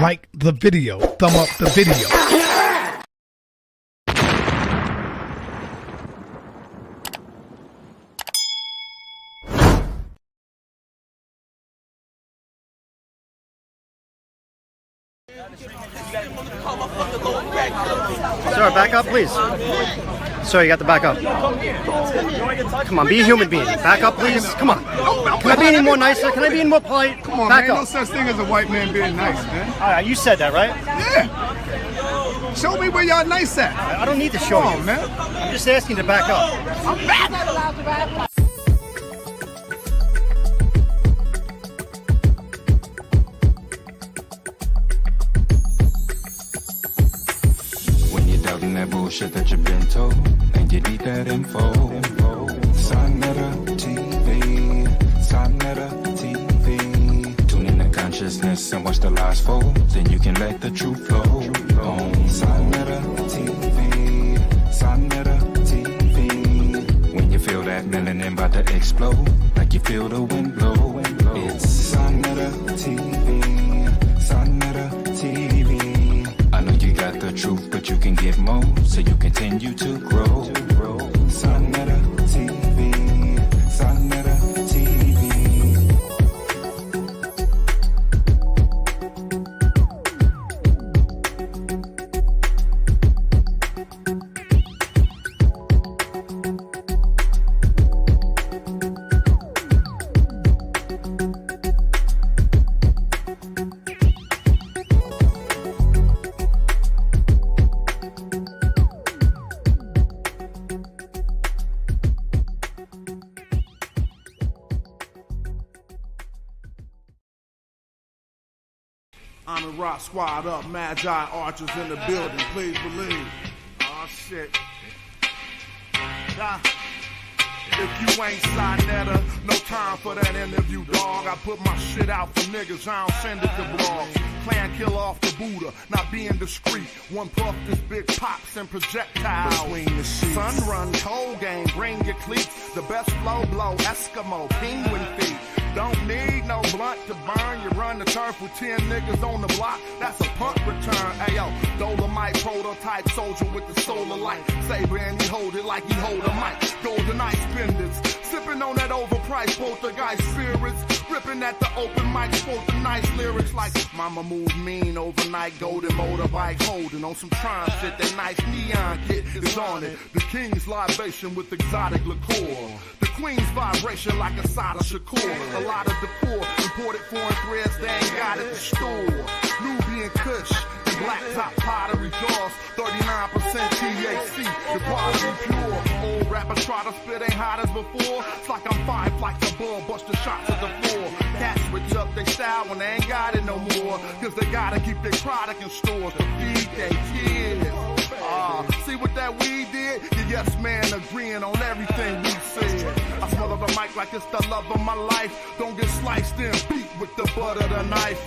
Like the video. Thumb up the video. Sir, back up, please. Sir, you got to back up. Come on, be a human being. Back up, please. Come on. Can I be any more nicer? Can I be any more polite? Come on, back man. up. No such thing as a white man being nice, man. All right, you said that, right? Yeah. Show me where y'all nice at. I don't need to show you, man. I'm just asking to back up. I'm back. That bullshit that you've been told, and you need that info. Sonetta TV, Sonetta TV. Tune in to consciousness and watch the lies fold, then you can let the truth flow. On Sonetta TV, Sonetta TV. When you feel that melanin about to explode, like you feel the wind blow. It's Sonetta TV, Sonetta TV. I know you got the truth, but you can get more, so you continue to grow. Sonetta TV, Sonetta TV. I'm in Rock Squad up, Magi Archers in the building, please believe. Oh shit. If you ain't Sonetta, no time for that interview, dog. I put my shit out for niggas, I don't send it to blogs. Clan kill off the Buddha, not being discreet. One puff, this big pops and projectiles. Between the sheets. Sun run, cold game, bring your cleats. The best flow blow, Eskimo, penguin feet. Don't need no blunt to burn. You run the turf with 10 niggas on the block. That's a punt return. Ayo, Dolomite prototype soldier with the solar light. Saber and he hold it like he hold a mic. Golden ice pendants. Sipping on that overpriced poltergeist spirits. Ripping at the open mic. Spoke the nice lyrics like Mama moved mean overnight. Golden motorbike holding on some Tron shit. That nice neon kit is on it. The king's libation with exotic liqueur. The queen's vibration like a Sada Shakur. A lot of decor, imported foreign threads, they ain't got at the store. Nubian Kush, and black top pottery jaws, 39% THC, the quality pure. Old rappers try to spit, ain't hot as before. It's like I'm 5 flights above, bust the shots at the floor. Cats switch up their style when they ain't got it no more. Cause they gotta keep their product in stores to feed their kids. See what that weed did? The yes man agreeing on everything we said. I smell the mic like it's the love of my life. Don't get sliced and beat with the butt of the knife.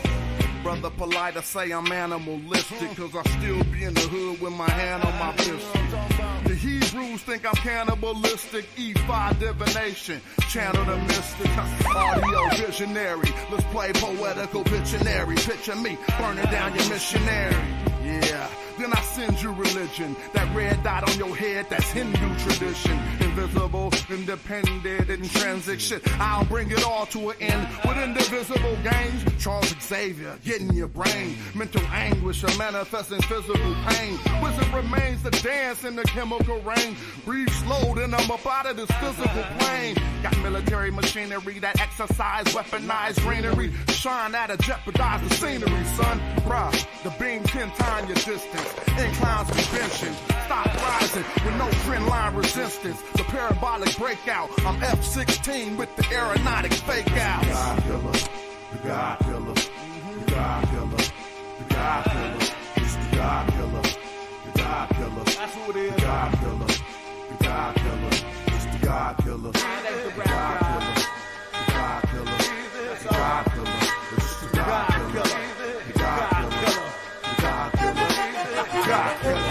Brother polite, I say I'm animalistic, cause I still be in the hood with my hand on my pistol. The Hebrews think I'm cannibalistic, E5 divination, channel the mystic, audio visionary. Let's play poetical Pictionary. Picture me burning down your missionary. Yeah, then I send you religion. That red dot on your head, that's Hindu tradition. Invisible, independent, intrinsic shit. I'll bring it all to an end with indivisible gains. Charles Xavier, getting your brain. Mental anguish, a manifesting physical pain. Wizard remains to dance in the chemical rain. Breathe slow, then I'm up out of this physical plane. Got military machinery that exercise, weaponized greenery. Shine at a jeopardize the scenery, son. Bruh, the beam 10 times your distance. Inclines convention. Stop rising with no trend line resistance. The parabolic breakout. I'm F-16 with the aeronautic fake out. The God killer. The God killer. The God killer. The God killer. It's the God killer. The God killer. That's who it is. The God killer. The God killer. It's the God killer. The God killer. The God killer. The God killer. It's the God killer. The God killer. The God killer. The God killer.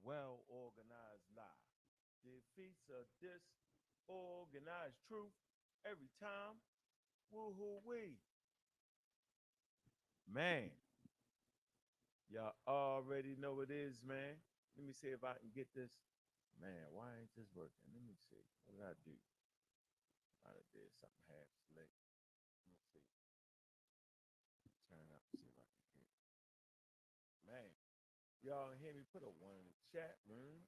well-organized lie defeats a disorganized truth every time. Woo-hoo-wee. Man, y'all already know what it is, man. Let me see if I can get this. Man, why ain't this working? Let me see. What did I do? I did something half slick. Let me see. Turn up and see if I can hear it. Man, y'all hear me? Put a 1 in the chat room.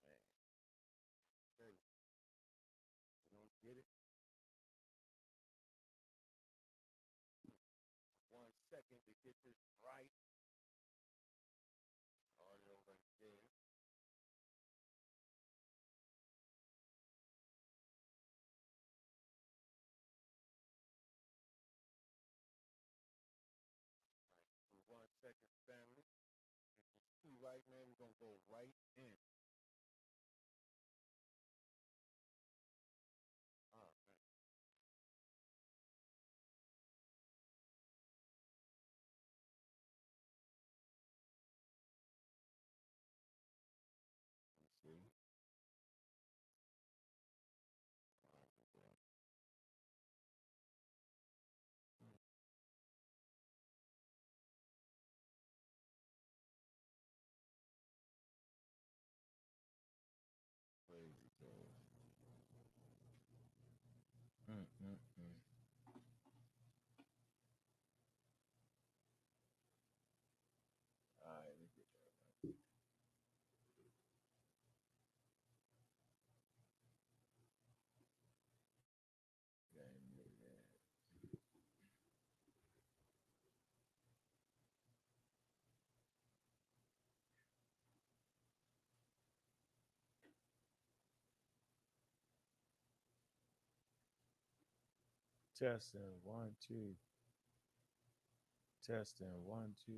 Man, okay. You don't get it? 1 second to get this right. Audio right there. For 1 second, family. If it's 2 right, man, we're gonna go right in. All right. Let's see. Crazy, bro. Mm-mm-mm. All right, let me get that right. Testing 1 2. Testing 1 2.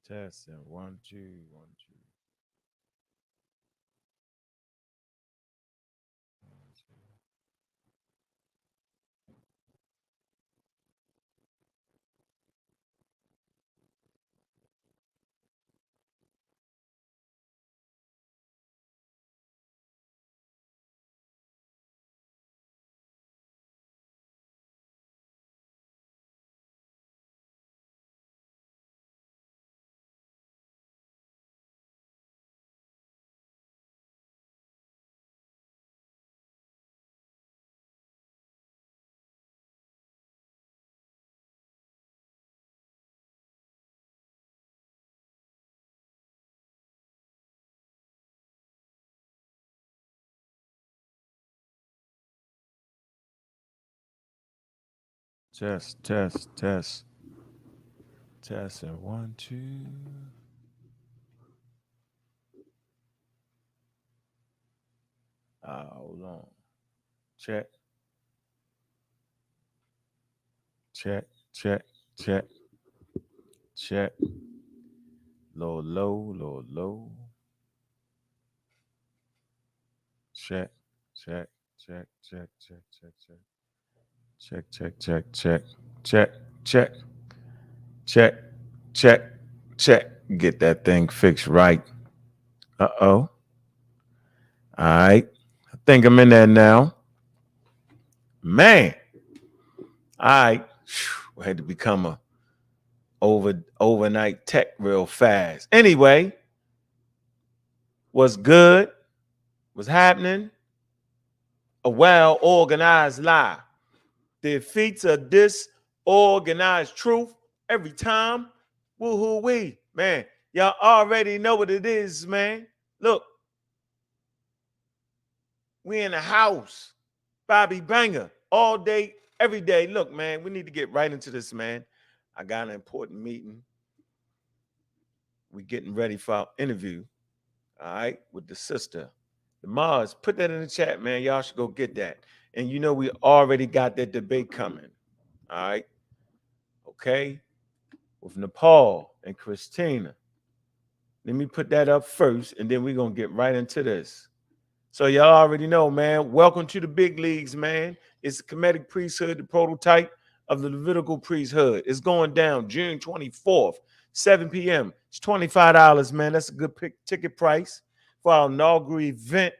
Testing 1 2 1 2. 1 2. Test, test, test. Testing 1 2. Hold on. Check, check, check, check, check. Low, low, low, low. Check, check, check, check, check, check, check. Check, check, check, check, check, check, check, check, check. Get that thing fixed right. Uh-oh. All right. I think I'm in there now. Man. All right. I had to become a overnight tech real fast. Anyway, what's good? What's happening? A well-organized lie defeats a disorganized truth every time. Woo-hoo-wee. Man, y'all already know what it is, man. Look, we in the house. Bobby Banger, all day, every day. Look, man, we need to get right into this, man. I got an important meeting. We getting ready for our interview, all right, with the sister. The Mars, put that in the chat, man. Y'all should go get that. And you know we already got that debate coming, all right? Okay? With Nepal and Christina. Let me put that up first, and then we're going to get right into this. So y'all already know, man. Welcome to the big leagues, man. It's the Kemetic priesthood, the prototype of the Levitical priesthood. It's going down June 24th, 7 p.m. It's $25, man. That's a good ticket price for our inaugural event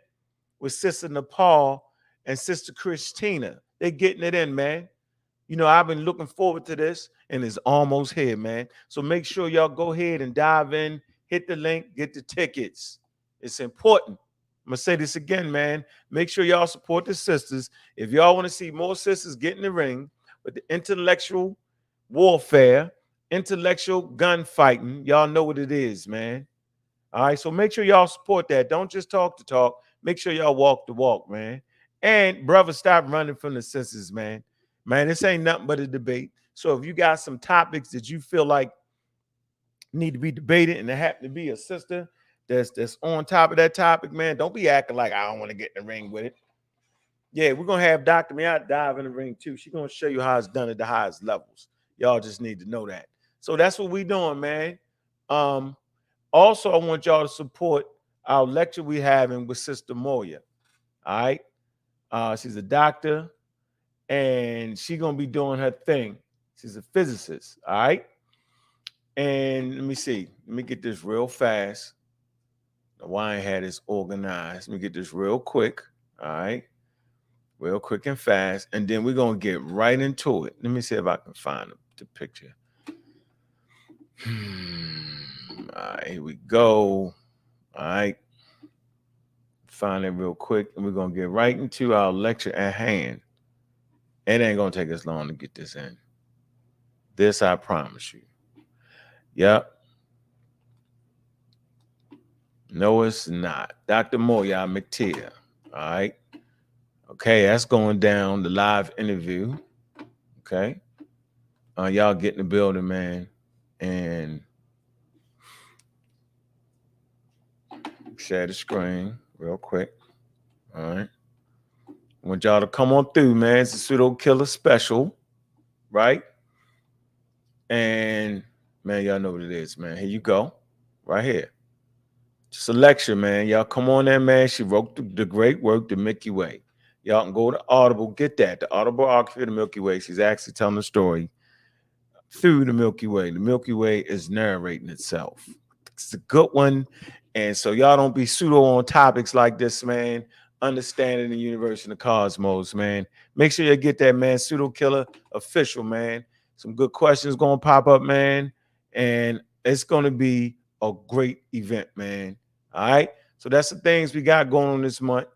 with Sister Nepal and Sister Christina. They're getting it in, man. You know, I've been looking forward to this, and it's almost here, man. So make sure y'all go ahead and dive in, hit the link, get the tickets. It's important. I'm going to say this again, man. Make sure y'all support the sisters. If y'all want to see more sisters get in the ring with the intellectual warfare, intellectual gunfighting, y'all know what it is, man. All right, so make sure y'all support that. Don't just talk the talk. Make sure y'all walk the walk, man. And brother, stop running from the sisters, man. Man, this ain't nothing but a debate. So if you got some topics that you feel like need to be debated and there happen to be a sister that's on top of that topic, man, don't be acting like I don't want to get in the ring with it. Yeah, we're going to have Dr. Miat dive in the ring too. She's going to show you how it's done at the highest levels. Y'all just need to know that. So that's what we doing, man. Also, I want y'all to support our lecture we having with Sister Moya. All right. She's a doctor and she's going to be doing her thing. She's a physicist. All right. And let me see. Let me get this real fast. The wine had this organized. Let me get this real quick. All right. Real quick and fast. And then we're going to get right into it. Let me see if I can find the picture. All right, here we go. All right. Find it real quick. And we're going to get right into our lecture at hand. It ain't going to take us long to get this in. This I promise you. Yep. No, it's not. Dr. Moya McTeer. All right. Okay, that's going down, the live interview. Okay. Y'all get in the building, man. And share the screen real quick. All right. I want y'all to come on through, man. It's a pseudo killer special, right? And man, y'all know what it is, man. Here you go. Right here. Just a lecture, man. Y'all come on there, man. She wrote the great work, The Milky Way. Y'all can go to Audible, get that. The autobiography of the Milky Way. She's actually telling the story through the Milky Way. The Milky Way is narrating itself. It's a good one. And so y'all don't be pseudo on topics like this, man. Understanding the universe and the cosmos, man. Make sure you get that, man. Pseudo Killer Official, man. Some good questions going to pop up, man. And it's going to be a great event, man. All right. So that's the things we got going on this month,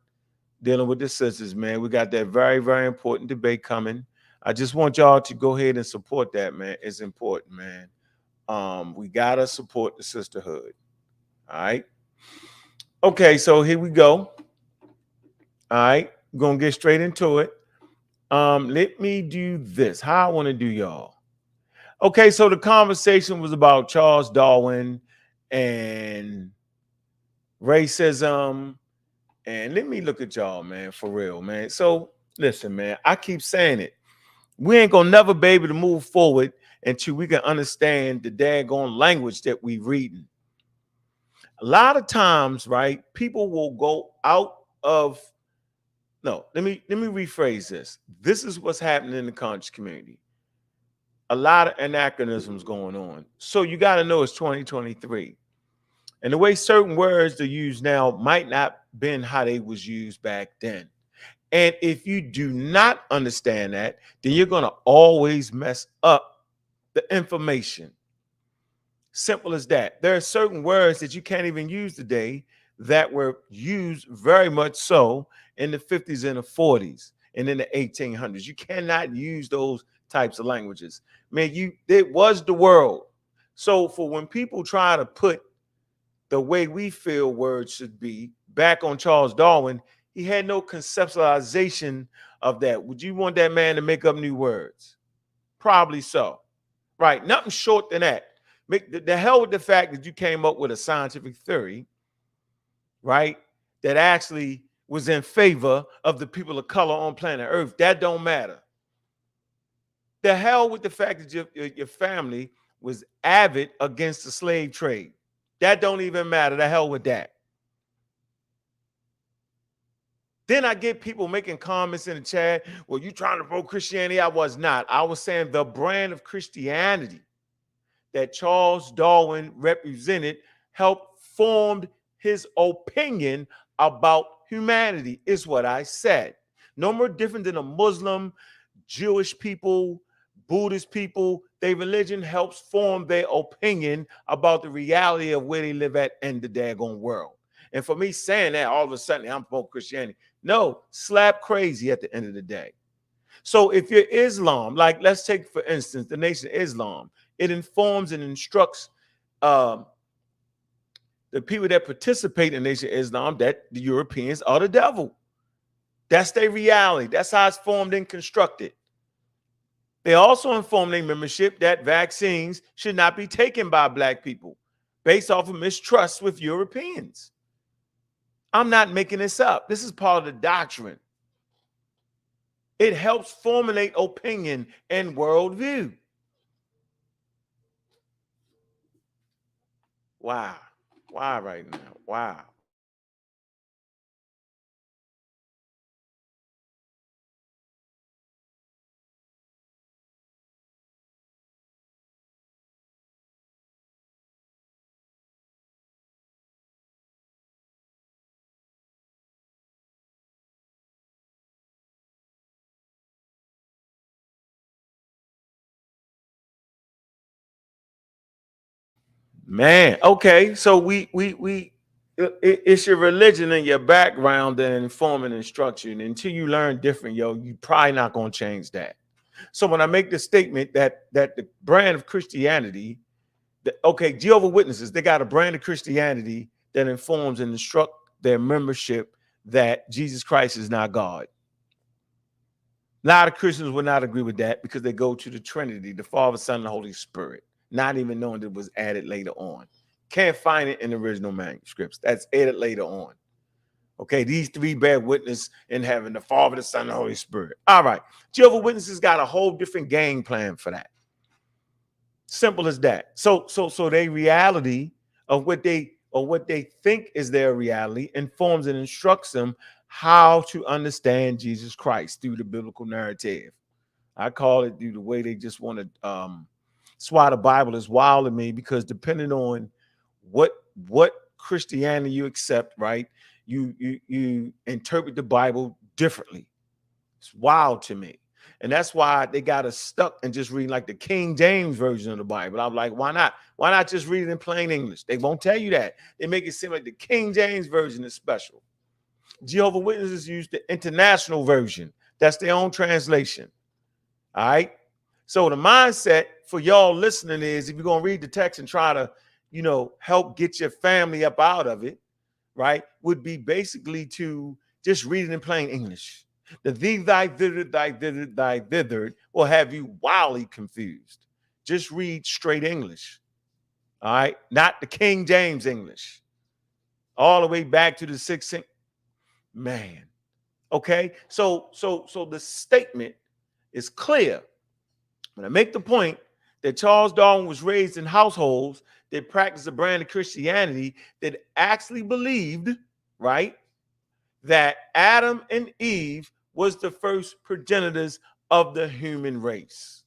dealing with the sisters, man. We got that very, very important debate coming. I just want y'all to go ahead and support that, man. It's important, man. We got to support the sisterhood. All right. Okay. So here we go. All right. We're going to get straight into it. Let me do this. How I want to do, y'all. Okay. So the conversation was about Charles Darwin and racism. And let me look at y'all, man, for real, man. So listen, man, I keep saying it. We ain't gonna never be able to move forward until we can understand the daggone language that we reading. A lot of times, right, people will go out of let me rephrase this. This is what's happening in the conscious community. A lot of anachronisms going on. So you got to know it's 2023. And the way certain words are used now might not been how they was used back then. And if you do not understand that, then you're going to always mess up the information. Simple as that. There are certain words that you can't even use today that were used very much so in the 50s and the 40s and in the 1800s. You cannot use those types of languages. Man, it was the world. So for when people try to put the way we feel words should be back on Charles Darwin, he had no conceptualization of that. Would you want that man to make up new words? Probably so. Right. Nothing short than that. The hell with the fact that you came up with a scientific theory, right, that actually was in favor of the people of color on planet Earth. That don't matter. The hell with the fact that your family was avid against the slave trade. That don't even matter. The hell with that. Then I get people making comments in the chat. Well, you trying to vote Christianity? I was not. I was saying the brand of Christianity that Charles Darwin represented helped formed his opinion about humanity, is what I said. No more different than a Muslim, Jewish people, Buddhist people. Their religion helps form their opinion about the reality of where they live at in the daggone world. And for me saying that, all of a sudden I'm for Christianity. No, slap crazy at the end of the day. So if you're Islam, like let's take for instance the Nation of Islam, it informs and instructs the people that participate in the Nation of Islam that the Europeans are the devil. That's their reality. That's how it's formed and constructed. They also inform their membership that vaccines should not be taken by black people based off of mistrust with Europeans. I'm not making this up. This is part of the doctrine. It helps formulate opinion and worldview. Wow. Why right now? Wow. Man, okay. So it's your religion and your background that inform and instruct you. And until you learn different, you probably not gonna change that. So when I make the statement that the brand of Christianity, Jehovah's Witnesses, they got a brand of Christianity that informs and instruct their membership that Jesus Christ is not God. A lot of Christians would not agree with that because they go to the Trinity, the Father, Son, and the Holy Spirit, not even knowing that it was added later on. Can't find it in the original manuscripts. That's added later on. Okay, these three bear witness in heaven, the Father, the Son, and the Holy Spirit. All right, Jehovah's Witnesses got a whole different game plan for that. Simple as that. So their reality of what they think is their reality informs and instructs them how to understand Jesus Christ through the biblical narrative. I call it through the way they just want to swat the Bible is wild to me, because depending on what Christianity you accept, right, you interpret the Bible differently. It's wild to me. And that's why they got us stuck and just reading like the King James version of the Bible. I'm like, why not? Why not just read it in plain English? They won't tell you that. They make it seem like the King James version is special. Jehovah's Witnesses use the international version. That's their own translation. All right. So the mindset for y'all listening is, if you're going to read the text and try to, help get your family up out of it, right, would be basically to just read it in plain English. The thee, thy, thither will have you wildly confused. Just read straight English. All right. Not the King James English. All the way back to the 16th. Man. Okay. So the statement is clear. When I make the point that Charles Darwin was raised in households that practiced a brand of Christianity that actually believed, right, that Adam and Eve was the first progenitors of the human race.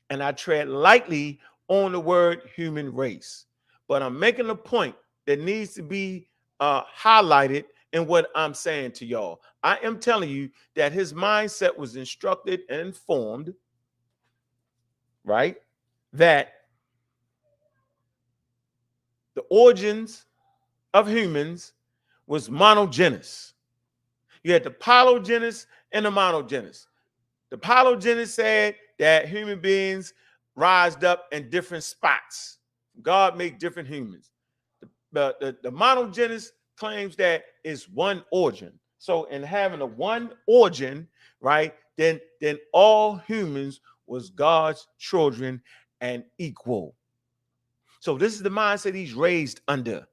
And I tread lightly on the word human race, but I'm making a point that needs to be highlighted in what I'm saying to y'all. I am telling you that his mindset was instructed and informed, right, that the origins of humans was monogenous. You had the polygenous and the monogenous. The polygenous said that human beings rised up in different spots. God made different humans. The monogenous claims that it's one origin. So in having a one origin, right, then all humans was God's children and equal. So this is the mindset he's raised under.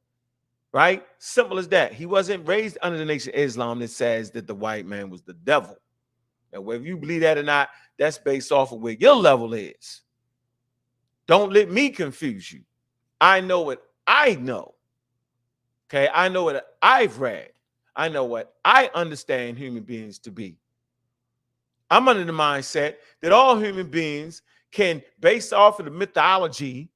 Right? Simple as that. He wasn't raised under the Nation of Islam that says that the white man was the devil. And whether you believe that or not, that's based off of where your level is. Don't let me confuse you. I know what I know. Okay, I know what I've read. I know what I understand human beings to be. I'm under the mindset that all human beings can, based off of the mythology,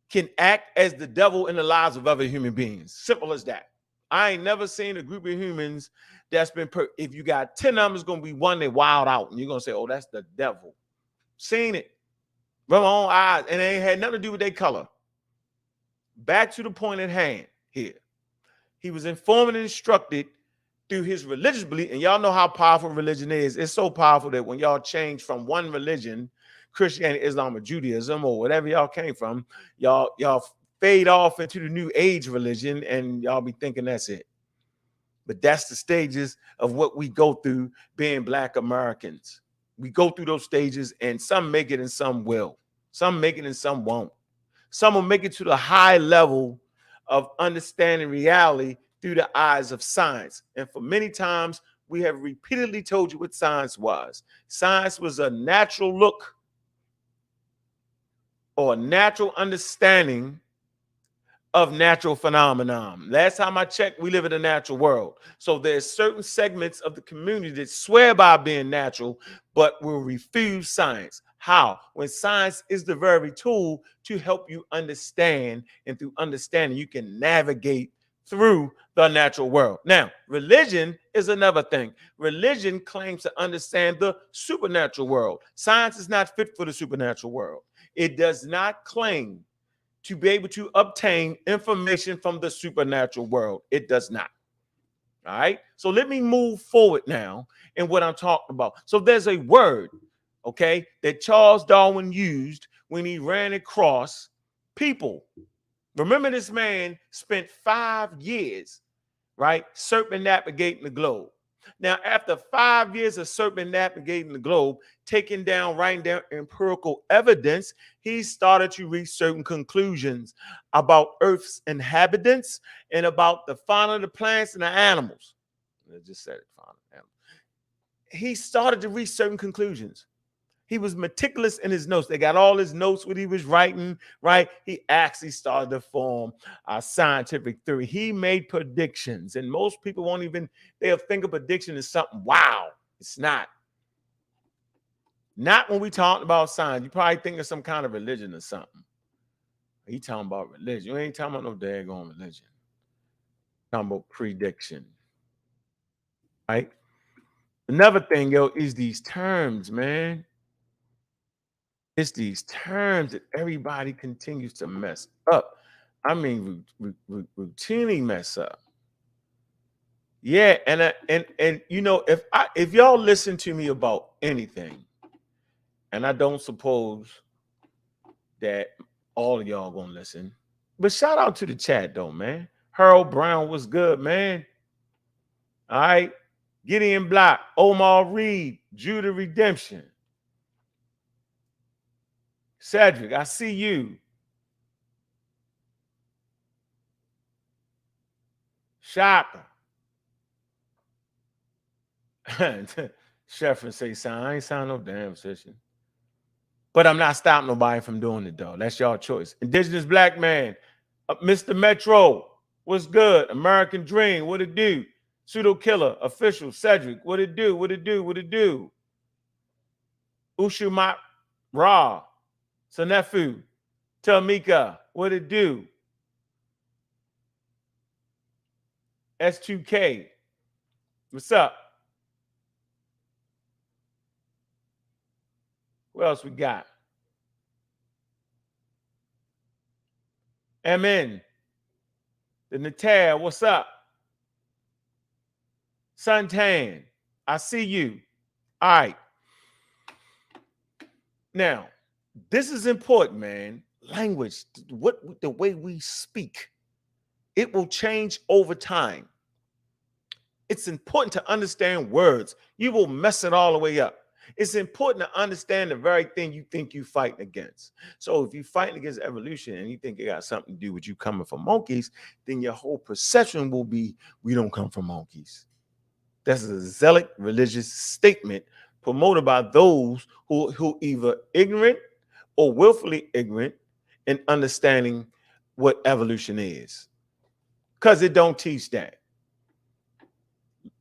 can act as the devil in the lives of other human beings. Simple as that. I ain't never seen a group of humans that's been, if you got 10 of them, it's going to be one that wild out. And you're going to say, oh, that's the devil. Seen it with my own eyes. And it ain't had nothing to do with their color. Back to the point at hand here. He was informed and instructed through his religious belief. And y'all know how powerful religion is. It's so powerful that when y'all change from one religion, Christianity, Islam, or Judaism, or whatever y'all came from, y'all fade off into the new age religion, and y'all be thinking that's it. But that's the stages of what we go through being Black Americans. We go through those stages, and some make it and some will. Some make it and some won't. Some will make it to the high level of understanding reality through the eyes of science. And for many times, we have repeatedly told you what science was. Science was a natural look or a natural understanding of natural phenomenon. Last time I checked, we live in a natural world. So there's certain segments of the community that swear by being natural, but will refuse science. How? When science is the very tool to help you understand, and through understanding, you can navigate through the natural world. Now, religion is another thing. Religion claims to understand the supernatural world. Science is not fit for the supernatural world. It does not claim to be able to obtain information from the supernatural world. It does not. All right. So let me move forward now in what I'm talking about. So there's a word, okay, that Charles Darwin used when he ran across people. Remember, this man spent 5 years, right, circumnavigating the globe. Now, after 5 years of circumnavigating the globe, writing down empirical evidence, he started to reach certain conclusions about Earth's inhabitants and about the fauna, the plants, and the animals. I just said it, fauna, animals. He started to reach certain conclusions. He was meticulous in his notes. They got all his notes, what he was writing, right? He actually started to form a scientific theory. He made predictions, and most people won't even, they'll think of prediction as something, wow. It's not. Not when we talk about science. You probably think of some kind of religion or something. He talking about religion. You ain't talking about no daggone religion. Talking about prediction, right? Another thing, yo, is these terms, man. It's these terms that everybody continues to mess up. I mean, routinely mess up. Yeah, and you know, if y'all listen to me about anything, and I don't suppose that all of y'all gonna listen, but shout out to the chat though, man. Harold Brown was good, man. All right, Gideon Block, Omar Reed, Judah Redemption. Cedric, I see you. Shaka. Chef and say, son, I ain't signed no damn session. But I'm not stopping nobody from doing it, though. That's y'all choice. Indigenous Black Man, Mr. Metro, what's good? American Dream, what it do? Pseudo Killer, Official, Cedric, what it do? What it do? What it do? Ushumat Ra, Sanefu, Tamika, what it do? S2K, what's up? What else we got? MN, the Natal, what's up? Suntan, I see you. All right. Now, this is important, man. Language, the way we speak, it will change over time. It's important to understand words. You will mess it all the way up. It's important to understand the very thing you think you're fighting against. So if you're fighting against evolution and you think it got something to do with you coming from monkeys, then your whole perception will be, we don't come from monkeys. That's a zealot religious statement promoted by those who either ignorant or willfully ignorant in understanding what evolution is. Because it don't teach that.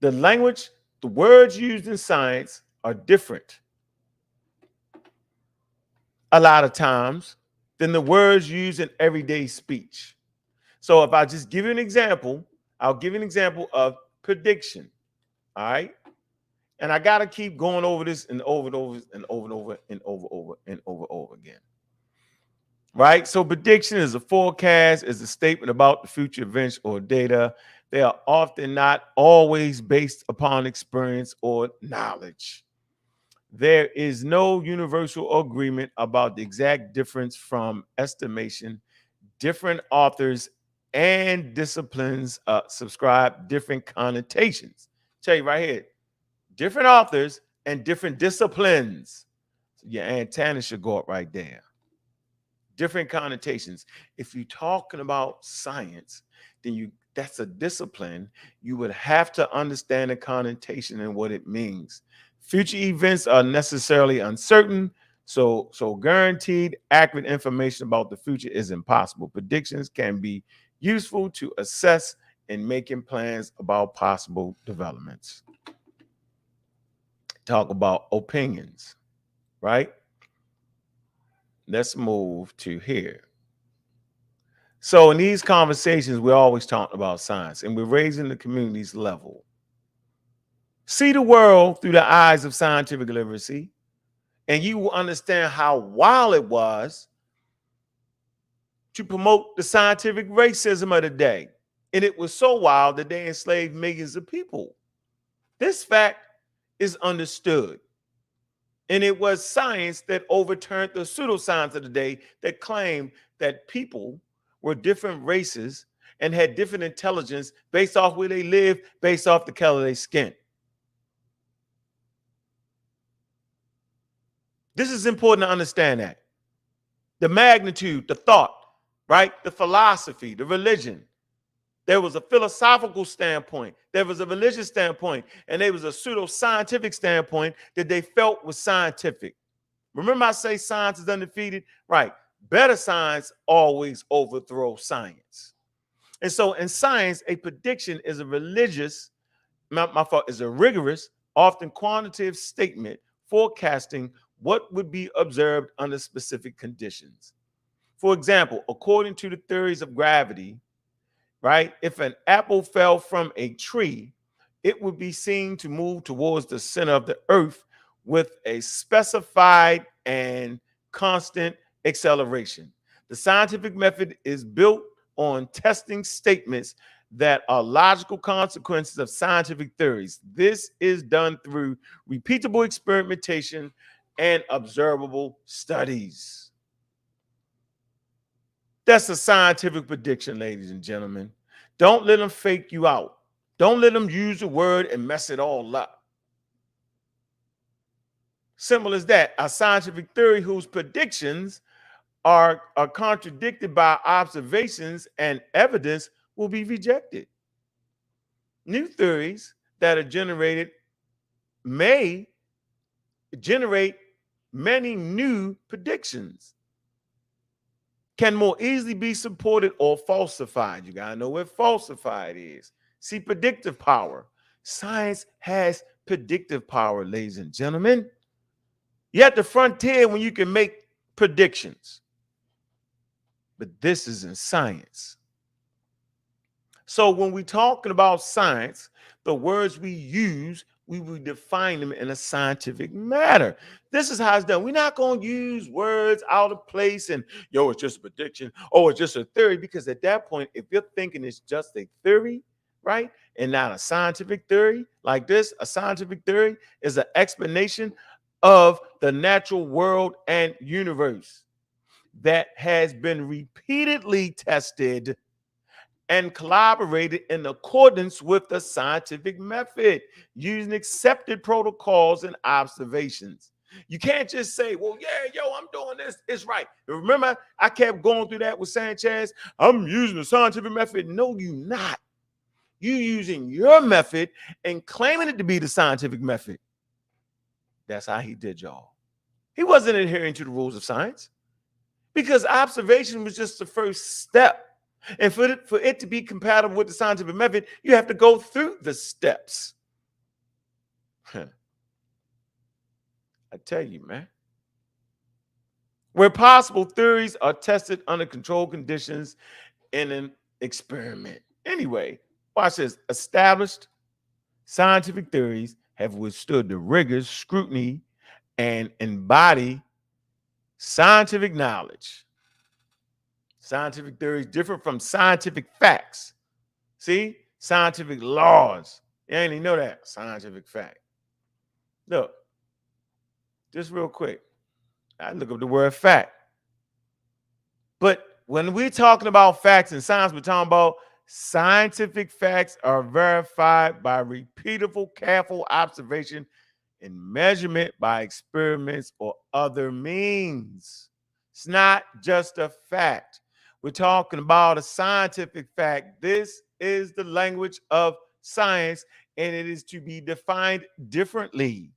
The language, the words used in science are different a lot of times than the words used in everyday speech. So if I just give you an example, I'll give you an example of prediction. All right. And I got to keep going over this and over and over and over and over and over and over again. Right? So prediction is a forecast, is a statement about the future events or data. They are often not always based upon experience or knowledge. There is no universal agreement about the exact difference from estimation. Different authors and disciplines subscribe different connotations. Tell you right here, different authors and different disciplines. So your antenna should go up right there. Different connotations. If you're talking about science, then that's a discipline. You would have to understand the connotation and what it means. Future events are necessarily uncertain, so guaranteed accurate information about the future is impossible. Predictions can be useful to assess in making plans about possible developments. Talk about opinions, right? Let's move to here. So in these conversations, we're always talking about science, and we're raising the community's level. See the world through the eyes of scientific literacy, and you will understand how wild it was to promote the scientific racism of the day. And it was so wild that they enslaved millions of people. This fact is understood. And it was science that overturned the pseudoscience of the day that claimed that people were different races and had different intelligence based off where they live, based off the color of their skin. This is important to understand that. The magnitude, the thought, right? The philosophy, the religion. There was a philosophical standpoint, there was a religious standpoint, and there was a pseudoscientific standpoint that they felt was scientific. Remember I say science is undefeated? Right. Better science always overthrows science. And so in science, a prediction is a religious, is a rigorous, often quantitative statement forecasting what would be observed under specific conditions. For example, according to the theories of gravity, right? If an apple fell from a tree, it would be seen to move towards the center of the earth with a specified and constant acceleration. The scientific method is built on testing statements that are logical consequences of scientific theories. This is done through repeatable experimentation and observable studies. That's a scientific prediction, ladies and gentlemen. Don't let them fake you out. Don't let them use the word and mess it all up. Simple as that. A scientific theory whose predictions are contradicted by observations and evidence will be rejected. New theories that are generated may generate many new predictions, can more easily be supported or falsified. You got to know what falsified is. See, predictive power. Science has predictive power, ladies and gentlemen. You're at the frontier when you can make predictions. But this is in science. So when we're talking about science, the words we use, we will define them in a scientific manner. This is how it's done. We're not going to use words out of place and, yo, it's just a prediction. Oh, it's just a theory. Because at that point, if you're thinking it's just a theory, right, and not a scientific theory like this, a scientific theory is an explanation of the natural world and universe that has been repeatedly tested and collaborated in accordance with the scientific method using accepted protocols and observations. You can't just say, well, yeah, yo, I'm doing this. It's right. Remember, I kept going through that with Sanchez. I'm using the scientific method. No, you're not. You're using your method and claiming it to be the scientific method. That's how he did, y'all. He wasn't adhering to the rules of science because observation was just the first step. And for it to be compatible with the scientific method, you have to go through the steps. I tell you, man. Where possible, theories are tested under controlled conditions in an experiment. Anyway, watch this. Established scientific theories have withstood the rigorous scrutiny and embody scientific knowledge. Scientific theories differ from scientific facts. See? Scientific laws. You ain't even know that. Scientific fact. Look, just real quick. I look up the word fact. But when we're talking about facts in science, we're talking about scientific facts are verified by repeatable, careful observation and measurement by experiments or other means. It's not just a fact. We're talking about a scientific fact. This is the language of science, and it is to be defined differently.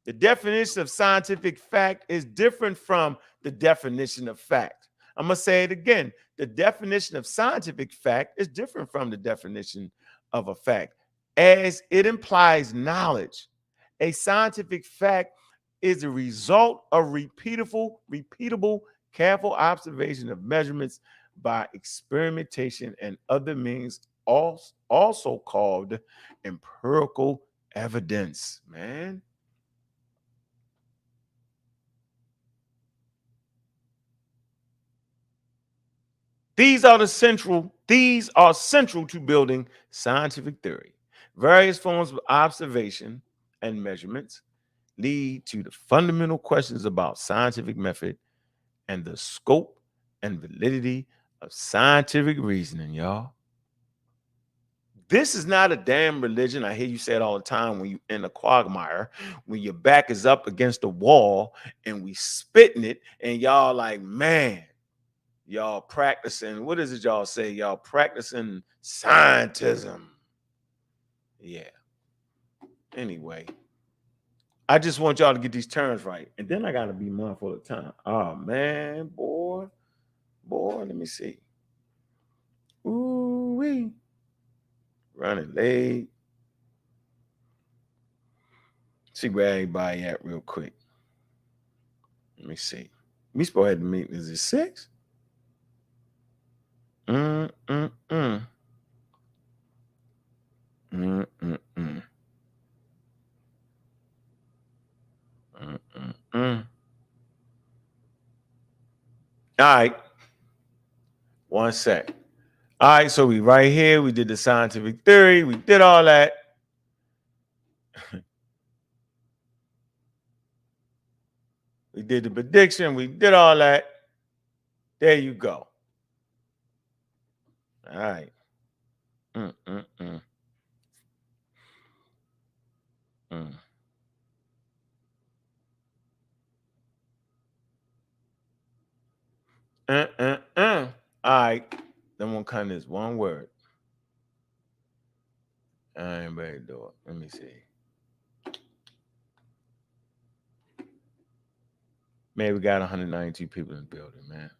The definition of scientific fact is different from the definition of fact. I'm going to say it again. The definition of scientific fact is different from the definition of a fact, as it implies knowledge. A scientific fact is a result of repeatable, careful observation of measurements by experimentation and other means, also called empirical evidence, man. These are central to building scientific theory. Various forms of observation and measurements lead to the fundamental questions about scientific method and the scope and validity of scientific reasoning, y'all. This is not a damn religion. I hear you say it all the time when you're in a quagmire, when your back is up against the wall and we spitting it, and y'all like, man, y'all practicing, what is it y'all say? Y'all practicing scientism. Yeah. Anyway, I just want y'all to get these terms right. And then I got to be mindful of time. Oh, man, boy, let me see. Ooh-wee. Running late. See where everybody at real quick. Let me see. We supposed to have the meeting. Is it 6? Mm-mm-mm. Mm-mm-mm. Mm-mm-mm. All right. 1 sec. All right, so we right here. We did the scientific theory. We did all that. We did the prediction. We did all that. There you go. All right. Mm-mm-mm. Mm. All right. Then we'll cut this one word. I ain't ready to do it. Let me see. Man, we got 192 people in the building, man.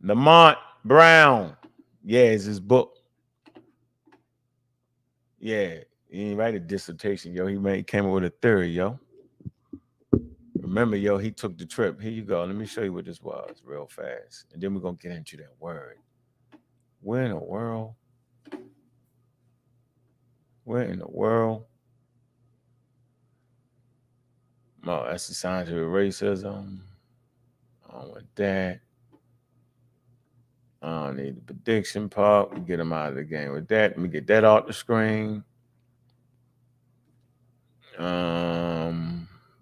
Lamont Brown. Yeah, it's his book. Yeah, he didn't write a dissertation, yo. He came up with a theory, yo. Remember, yo, he took the trip. Here you go. Let me show you what this was real fast. And then we're going to get into that word. Where in the world? Oh, that's the scientific racism. I don't want that. I don't need the prediction part. We get them out of the game with that. Let me get that off the screen.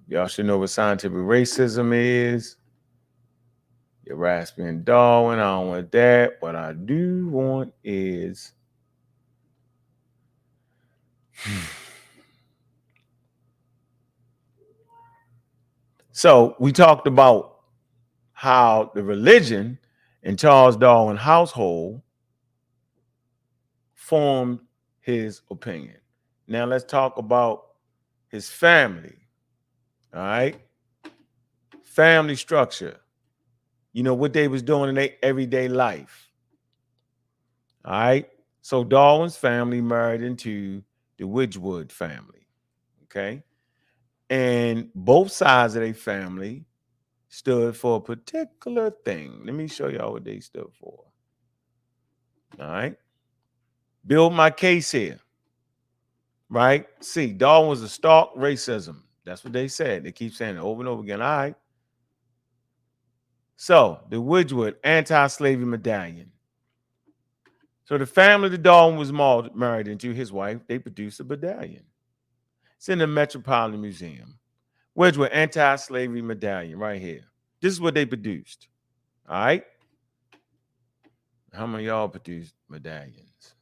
Y'all should know what scientific racism is. Your raspy and Darwin. I don't want that. What I do want is so we talked about how the religion in Charles Darwin's household formed his opinion. Now let's talk about his family. All right. Family structure. You know what they was doing in their everyday life. All right. So Darwin's family married into the Wedgwood family. Okay. And both sides of their family stood for a particular thing. Let me show y'all what they stood for. All right. Build my case here. Right? See, Darwin was a stark racism. That's what they said. They keep saying it over and over again. All right. So the Wedgwood anti-slavery medallion. So the family that Darwin was married into, his wife, they produced a medallion. It's in the Metropolitan Museum. Wedgwood anti-slavery medallion right here. This is what they produced. All right. How many of y'all produced medallions?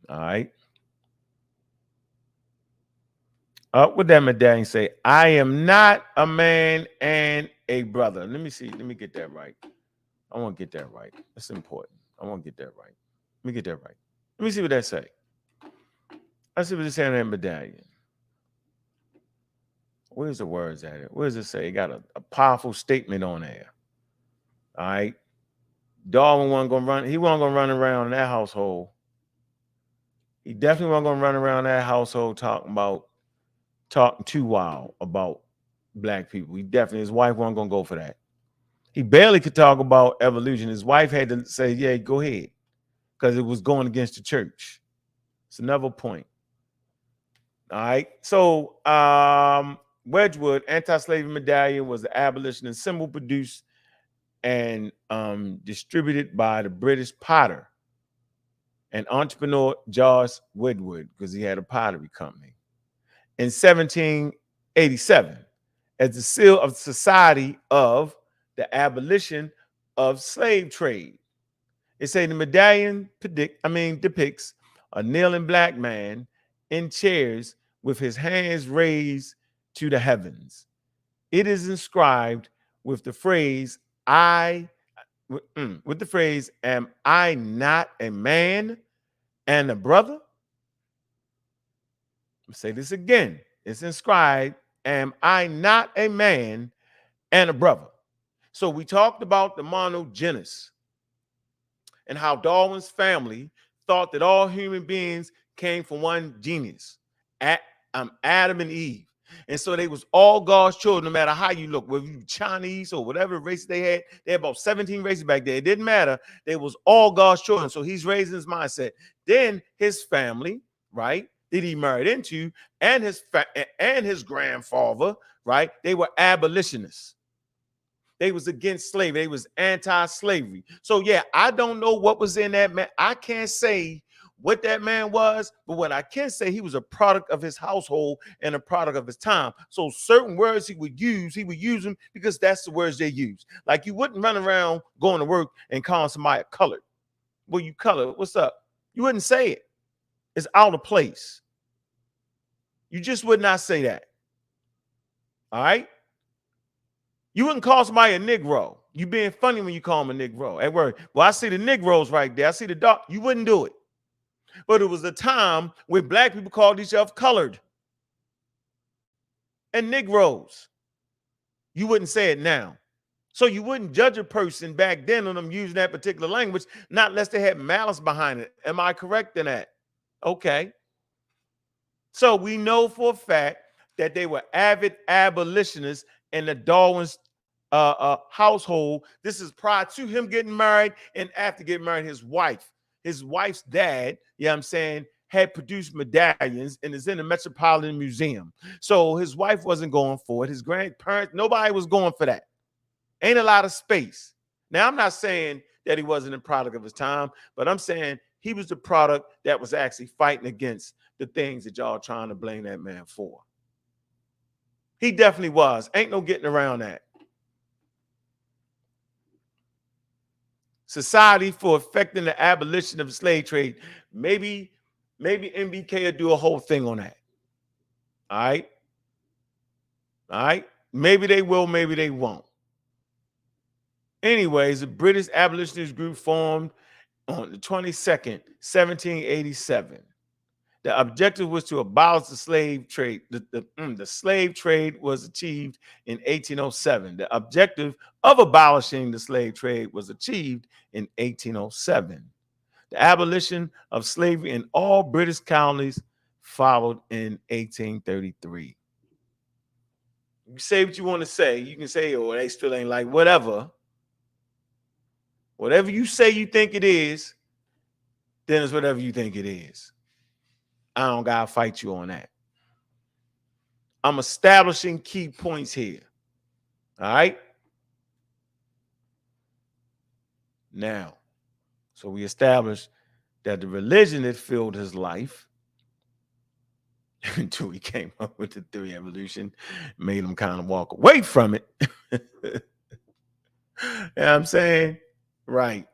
All right. Up with that medallion say, I am not a man and a brother. Let me see. Let me get that right. I want to get that right. That's important. I want to get that right. Let me get that right. Let me see what that say. Let's see what it say on that medallion. Where's the words at it? What does it say? It got a powerful statement on there. All right. Darwin wasn't gonna run. He wasn't gonna run around in that household. He definitely wasn't gonna run around that household talking too wild about black people. He definitely, his wife wasn't gonna go for that. He barely could talk about evolution. His wife had to say, yeah, go ahead, because it was going against the church. It's another point. All right. So Wedgwood anti-slavery medallion was the abolitionist symbol produced and distributed by the British potter and entrepreneur George Wedgwood, because he had a pottery company, in 1787 as the seal of Society of the Abolition of Slave Trade. It say the medallion depicts a kneeling black man in chairs with his hands raised to the heavens. It is inscribed with the phrase, am I not a man and a brother? I'll say this again. It's inscribed, am I not a man and a brother? So we talked about the monogenes and how Darwin's family thought that all human beings came from one genius, Adam and Eve. And so they was all God's children, no matter how you look, whether you Chinese or whatever race they had about 17 races back there. It didn't matter. They was all God's children. So he's raising his mindset. Then his family, right, that he married into, and his grandfather, right, they were abolitionists. They was against slavery. They was anti-slavery. So yeah, I don't know what was in that man. I can't say what that man was, but what I can say, he was a product of his household and a product of his time. So certain words he would use them because that's the words they use. Like you wouldn't run around going to work and calling somebody colored. Well, you colored, what's up? You wouldn't say it. It's out of place. You just would not say that. All right? You wouldn't call somebody a Negro. You being funny when you call them a Negro at work. Well, I see the Negroes right there. I see the dark. You wouldn't do it. But it was a time where black people called each other colored and Negroes. You wouldn't say it now. So you wouldn't judge a person back then on them using that particular language, not unless they had malice behind it. Am I correct in that? Okay. So we know for a fact that they were avid abolitionists in the Darwin's household. This is prior to him getting married and after getting married. His wife's dad, you know what I'm saying, had produced medallions and is in the Metropolitan Museum. So his wife wasn't going for it. His grandparents, nobody was going for that. Ain't a lot of space. Now, I'm not saying that he wasn't a product of his time, but I'm saying he was the product that was actually fighting against the things that y'all trying to blame that man for. He definitely was. Ain't no getting around that. Society for Effecting the Abolition of the Slave Trade. Maybe MBK will do a whole thing on that. All right. All right. Maybe they will, maybe they won't. Anyways, the British abolitionist group formed on the 22nd, 1787. The objective was to abolish the slave trade. The slave trade was achieved in 1807. The objective of abolishing the slave trade was achieved in 1807. The abolition of slavery in all British colonies followed in 1833. You say what you want to say. You can say, oh, they still ain't like whatever. Whatever you say you think it is, then it's whatever you think it is. I don't gotta fight you on that. I'm establishing key points here. All right. Now, so we established that the religion that filled his life until he came up with the theory of evolution made him kind of walk away from it. You know what I'm saying? Right.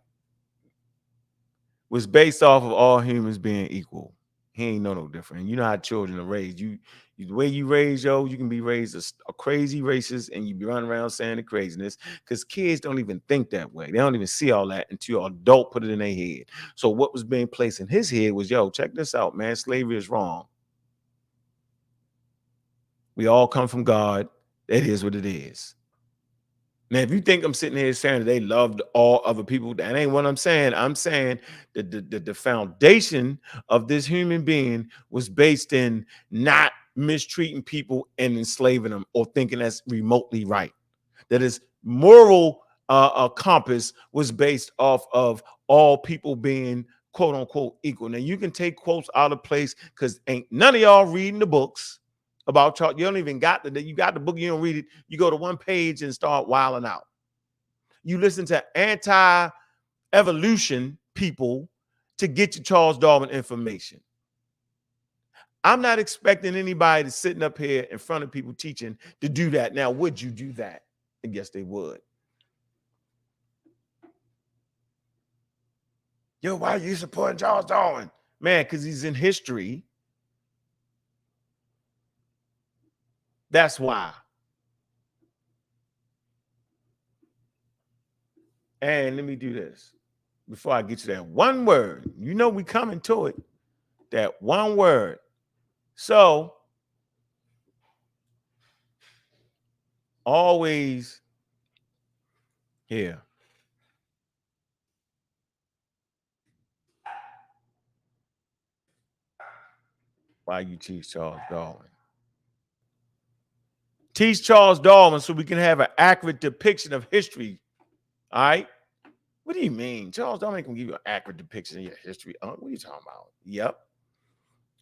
Was based off of all humans being equal. He ain't no different. You know how children are raised. The way you raise, you can be raised a crazy racist and you be running around saying the craziness because kids don't even think that way. They don't even see all that until an adult put it in their head. So what was being placed in his head was, yo, check this out, man. Slavery is wrong. We all come from God. It is what it is. Now, if you think I'm sitting here saying that they loved all other people, that ain't what I'm saying. I'm saying that the foundation of this human being was based in not mistreating people and enslaving them or thinking that's remotely right. That his moral compass was based off of all people being quote unquote equal. Now, you can take quotes out of place because ain't none of y'all reading the books about Charles. You don't even got you got the book, you don't read it. You go to one page and start wilding out. You listen to anti-evolution people to get you Charles Darwin information. I'm not expecting anybody to sitting up here in front of people teaching to do that. Now, would you do that? I guess they would. Yo, why are you supporting Charles Darwin? Man, because he's in history. That's why. And let me do this before I get to that one word. You know we coming to it. That one word. So always here. Why you teach Charles Darwin? Teach Charles Darwin so we can have an accurate depiction of history. All right. What do you mean? Charles Darwin can give you an accurate depiction of your history. What are you talking about? Yep.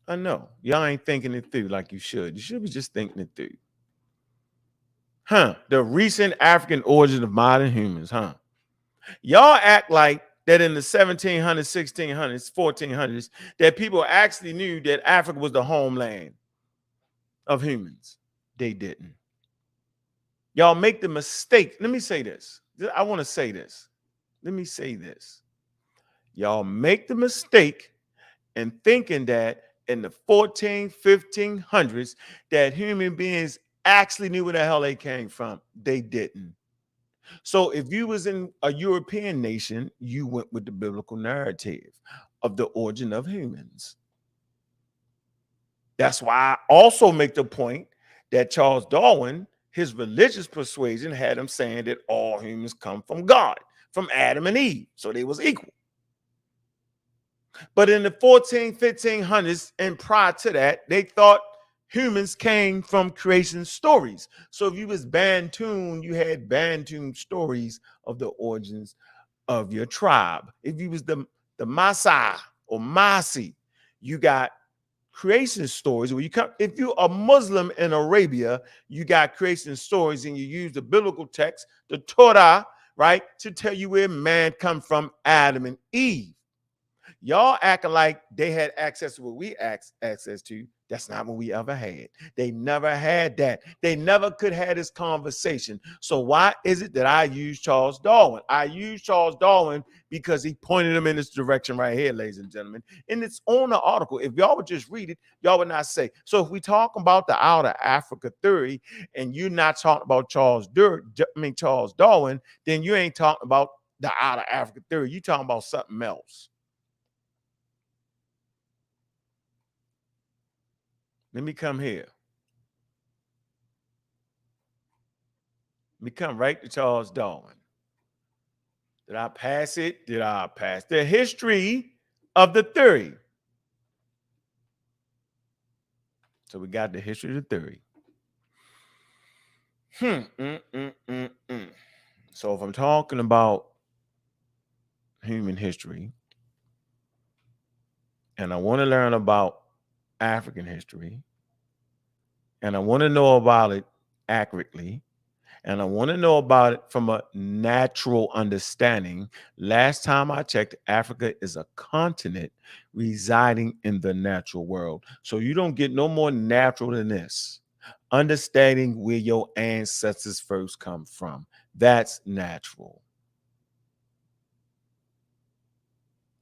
I know. Y'all ain't thinking it through like you should. You should be just thinking it through. The recent African origin of modern humans, Y'all act like that in the 1700s, 1600s, 1400s, that people actually knew that Africa was the homeland of humans. They didn't. Y'all make the mistake. Let me say this. I want to say this. Let me say this. Y'all make the mistake in thinking that in the 1500s that human beings actually knew where the hell they came from. They didn't. So if you was in a European nation, you went with the biblical narrative of the origin of humans. That's why I also make the point that Charles Darwin, his religious persuasion had him saying that all humans come from God, from Adam and Eve. So they was equal. But in the 1500s and prior to that, they thought humans came from creation stories. So if you was Bantoon, you had Bantoon stories of the origins of your tribe. If you was the Maasai or Masi, you got creation stories. Where you come, if you're a Muslim in Arabia, you got creation stories, and you use the biblical text, the Torah, right, to tell you where man come from, Adam and Eve. Y'all acting like they had access to what we access to. That's not what we ever had. They never had that. They never could have this conversation. So why is it that I use Charles Darwin? I use Charles Darwin because he pointed them in this direction right here, ladies and gentlemen. And it's on the article. If y'all would just read it, y'all would not say. So if we talk about the outer Africa theory and you're not talking about Charles Darwin, then you ain't talking about the outer Africa theory. You're talking about something else. Let me come here. Let me come right to Charles Darwin. Did I pass it? Did I pass the history of the theory. So we got the history of the theory. So if I'm talking about human history, and I want to learn about African history, and I want to know about it accurately, and I want to know about it from a natural understanding. Last time I checked, Africa is a continent residing in the natural world. So you don't get no more natural than this. Understanding where your ancestors first come from. That's natural.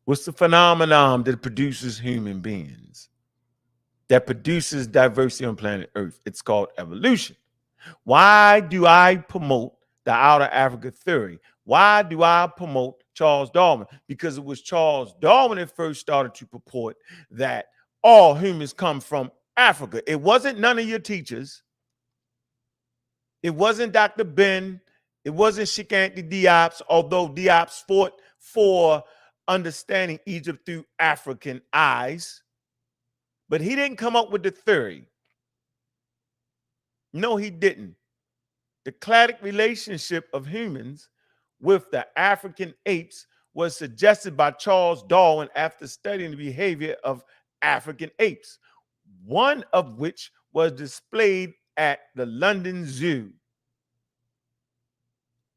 What's the phenomenon that produces human beings? That produces diversity on planet Earth? It's called evolution. Why do I promote the outer Africa theory? Why do I promote Charles Darwin? Because it was Charles Darwin that first started to purport that all humans come from Africa. It wasn't none of your teachers. It wasn't Dr. Ben. It wasn't Shikanti Diop's, although Diop's fought for understanding Egypt through African eyes. But he didn't come up with the theory. No, he didn't. The cladic relationship of humans with the African apes was suggested by Charles Darwin after studying the behavior of African apes, one of which was displayed at the London Zoo.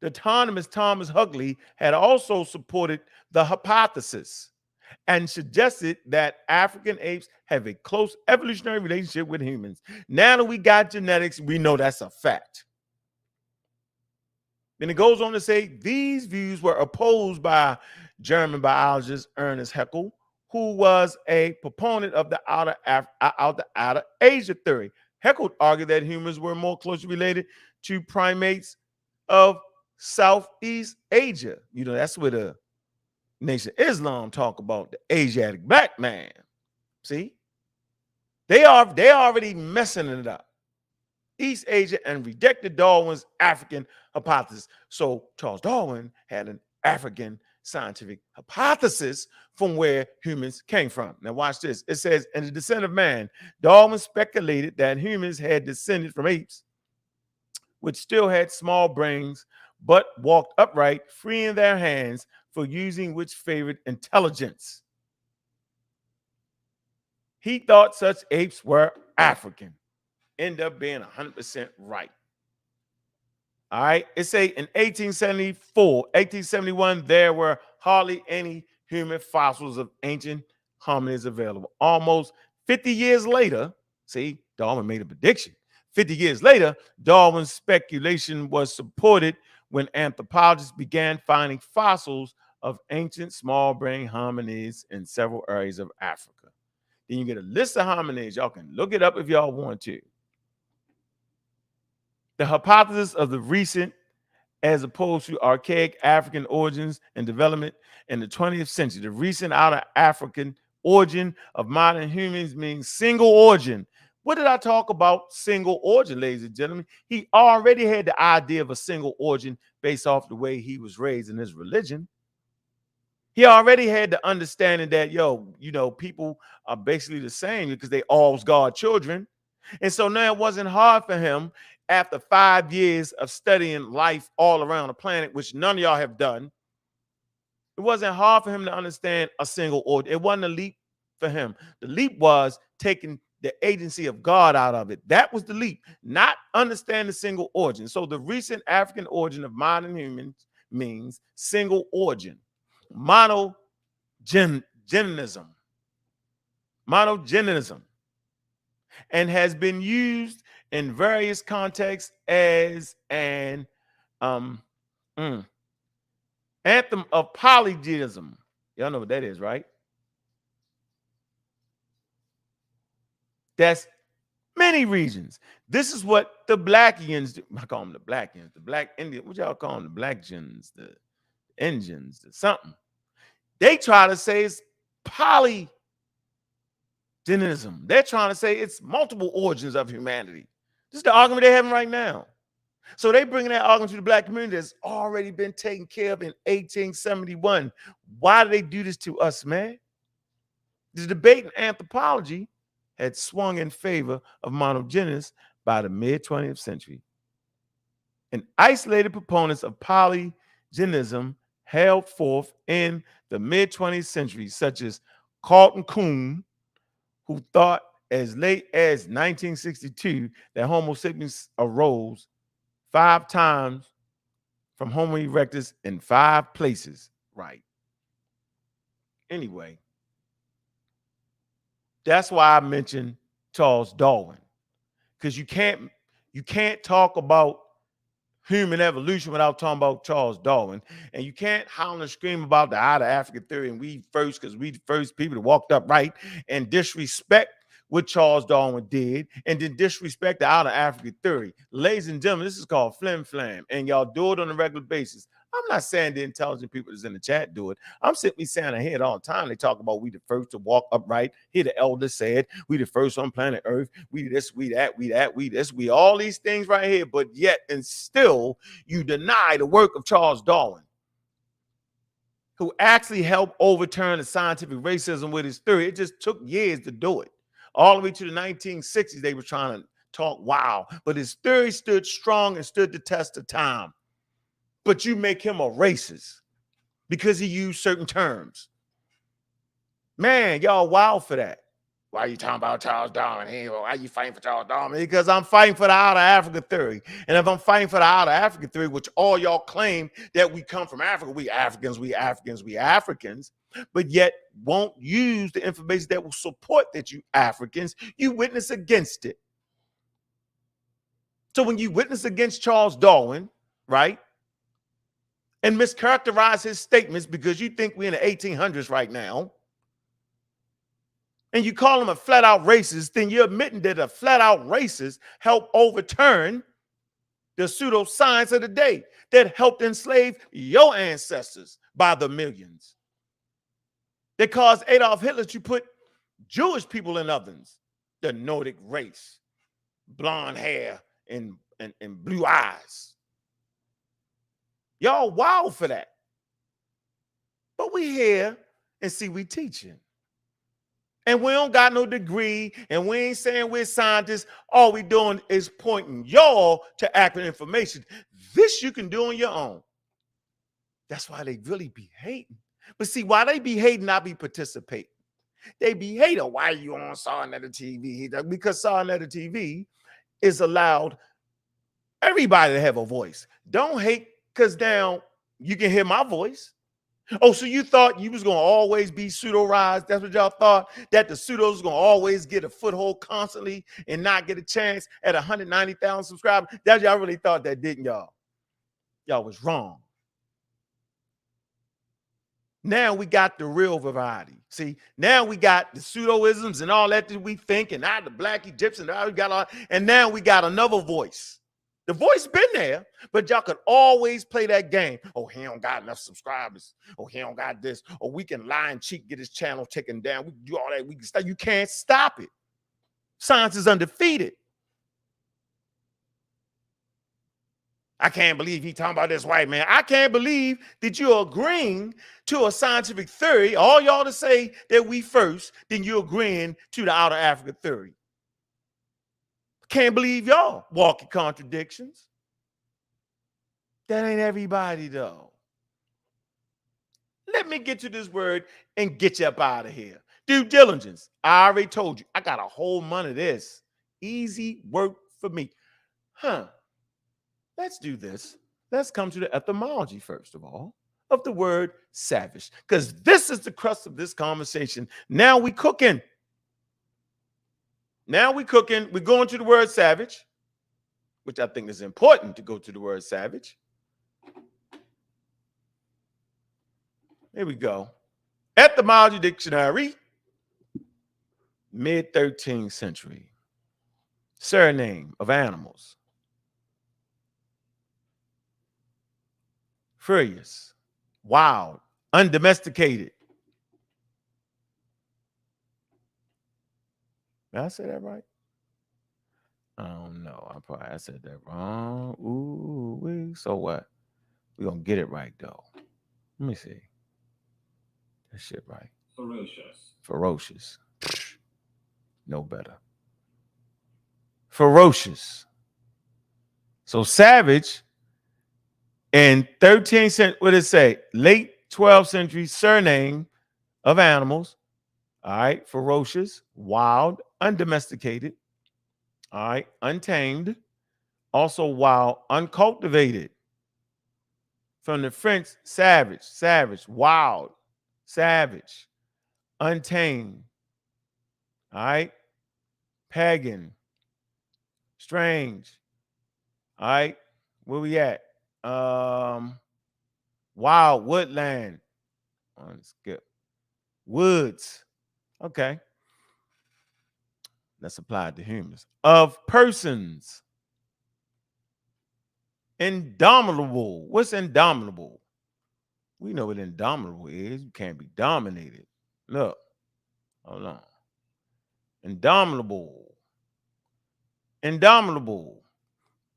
The economist Thomas Huxley had also supported the hypothesis and suggested that African apes have a close evolutionary relationship with humans. Now that we got genetics, we know that's a fact. Then it goes on to say these views were opposed by German biologist Ernest Haeckel, who was a proponent of the outer Asia theory. Haeckel argued that humans were more closely related to primates of Southeast Asia. You know, that's where the Nation of Islam talk about the Asiatic black man. See, they already messing it up. East Asia, and rejected Darwin's African hypothesis. So Charles Darwin had an African scientific hypothesis from where humans came from. Now watch this. It says, in The Descent of Man, Darwin speculated that humans had descended from apes, which still had small brains, but walked upright, freeing their hands for using which favored intelligence. He thought such apes were African. End up being 100% right. All right. It say in 1871, there were hardly any human fossils of ancient hominids available. Almost 50 years later, see, Darwin made a prediction. 50 years later, Darwin's speculation was supported when anthropologists began finding fossils of ancient small brain hominids in several areas of Africa. Then you get a list of hominids. Y'all can look it up if y'all want to. The hypothesis of the recent as opposed to archaic African origins and development in the 20th century. The recent outer African origin of modern humans means single origin. What did I talk about? Single origin, ladies and gentlemen. He already had the idea of a single origin based off the way he was raised in his religion. He already had the understanding that, people are basically the same because they all was God's children. And so now it wasn't hard for him after 5 years of studying life all around the planet, which none of y'all have done. It wasn't hard for him to understand a single origin. It wasn't a leap for him. The leap was taking the agency of God out of it. That was the leap, not understand the single origin. So the recent African origin of modern humans means single origin. Monogenism, and has been used in various contexts as an anthem of polygenism. Y'all know what that is, right? That's many regions. This is what the Blackians do. I call them the Blackians, the Black Indian. What y'all call them? The Blackgens, the Indians, the something. They try to say it's polygenism. They're trying to say it's multiple origins of humanity. This is the argument they're having right now. So they bringing that argument to the black community that's already been taken care of in 1871. Why do they do this to us, man? The debate in anthropology had swung in favor of monogenes by the mid-20th century. And isolated proponents of polygenism held forth in the mid-20th century, such as Carlton Kuhn, who thought as late as 1962 that Homo sapiens arose 5 times from Homo erectus in 5 places. Right. Anyway, that's why I mentioned Charles Darwin, because you can't talk about human evolution without talking about Charles Darwin, and you can't howl and scream about the out of Africa theory and we first because we the first people that walked upright and disrespect what Charles Darwin did, and then disrespect the out of Africa theory. Ladies and gentlemen, this is called flim flam, and y'all do it on a regular basis. I'm not saying the intelligent people that's in the chat do it. I'm simply saying I hear it all the time. They talk about we the first to walk upright. Here the elder said we the first on planet Earth. We this, we that, we that, we this, we all these things right here. But yet and still you deny the work of Charles Darwin, who actually helped overturn the scientific racism with his theory. It just took years to do it. All the way to the 1960s, they were trying to talk wow. But his theory stood strong and stood the test of time. But you make him a racist because he used certain terms. Man, y'all wild for that. Why are you talking about Charles Darwin? Hey, why are you fighting for Charles Darwin? Because I'm fighting for the out of Africa theory. And if I'm fighting for the out of Africa theory, which all y'all claim that we come from Africa, we Africans, we Africans, we Africans, but yet won't use the information that will support that you Africans, you witness against it. So when you witness against Charles Darwin, right, and mischaracterize his statements because you think we're in the 1800s right now, and you call him a flat-out racist, then you're admitting that a flat-out racist helped overturn the pseudoscience of the day that helped enslave your ancestors by the millions. That caused Adolf Hitler to put Jewish people in ovens, the Nordic race, blonde hair and blue eyes. Y'all wild for that. But we here and see we teaching. And we don't got no degree, and we ain't saying we're scientists. All we doing is pointing y'all to accurate information. This you can do on your own. That's why they really be hating. But see, why they be hating, I be participating. They be hating. Why are you on Sarnetta TV? Because Sarnetta TV is allowed everybody to have a voice. Don't hate because now you can hear my voice. Oh, so you thought you was going to always be pseudo-rise? That's what y'all thought? That the pseudos was going to always get a foothold constantly and not get a chance at 190,000 subscribers? That y'all really thought that, didn't y'all? Y'all was wrong. Now we got the real variety. See, now we got the pseudoisms and all that we think, and now the black Egyptian, we got all, and now we got another voice. The voice been there, but y'all could always play that game. Oh, he don't got enough subscribers. Oh, he don't got this. Or we can lie and cheat, get his channel taken down. We can do all that. We can stop. You can't stop it. Science is undefeated. I can't believe he talking about this white man. I can't believe that you're agreeing to a scientific theory. All y'all to say that we first, then you're agreeing to the outer Africa theory. Can't believe y'all walking contradictions. That ain't everybody, though. Let me get to this word and get you up out of here. Due diligence. I already told you. I got a whole month of this. Easy work for me. Let's do this. Let's come to the etymology, first of all, of the word savage. Because this is the crux of this conversation. Now we cooking. Now we cooking. We're going to the word savage, which I think is important to go to the word savage. Here we go. Etymology dictionary, mid-13th century. Surname of animals. Furious, wild, undomesticated. Did I say that right? I don't know. I said that wrong. Ooh, so what? We're going to get it right, though. Let me see. That shit right. Ferocious. No better. Ferocious. So savage in 13th century, what did it say? Late 12th century surname of animals. All right. Ferocious, wild, undomesticated. All right. Untamed. Also wild, uncultivated. From the French, savage, wild, savage, untamed. All right. Pagan, strange. All right. Where we at? Wild, woodland. Skip. Woods. Okay. That's applied to humans. Of persons. Indomitable. What's indomitable? We know what indomitable is. You can't be dominated. Look. Hold on. Indomitable. Indomitable.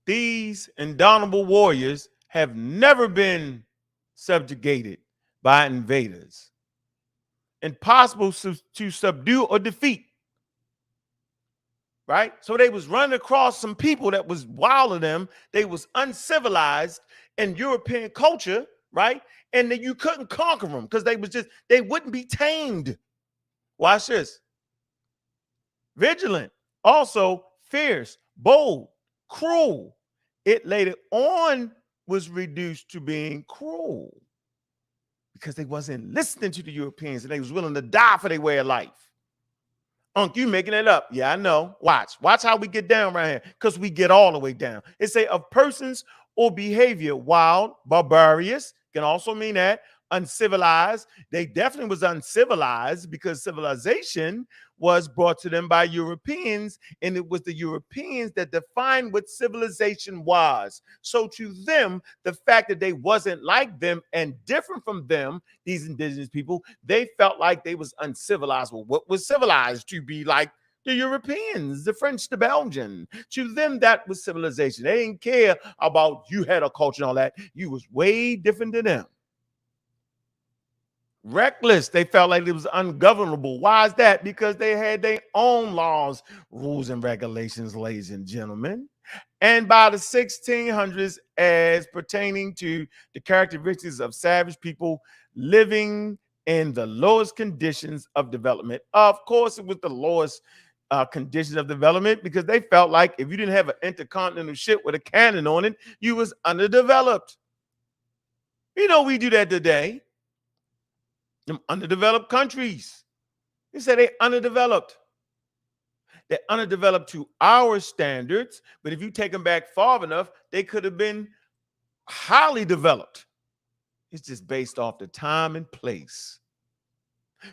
These indomitable warriors have never been subjugated by invaders. Impossible to subdue or defeat. Right? So they was running across some people that was wild of them. They was uncivilized in European culture, right? And that you couldn't conquer them because they wouldn't be tamed. Watch this. Vigilant, also fierce, bold, cruel. It later on was reduced to being cruel because they wasn't listening to the Europeans and they was willing to die for their way of life. Unc, you making it up. Yeah, I know. Watch how we get down right here because we get all the way down. It say of persons or behavior, wild, barbarous, can also mean that, uncivilized. They definitely was uncivilized because civilization was brought to them by Europeans, and it was the Europeans that defined what civilization was. So to them, the fact that they wasn't like them and different from them, these indigenous people, they felt like they was uncivilized. Well, what was civilized? To be like the Europeans, the French, the Belgian. To them, that was civilization. They didn't care about you had a culture and all that. You was way different than them. Reckless, they felt like it was ungovernable. Why is that? Because they had their own laws, rules, and regulations, ladies and gentlemen. And by the 1600s, as pertaining to the characteristics of savage people living in the lowest conditions of development. Of course, it was the lowest conditions of development because they felt like if you didn't have an intercontinental ship with a cannon on it, you was underdeveloped. You know, we do that today. Them underdeveloped countries. They say they're underdeveloped. They're underdeveloped to our standards, but if you take them back far enough, they could have been highly developed. It's just based off the time and place.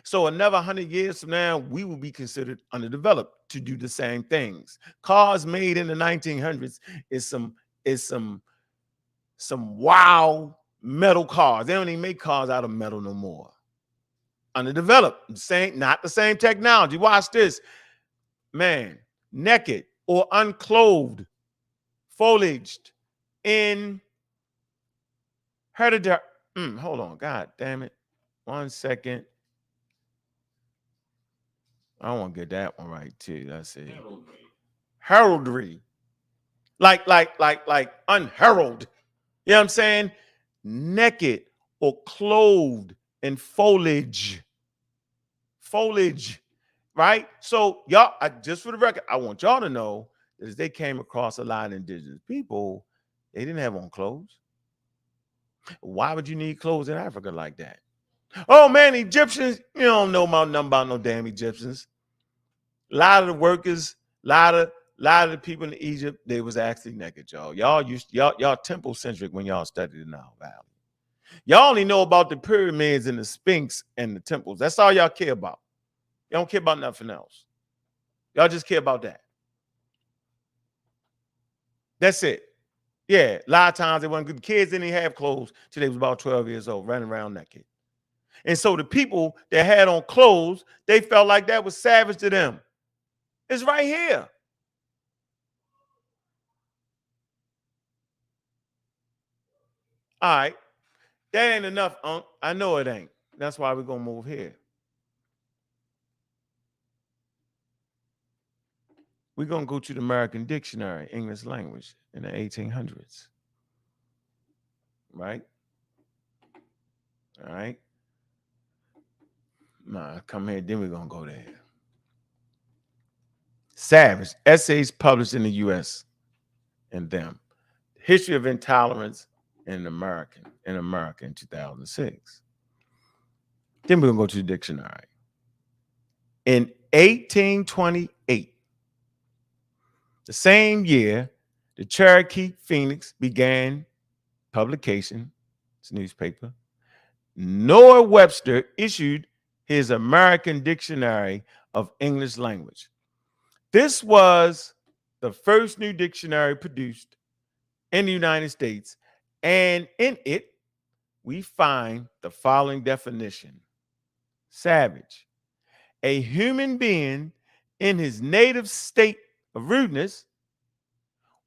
So another 100 years from now, we will be considered underdeveloped to do the same things. Cars made in the 1900s is some wow metal cars. They don't even make cars out of metal no more. Underdeveloped, not the same technology. Watch this, man. Naked or unclothed, foliaged in hereditary. Hold on, God damn it. 1 second. I want to get that one right too. Let's see. Heraldry. Like unheralded. You know what I'm saying? Naked or clothed in foliage. Foliage, right? So y'all, just for the record, I want y'all to know that as they came across a lot of indigenous people, they didn't have on clothes. Why would you need clothes in Africa like that? Oh man, Egyptians, you don't know nothing about no damn Egyptians. A lot of the workers, a lot of the people in Egypt, they was actually naked, y'all. Y'all temple centric when y'all studied the Nile Valley. Y'all only know about the pyramids and the Sphinx and the temples. That's all y'all care about. Y'all don't care about nothing else. Y'all just care about that. That's it. Yeah, a lot of times they weren't good. Kids didn't even have clothes till they was about 12 years old, running around naked. And so the people that had on clothes, they felt like that was savage to them. It's right here. All right. That ain't enough, Unc. I know it ain't. That's why we're going to move here. we're going to go to the American Dictionary, English language, in the 1800s. Right? All right. Nah, come here, then we're going to go there. Savage, essays published in the U.S. and them. History of Intolerance in America in 2006. Then we're going to go to the dictionary. In 1828, the same year, the Cherokee Phoenix began publication, it's a newspaper. Noah Webster issued his American Dictionary of English Language. This was the first new dictionary produced in the United States, and in it, we find the following definition. Savage, a human being in his native state of rudeness,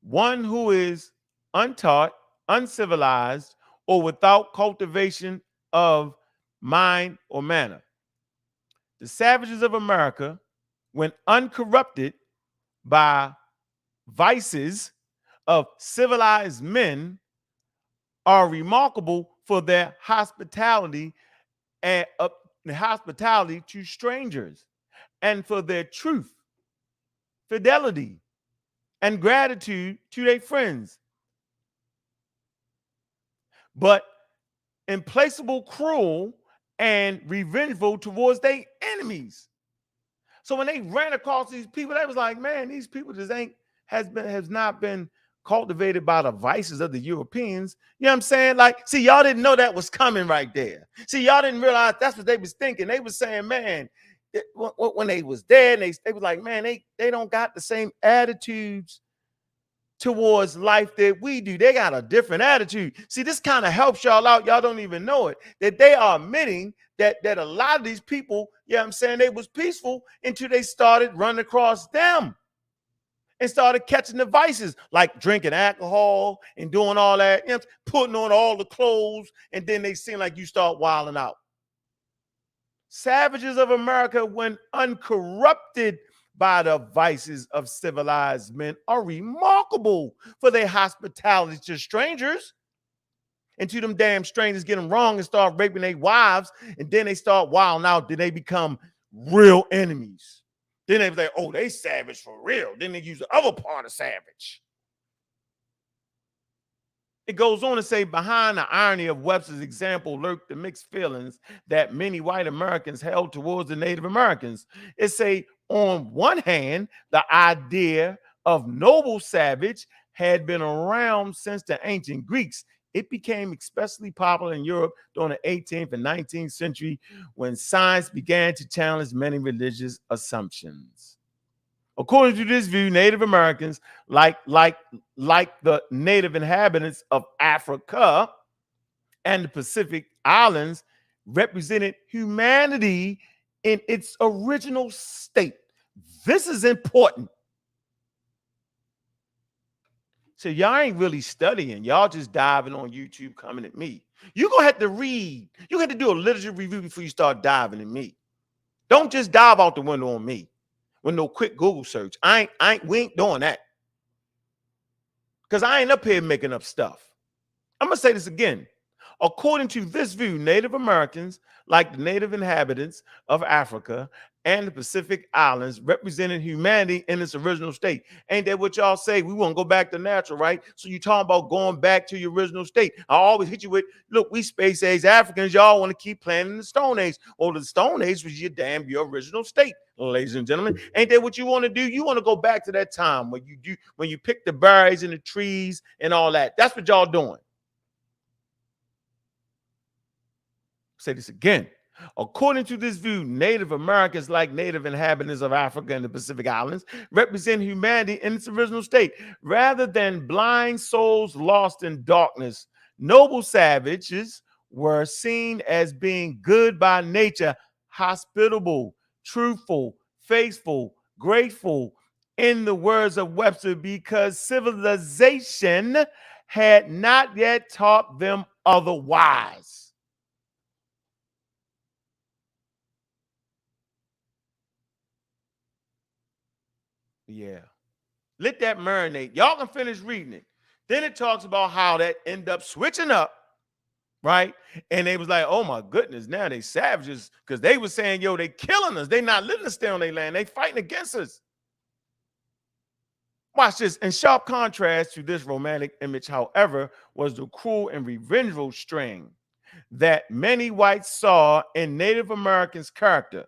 one who is untaught, uncivilized, or without cultivation of mind or manner. The savages of America, when uncorrupted by vices of civilized men, are remarkable for their hospitality and hospitality to strangers, and for their truth, fidelity, and gratitude to their friends, but implacable, cruel, and revengeful towards their enemies. So when they ran across these people, they was like, man, these people just has not been cultivated by the vices of the Europeans. You know what I'm saying? Like, see, y'all didn't know that was coming right there. See, y'all didn't realize that's what they was thinking. They was saying, man, when they was there, they was like, man, they don't got the same attitudes towards life that we do. They got a different attitude. See, this kind of helps y'all out. Y'all don't even know it, that they are admitting that a lot of these people, you know what I'm saying, they was peaceful until they started running across them and started catching the vices, like drinking alcohol and doing all that, you know, putting on all the clothes, and then they seem like you start wilding out. Savages of America, when uncorrupted by the vices of civilized men, are remarkable for their hospitality to strangers. And to them damn strangers get them wrong and start raping their wives, and then they start wilding out, then they become real enemies. Then they say, oh, they savage for real. Then they use the other part of savage. It goes on to say, behind the irony of Webster's example lurked the mixed feelings that many white Americans held towards the Native Americans. It say, on one hand, the idea of noble savage had been around since the ancient Greeks. It became especially popular in Europe during the 18th and 19th century, when science began to challenge many religious assumptions. According to this view, Native Americans, like the native inhabitants of Africa and the Pacific Islands, represented humanity in its original state. This is important. So y'all ain't really studying. Y'all just diving on YouTube, coming at me. You're going to have to read. You have to do a literature review before you start diving at me. Don't just dive out the window on me with no quick Google search. We ain't doing that. Because I ain't up here making up stuff. I'm going to say this again. According to this view, Native Americans, like the native inhabitants of Africa and the Pacific Islands, represented humanity in its original state. Ain't that what y'all say? We want to go back to natural, right? So you talking about going back to your original state. I always hit you with, look, we space age Africans, y'all want to keep playing in the Stone Age. Well, the Stone Age was your original state, ladies and gentlemen. Ain't that what you want to do? You want to go back to that time when you pick the berries in the trees and all that. That's what y'all doing. Say this again. According to this view, Native Americans, like native inhabitants of Africa and the Pacific Islands, represent humanity in its original state. Rather than blind souls lost in darkness, noble savages were seen as being good by nature, hospitable, truthful, faithful, grateful, in the words of Webster, because civilization had not yet taught them otherwise. Yeah. Let that marinate. Y'all can finish reading it. Then it talks about how that end up switching up, right? And they was like, oh my goodness, now they savages, because they was saying, yo, they killing us. They not letting us stay on their land. They fighting against us. Watch this. In sharp contrast to this romantic image, however, was the cruel and revengeful strain that many whites saw in Native Americans' character.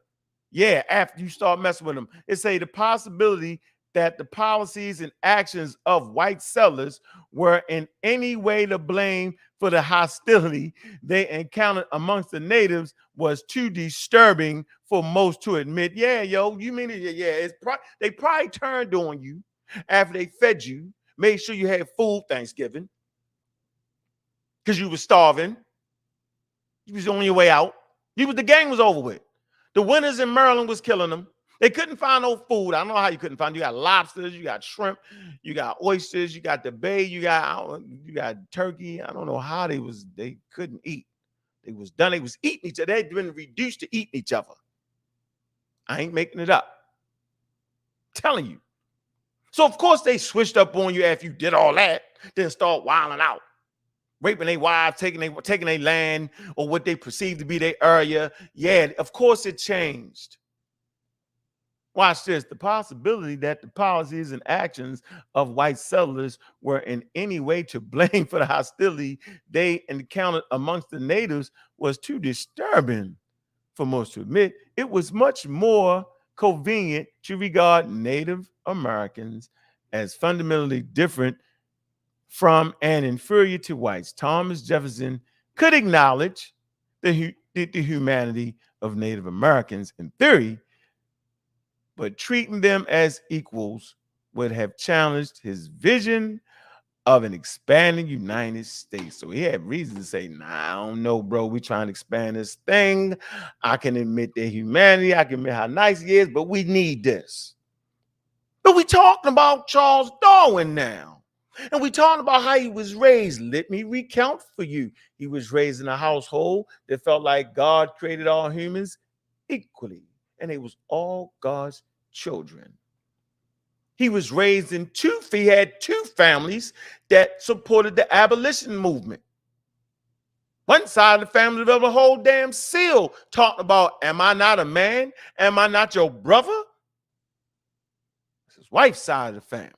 Yeah, after you start messing with them, it say the possibility that the policies and actions of white settlers were in any way to blame for the hostility they encountered amongst the natives was too disturbing for most to admit. Yeah, yo, you mean it? Yeah, they probably turned on you after they fed you, made sure you had food Thanksgiving because you were starving. You was on your way out. The gang was over with. The winters in Maryland was killing them. They couldn't find no food. I don't know how you couldn't find. You got lobsters, you got shrimp, you got oysters, you got the bay, you got turkey. I don't know how they couldn't eat. They was done. They was eating each other. They'd been reduced to eating each other. I ain't making it up. I'm telling you. So of course they switched up on you after you did all that, then start wilding out. Raping their wives, taking their land or what they perceive to be their area. Yeah, of course it changed. Watch this. The possibility that the policies and actions of white settlers were in any way to blame for the hostility they encountered amongst the natives was too disturbing for most to admit. It was much more convenient to regard Native Americans as fundamentally different from and inferior to whites. Thomas Jefferson could acknowledge the humanity of Native Americans in theory, but treating them as equals would have challenged his vision of an expanding United States. So he had reason to say, nah, I don't know, bro. We trying to expand this thing. I can admit their humanity. I can admit how nice he is, but we need this. But we talking about Charles Darwin now. And we talking about how he was raised. Let me recount for you. He was raised in a household that felt like God created all humans equally. And they was all God's children. He was raised in he had two families that supported the abolition movement. One side of the family developed a whole damn seal talking about, am I not a man? Am I not your brother? It's his wife's side of the family.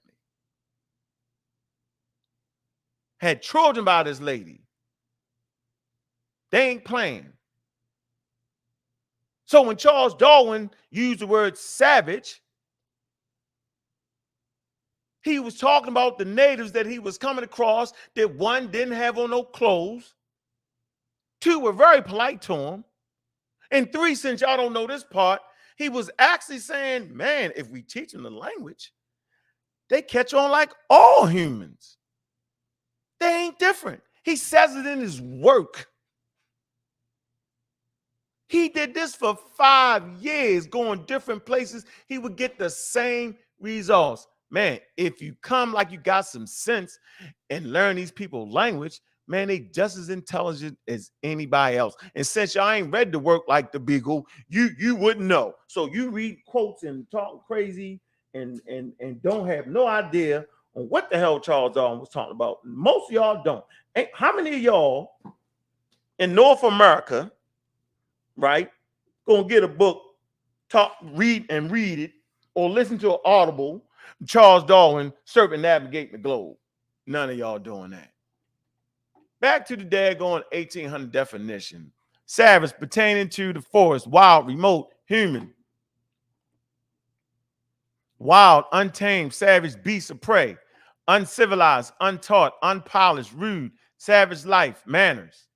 Had children by this lady. They ain't playing. So when Charles Darwin used the word savage, he was talking about the natives that he was coming across that one, didn't have on no clothes. Two, were very polite to him. And three, since y'all don't know this part, he was actually saying, man, if we teach them the language, they catch on like all humans. They ain't different. He says it in his work. He did this for 5 years, going different places. He would get the same results. Man, if you come like you got some sense and learn these people's language, man, they just as intelligent as anybody else. And since y'all ain't read the work like the Beagle, you wouldn't know. So you read quotes and talk crazy and don't have no idea on what the hell Charles Darwin was talking about. Most of y'all don't. How many of y'all in North America, right, gonna get a book, read it, or listen to an audible, Charles Darwin, circumnavigating the globe? None of y'all doing that. Back to the daggone 1800 definition. Savage, pertaining to the forest, wild, remote, human. Wild, untamed, savage beasts of prey. Uncivilized, untaught, unpolished, rude, savage life, manners.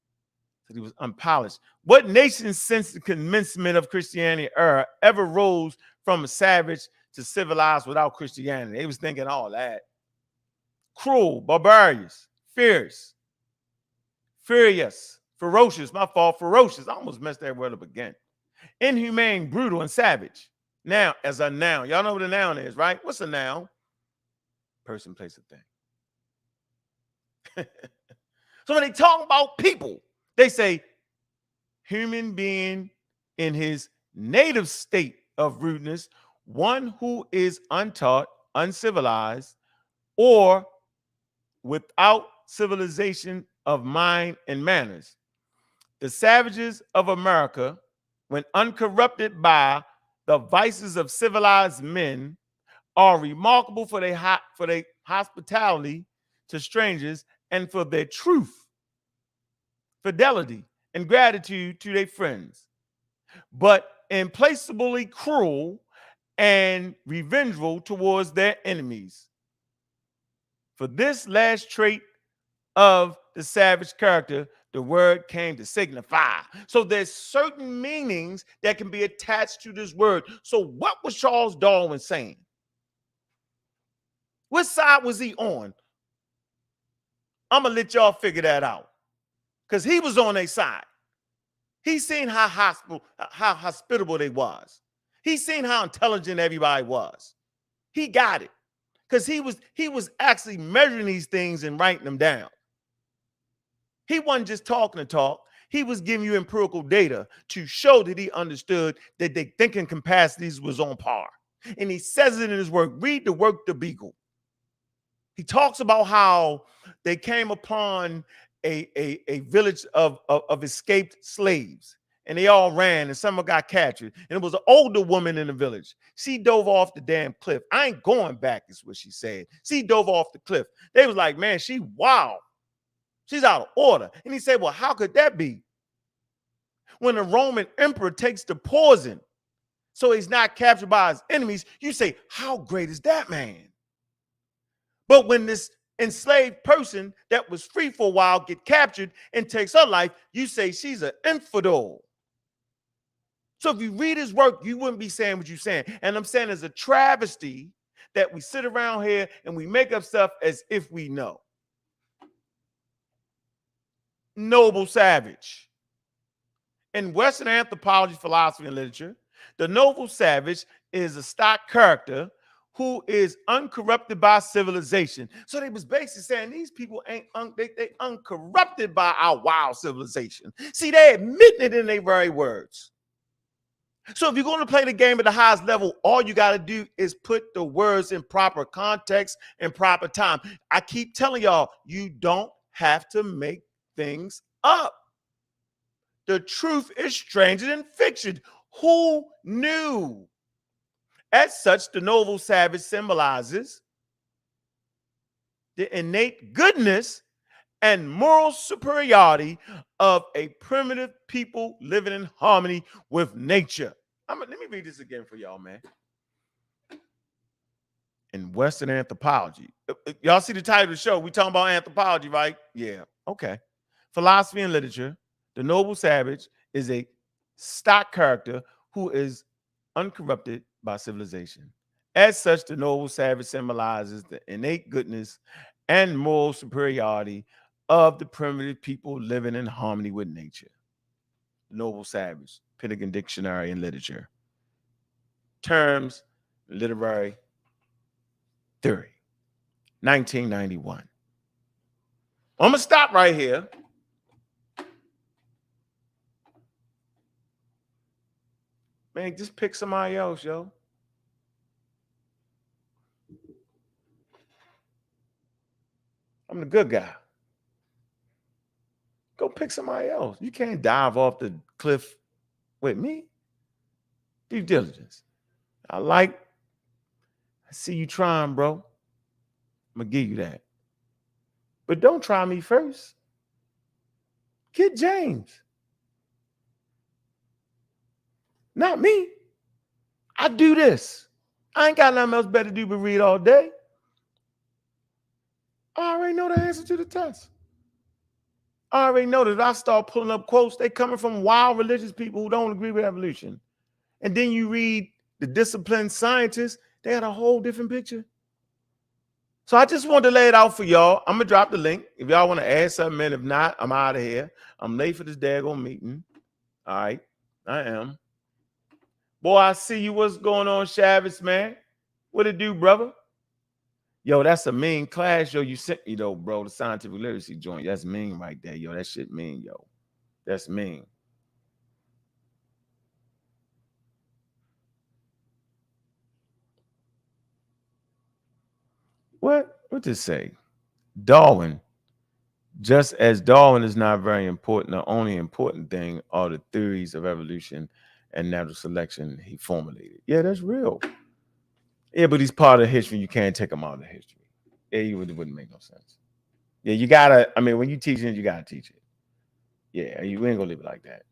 So he was unpolished. What nation since the commencement of Christianity era ever rose from a savage to civilized without Christianity? They was thinking all that. Cruel, barbarous, fierce, furious, ferocious. My fault, ferocious. I almost messed that word up again. Inhumane, brutal, and savage. Now, as a noun, y'all know what a noun is, right? What's a noun? Person, place, a thing. So when they talk about people, they say human being in his native state of rudeness, one who is untaught, uncivilized or without civilization of mind and manners. The savages of America, when uncorrupted by the vices of civilized men, are remarkable for their hospitality to strangers and for their truth, fidelity, and gratitude to their friends, but implacably cruel and revengeful towards their enemies. For this last trait of the savage character, the word came to signify. So there's certain meanings that can be attached to this word. So what was Charles Darwin saying? What side was he on? I'm going to let y'all figure that out, because he was on their side. He seen how hospitable they was. He seen how intelligent everybody was. He got it, because he was actually measuring these things and writing them down. He wasn't just talking to talk. He was giving you empirical data to show that he understood that their thinking capacities was on par. And he says it in his work. Read the work, The Beagle. He talks about how they came upon a village of escaped slaves, and they all ran, and some got captured. And it was an older woman in the village. She dove off the damn cliff. I ain't going back, is what she said. She dove off the cliff. They was like, man, she wild. She's out of order. And he said, well, how could that be? When the Roman emperor takes the poison so he's not captured by his enemies, you say, how great is that man? But when this enslaved person that was free for a while get captured and takes her life, you say she's an infidel. So if you read his work, you wouldn't be saying what you're saying. And I'm saying it's a travesty that we sit around here and we make up stuff as if we know. Noble savage. In Western anthropology, philosophy, and literature, the noble savage is a stock character who is uncorrupted by civilization. So they was basically saying these people ain't they uncorrupted by our wild civilization. See, they admitting it in their very words. So if you're going to play the game at the highest level, all you got to do is put the words in proper context and proper time. I keep telling y'all, you don't have to make things up. The truth is stranger than fiction. Who knew? As such, the noble savage symbolizes the innate goodness and moral superiority of a primitive people living in harmony with nature. Let me read this again for y'all, man. In Western anthropology, y'all see the title of the show? We talking about anthropology, right? Yeah, okay. Philosophy and literature, the noble savage is a stock character who is uncorrupted by civilization. As such, the noble savage symbolizes the innate goodness and moral superiority of the primitive people living in harmony with nature. Noble savage, Pentagon Dictionary and Literature. Terms, literary theory, 1991. I'm going to stop right here. Man, just pick somebody else, yo. I'm the good guy. Go pick somebody else. You can't dive off the cliff with me. Due diligence. I see you trying, bro. I'm going to give you that. But don't try me first. Get James. Not me. I do this. I ain't got nothing else better to do but read all day. I already know the answer to the test. I already know that if I start pulling up quotes, they coming from wild religious people who don't agree with evolution. And then you read the disciplined scientists, they got a whole different picture. So I just wanted to lay it out for y'all. I'm going to drop the link. If y'all want to add something in, if not, I'm out of here. I'm late for this daggone meeting. All right. I am. Boy, I see you. What's going on, Chavez, man? What it do, brother? Yo, that's a mean class, yo. You sent me, though, bro, the scientific literacy joint. That's mean right there, yo. That shit mean, yo. That's mean. what to say? Darwin. Just as Darwin is not very important, the only important thing are the theories of evolution and natural selection he formulated. Yeah, that's real. Yeah, but he's part of history. You can't take him out of history. Yeah, it wouldn't make no sense. Yeah, you gotta. I mean, when you teach it, you gotta teach it. Yeah, you ain't gonna leave it like that.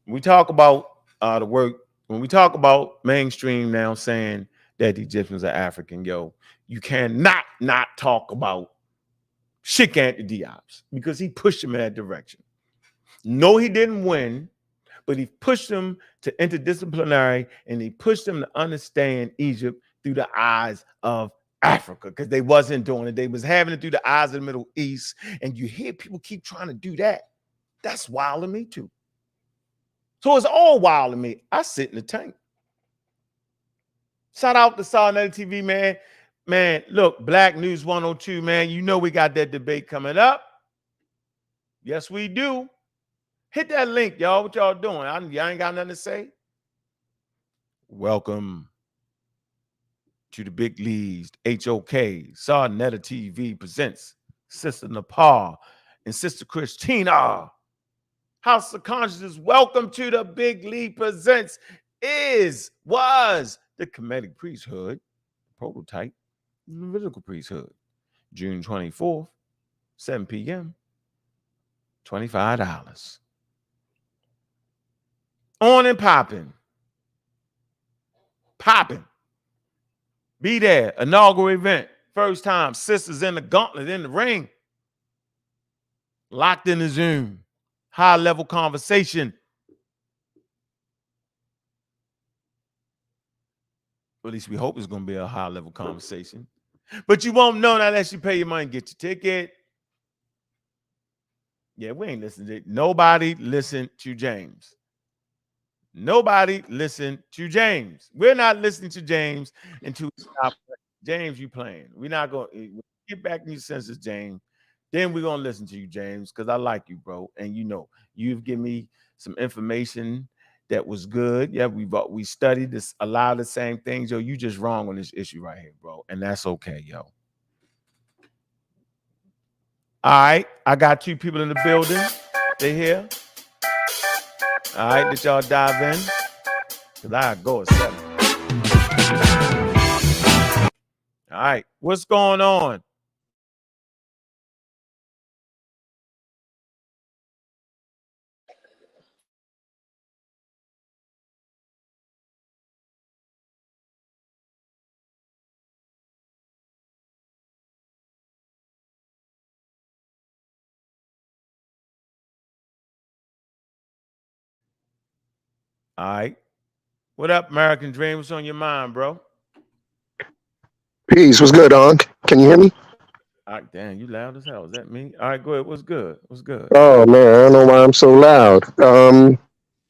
When we talk about the work, when we talk about mainstream now saying that the Egyptians are African, yo, you cannot not talk about Sheikh Anta Diop's because he pushed him in that direction. No, he didn't win, but he pushed him to interdisciplinary and he pushed him to understand Egypt through the eyes of Africa because they wasn't doing it. They was having it through the eyes of the Middle East. And you hear people keep trying to do that. That's wild to me too. So it's all wild to me. I sit in the tank. Shout out to Sarnetta TV, man. Man, look, Black News 102, man. You know we got that debate coming up. Yes, we do. Hit that link, y'all. What y'all doing? Y'all ain't got nothing to say? Welcome to the big leagues. HOK, Sarnetta TV presents Sister Nepal and Sister Christina. House of Consciousness. Welcome to the big league presents was the Kemetic priesthood, prototype, Levitical priesthood. June 24th, 7 p.m., $25. On and popping. Popping. Be there. Inaugural event. First time. Sisters in the gauntlet in the ring. Locked in the Zoom. High level conversation. Or at least we hope it's going to be a high level conversation. But you won't know unless you pay your money and get your ticket. Yeah, we ain't listening to it. Nobody listened to James. Nobody listened to James. We're not listening to James until we stop. James, you playing. We're not going to get back in your senses, James. Then we're going to listen to you, James, because I like you, bro. And you know, you've given me some information that was good. Yeah, we studied this, a lot of the same things. Yo, you just wrong on this issue right here, bro. And that's okay, yo. All right, I got two people in the building. They here. All right, let y'all dive in. Because I go at 7. All right, what's going on? All right. What up, American Dream? What's on your mind, bro? Peace. What's good, Unc? Can you hear me? All right, damn, you loud as hell. Is that me? All right, go ahead. What's good? What's good? Oh man, I don't know why I'm so loud.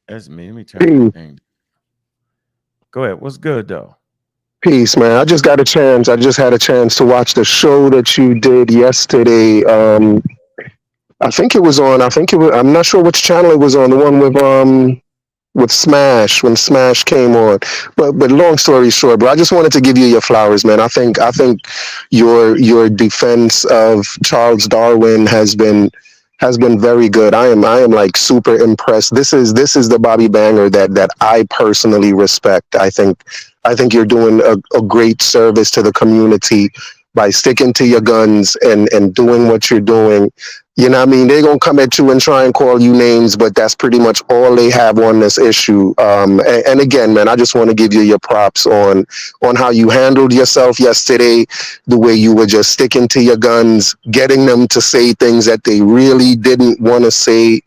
That's me. Let me turn Peace. that thing. Go ahead. What's good though? Peace, man. I just had a chance to watch the show that you did yesterday. I think it was on. I'm not sure which channel it was on. The one with Smash, when Smash came on. But long story short, bro, I just wanted to give you your flowers, man. I think your defense of Charles Darwin has been very good. I am like super impressed. This is the Bobby Banger that I personally respect. I think you're doing a great service to the community by sticking to your guns and doing what you're doing. You know what I mean? They're going to come at you and try and call you names, but that's pretty much all they have on this issue. And again, man, I just want to give you your props on how you handled yourself yesterday, the way you were just sticking to your guns, getting them to say things that they really didn't want to say.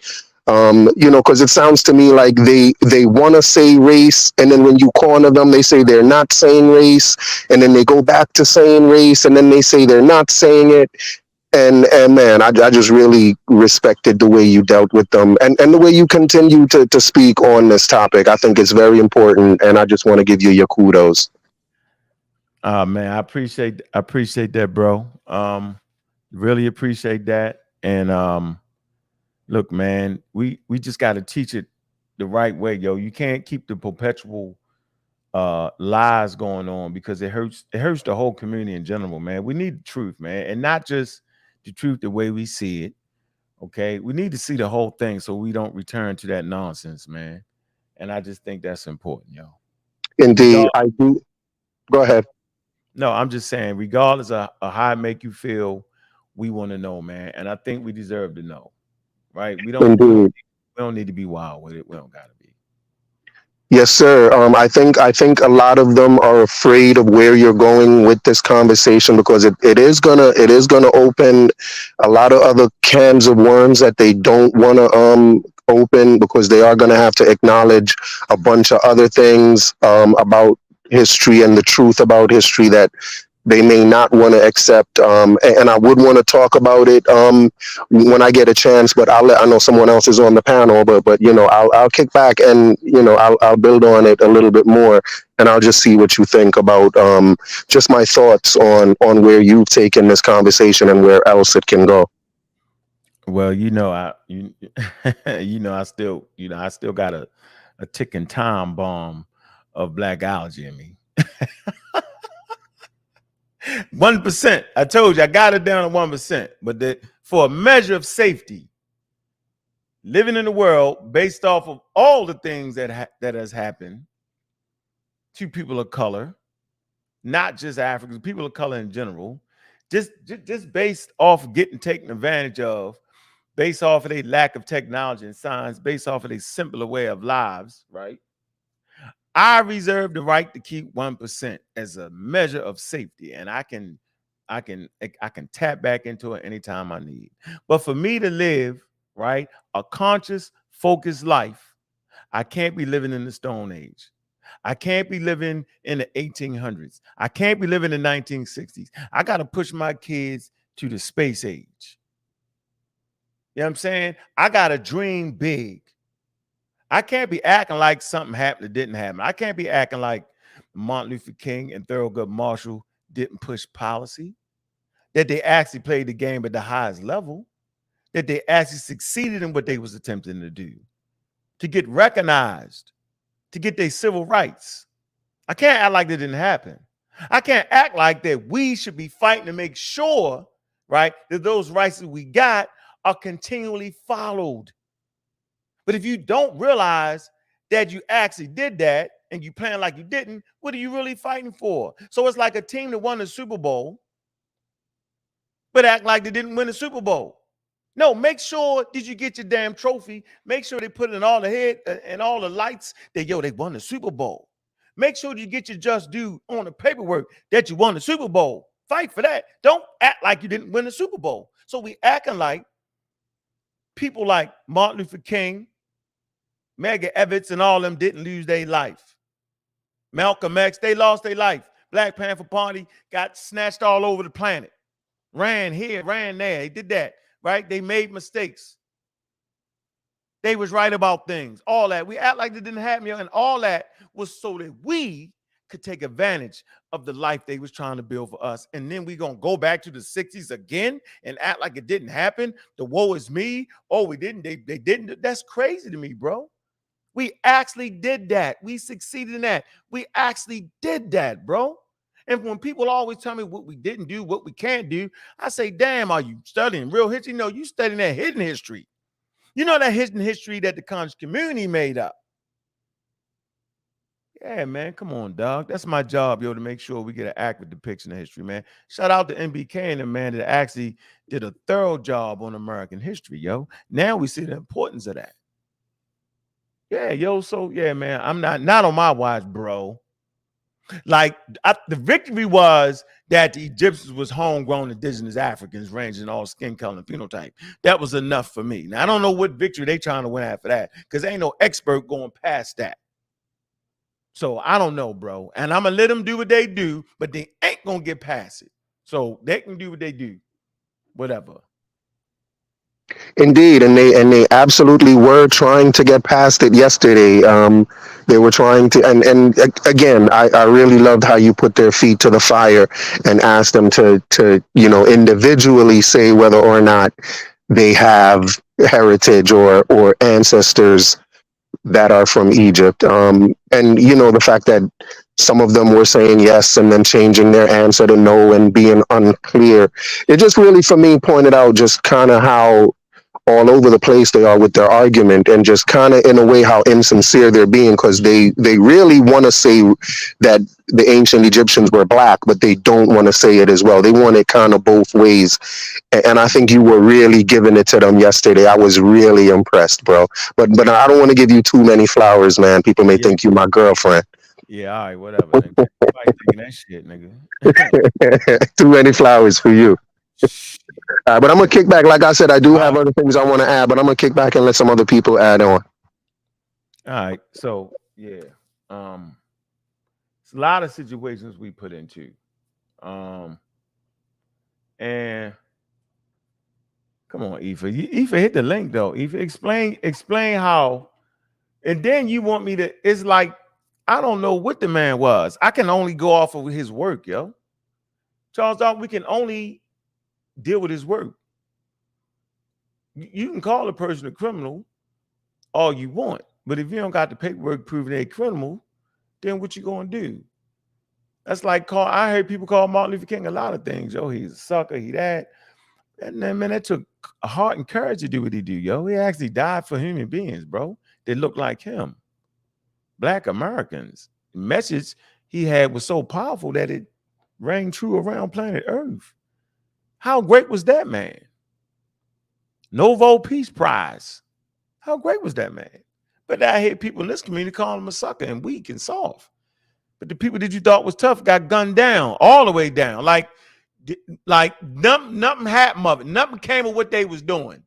You know, because it sounds to me like they want to say race, and then when you corner them, they say they're not saying race, and then they go back to saying race, and then they say they're not saying it. And man, I just really respected the way you dealt with them and the way you continue to speak on this topic. I think it's very important, and I just want to give you your kudos. Man, I appreciate that, bro. Really appreciate that. And look, man, we just got to teach it the right way, yo. You can't keep the perpetual lies going on, because it hurts the whole community in general, man. We need the truth, man, and not just the truth the way we see it. Okay, we need to see the whole thing so we don't return to that nonsense, man. And I just think that's important, yo. Indeed, I do. Go ahead. No, I'm just saying, regardless of how it make you feel, we want to know, man. And I think we deserve to know, right? We don't need to be wild with it. We don't gotta be. Yes, sir. I think a lot of them are afraid of where you're going with this conversation, because it is gonna open a lot of other cans of worms that they don't want to open, because they are gonna have to acknowledge a bunch of other things about history and the truth about history that they may not want to accept. And I would want to talk about it when I get a chance, but I know someone else is on the panel, but you know, I'll kick back and, you know, I'll build on it a little bit more, and I'll just see what you think about just my thoughts on where you've taken this conversation and where else it can go. Well, you know, I still got a ticking time bomb of blackology in me. 1%. I told you I got it down to 1%. But for a measure of safety, living in the world based off of all the things that has happened to people of color, not just Africans, people of color in general, just based off taken advantage of, based off of their lack of technology and science, based off of their simpler way of lives, right? I reserve the right to keep 1% as a measure of safety, and I can tap back into it anytime I need. But for me to live, right, a conscious, focused life, I can't be living in the Stone Age. I can't be living in the 1800s. I can't be living in the 1960s. I got to push my kids to the space age. You know what I'm saying? I got to dream big. I can't be acting like something happened that didn't happen. I can't be acting like Martin Luther King and Thurgood Marshall didn't push policy, that they actually played the game at the highest level, that they actually succeeded in what they was attempting to do, to get recognized, to get their civil rights. I can't act like that didn't happen. I can't act like that we should be fighting to make sure, right, that those rights that we got are continually followed. But if you don't realize that you actually did that and you playing like you didn't, what are you really fighting for? So it's like a team that won the Super Bowl, but act like they didn't win the Super Bowl. No, make sure did you get your damn trophy. Make sure they put it in all the head and all the lights that, they won the Super Bowl. Make sure you get your just due on the paperwork that you won the Super Bowl. Fight for that. Don't act like you didn't win the Super Bowl. So we acting like people like Martin Luther King, Medgar Evers, and all of them didn't lose their life. Malcolm X, they lost their life. Black Panther Party got snatched all over the planet. Ran here, ran there. They did that, right? They made mistakes. They was right about things. All that. We act like it didn't happen, and all that was so that we could take advantage of the life they was trying to build for us. And then we gonna go back to the 60s again and act like it didn't happen. The woe is me. Oh, we didn't. They didn't. That's crazy to me, bro. We actually did that. We succeeded in that. We actually did that, bro. And when people always tell me what we didn't do, what we can't do, I say, damn, are you studying real history? No, you studying that hidden history. You know that hidden history that the conscious community made up. Yeah, man, come on, dog. That's my job, to make sure we get an accurate depiction of history, man. Shout out to MBK and the man that actually did a thorough job on American history, yo. Now we see the importance of that. Yeah, so yeah, man, I'm not on my watch, bro. Like the victory was that the Egyptians was homegrown indigenous Africans ranging all skin color and phenotype. That was enough for me. Now I don't know what victory they trying to win after that, because ain't no expert going past that. So I don't know, bro. And I'm gonna let them do what they do, but they ain't gonna get past it. So they can do what they do, whatever. Indeed, and they absolutely were trying to get past it yesterday. They were trying to, and again, I really loved how you put their feet to the fire and asked them to individually say whether or not they have heritage or ancestors that are from Egypt. And you know, the fact that some of them were saying yes and then changing their answer to no and being unclear. It just really, for me, pointed out just kind of how all over the place they are with their argument, and just kind of in a way how insincere they're being, because they really want to say that the ancient Egyptians were black, but they don't want to say it as well. They want it kind of both ways. And I think you were really giving it to them yesterday. I was really impressed, bro. But I don't want to give you too many flowers, man. People may think you my girlfriend. Yeah, all right, whatever. Nigga. Nobody thinking that shit, nigga. Too many flowers for you. But I'm gonna kick back. Like I said, I do have other things I want to add, but I'm gonna kick back and let some other people add on. All right. So yeah, it's a lot of situations we put into, and come on, Aoife. Aoife, hit the link though. Aoife, explain how, and then you want me to. It's like I don't know what the man was. I can only go off of his work, yo. Charles Darwin, we can only deal with his work. You can call a person a criminal all you want, but if you don't got the paperwork proving they're a criminal, then what you gonna do? That's like I heard people call Martin Luther King a lot of things. Yo, he's a sucker, he that. And then, man, that took a heart and courage to do what he do, yo. He actually died for human beings, bro. They look like him. Black Americans. The message he had was so powerful that it rang true around planet Earth. How great was that man? Nobel Peace Prize. How great was that man? But I hear people in this community calling him a sucker and weak and soft. But the people that you thought was tough got gunned down, all the way down. Like nothing happened of it. Nothing came of what they was doing.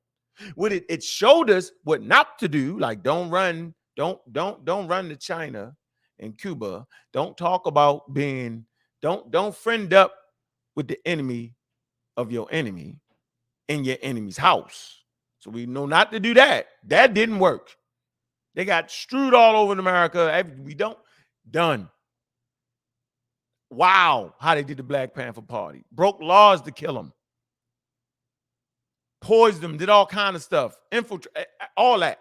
What it showed us what not to do. Like don't run to China and Cuba. Don't talk about don't friend up with the enemy of your enemy in your enemy's house. So we know not to do that. That didn't work. They got strewed all over America. We don't done. Wow, how they did the Black Panther Party. Broke laws to kill them. Poisoned them, did all kind of stuff. Infiltrate, all that.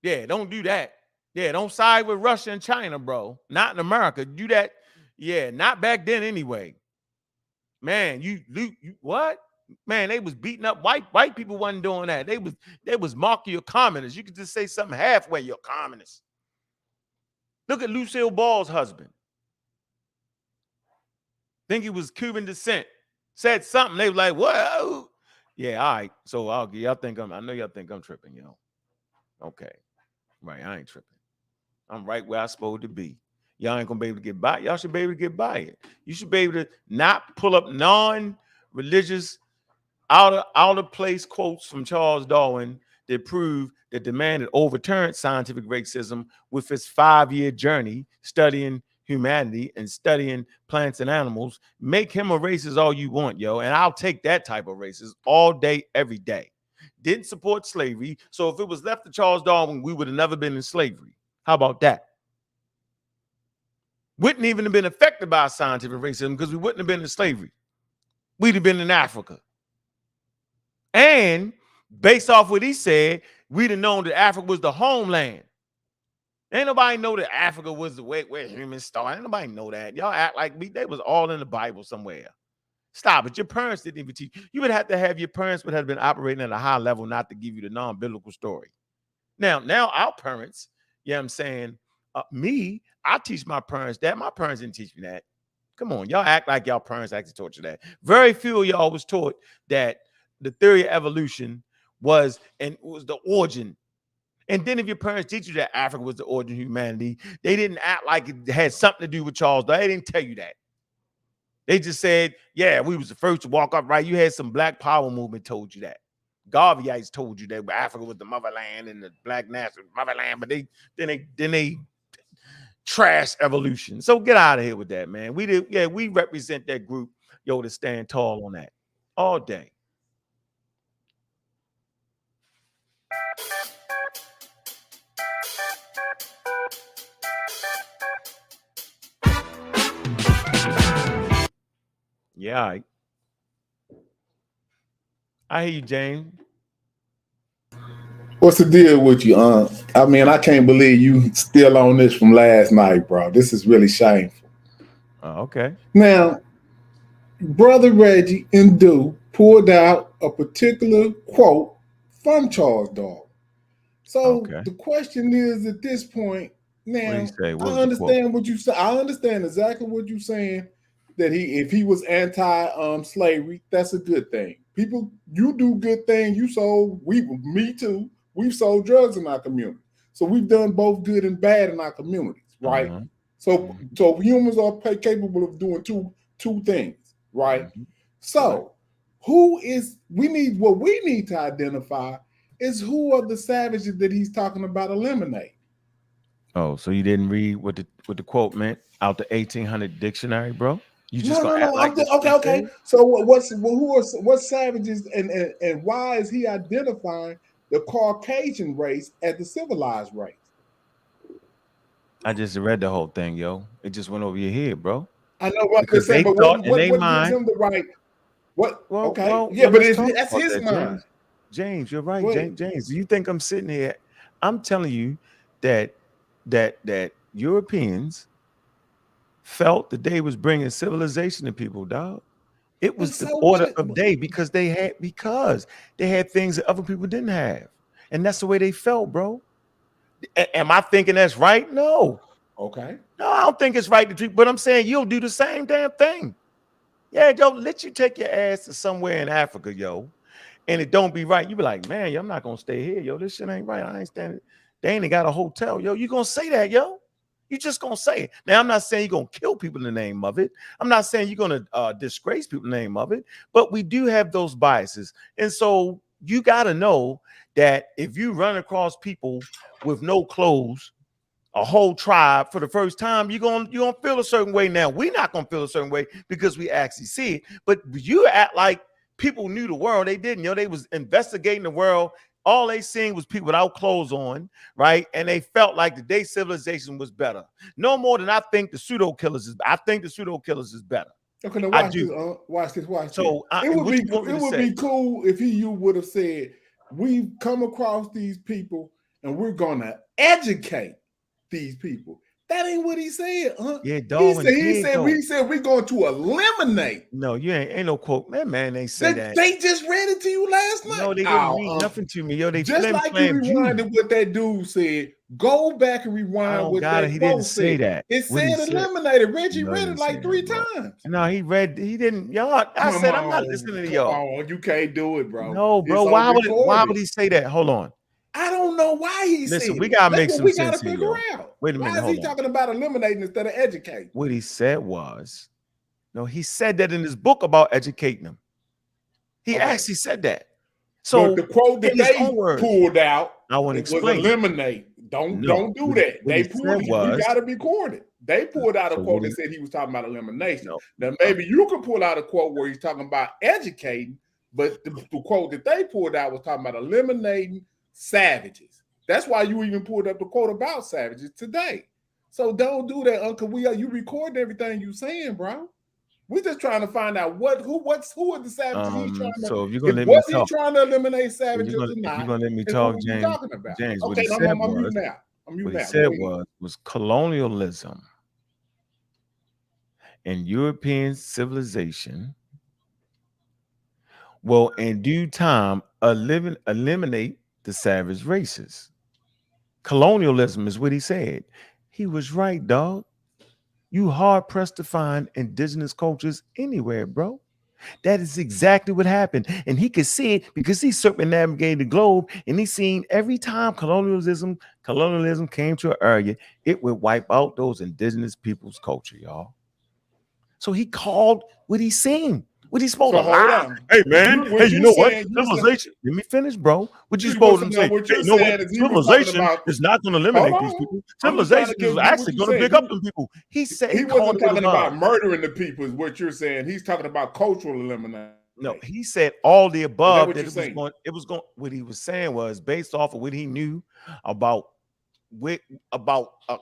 Yeah, don't do that. Yeah, don't side with Russia and China, bro. Not in America. Do that. Yeah, not back then anyway. Man, you what? Man, they was beating up white people wasn't doing that. They was mocking you communists. You could just say something halfway, you're communist. Look at Lucille Ball's husband. Think he was Cuban descent. Said something. They were like, whoa. Yeah, all right. So I know y'all think I'm tripping, yo. Okay. Right, I ain't tripping. I'm right where I'm supposed to be. Y'all ain't gonna be able to get by. Y'all should be able to get by it. You should be able to not pull up non-religious, out of place quotes from Charles Darwin that prove that the man that overturned scientific racism with his 5-year journey studying humanity and studying plants and animals. Make him a racist all you want, yo. And I'll take that type of racist all day, every day. Didn't support slavery. So if it was left to Charles Darwin, we would have never been in slavery. How about that? Wouldn't even have been affected by scientific racism because we wouldn't have been in slavery. We'd have been in Africa. And based off what he said, we'd have known that Africa was the homeland. Ain't nobody know that Africa was the way where humans started. Ain't nobody know that. Y'all act like they was all in the Bible somewhere. Stop it. Your parents didn't even teach. You would have to have your parents would have been operating at a high level not to give you the non-biblical story. Now our parents, you know what I'm saying? I teach my parents that. My parents didn't teach me that. Come on, y'all act like y'all parents actually taught you that. Very few of y'all was taught that the theory of evolution was the origin. And then if your parents teach you that Africa was the origin of humanity, they didn't act like it had something to do with Charles Darwin. They didn't tell you that. They just said, yeah, we was the first to walk up, right? You had some Black Power movement told you that. Garveyites told you that Africa was the motherland and the Black national motherland, but they trash evolution. So get out of here with that, man. We represent that group, yo, to stand tall on that all day. Yeah, all right. I hear you, James. What's the deal with you, I mean, I can't believe you still on this from last night, bro. This is really shameful. Okay. Now, Brother Reggie and Du pulled out a particular quote from Charles Darwin. So the question is, at this point, now I understand what you say. I understand exactly what you're saying. That if he was anti-slavery, that's a good thing. People, you do good things. Me too. We've sold drugs in our community, so we've done both good and bad in our communities, right? So humans are capable of doing two things, right? So we need to identify is who are the savages that he's talking about eliminate. Oh, so you didn't read what the quote meant out the 1800 dictionary, bro? You just no. Like okay. So what savages and why is he identifying the Caucasian race as the civilized race? I just read the whole thing, yo. It just went over your head, bro. I know what you're saying, but what gives him the right? What? Well, okay, well, yeah, but that's his mind. James, you're right. James, do you think I'm sitting here? I'm telling you that Europeans felt that they was bringing civilization to people, dog. It was the order of day because they had things that other people didn't have, and that's the way they felt, bro. Am I thinking that's right? No. Okay. No, I don't think it's right to treat, but I'm saying you'll do the same damn thing. Yeah, don't let you take your ass to somewhere in Africa, yo, and it don't be right. You be like, man, yo, I'm not gonna stay here, yo. This shit ain't right. I ain't standing. They ain't got a hotel, yo. You gonna say that, yo? You just gonna say it. Now, I'm not saying you're gonna kill people in the name of it. I'm not saying you're gonna disgrace people in the name of it, but we do have those biases. And so you gotta know that if you run across people with no clothes, a whole tribe for the first time, you're gonna feel a certain way. Now, we're not gonna feel a certain way because we actually see it, but you act like people knew the world. They didn't, yo. They was investigating the world. All they seen was people without clothes on, right? And they felt like the day civilization was better. No more than I think the pseudo killers is. I think the pseudo killers is better. Okay, now watch this. So it would be cool if you would have said, "We've come across these people and we're gonna educate these people." That ain't what he said, huh? Yeah, Darwin. He said we're going to eliminate. No, you ain't no quote. Man, they say that. They just read it to you last night. No, they didn't read nothing to me. Yo, they just like you rewinded what that dude said. Go back and rewind what that he didn't say that. It said eliminated. Reggie read it like 3 times. No, he didn't. Y'all, I'm not listening to y'all. Oh, you can't do it, bro. No, bro. Why would he say that? Hold on. I don't know why he said. Listen, we gotta make some sense here. Wait a minute. Why is he talking about eliminating instead of educating? What he said was, no, he said that in his book about educating them. He actually said that. So but the quote that they pulled out, I want to explain. Was eliminate. Don't do that. They pulled it. You got to record it. They pulled out a quote that said he was talking about elimination. Now maybe you could pull out a quote where he's talking about educating, but the quote that they pulled out was talking about eliminating savages. That's why you even pulled up the quote about savages today. So don't do that, Uncle. You recording everything you saying, bro. We're just trying to find out who are the savages he's trying to. So if you're gonna let me talk, he trying to eliminate savages or not? You're gonna let me talk, James. James, okay, I'm mute now. What he said was colonialism and European civilization will, in due time, eliminate the savage races. Colonialism is what he said. He was right, dog. You hard pressed to find indigenous cultures anywhere, bro. That is exactly what happened. And he could see it because he circumnavigated the globe and he seen every time colonialism came to an area, it would wipe out those indigenous people's culture, y'all. So he called what he seen. What he supposed to lie? Hey, man. You know what? Civilization. Let me finish, bro. What you supposed to say? Hey, you know what? Civilization is not going to eliminate these people. Civilization is actually going to pick up them people. He said he wasn't talking about murdering the people, is what you're saying. He's talking about cultural elimination. No, he said all the above. What he was saying was based off of what he knew about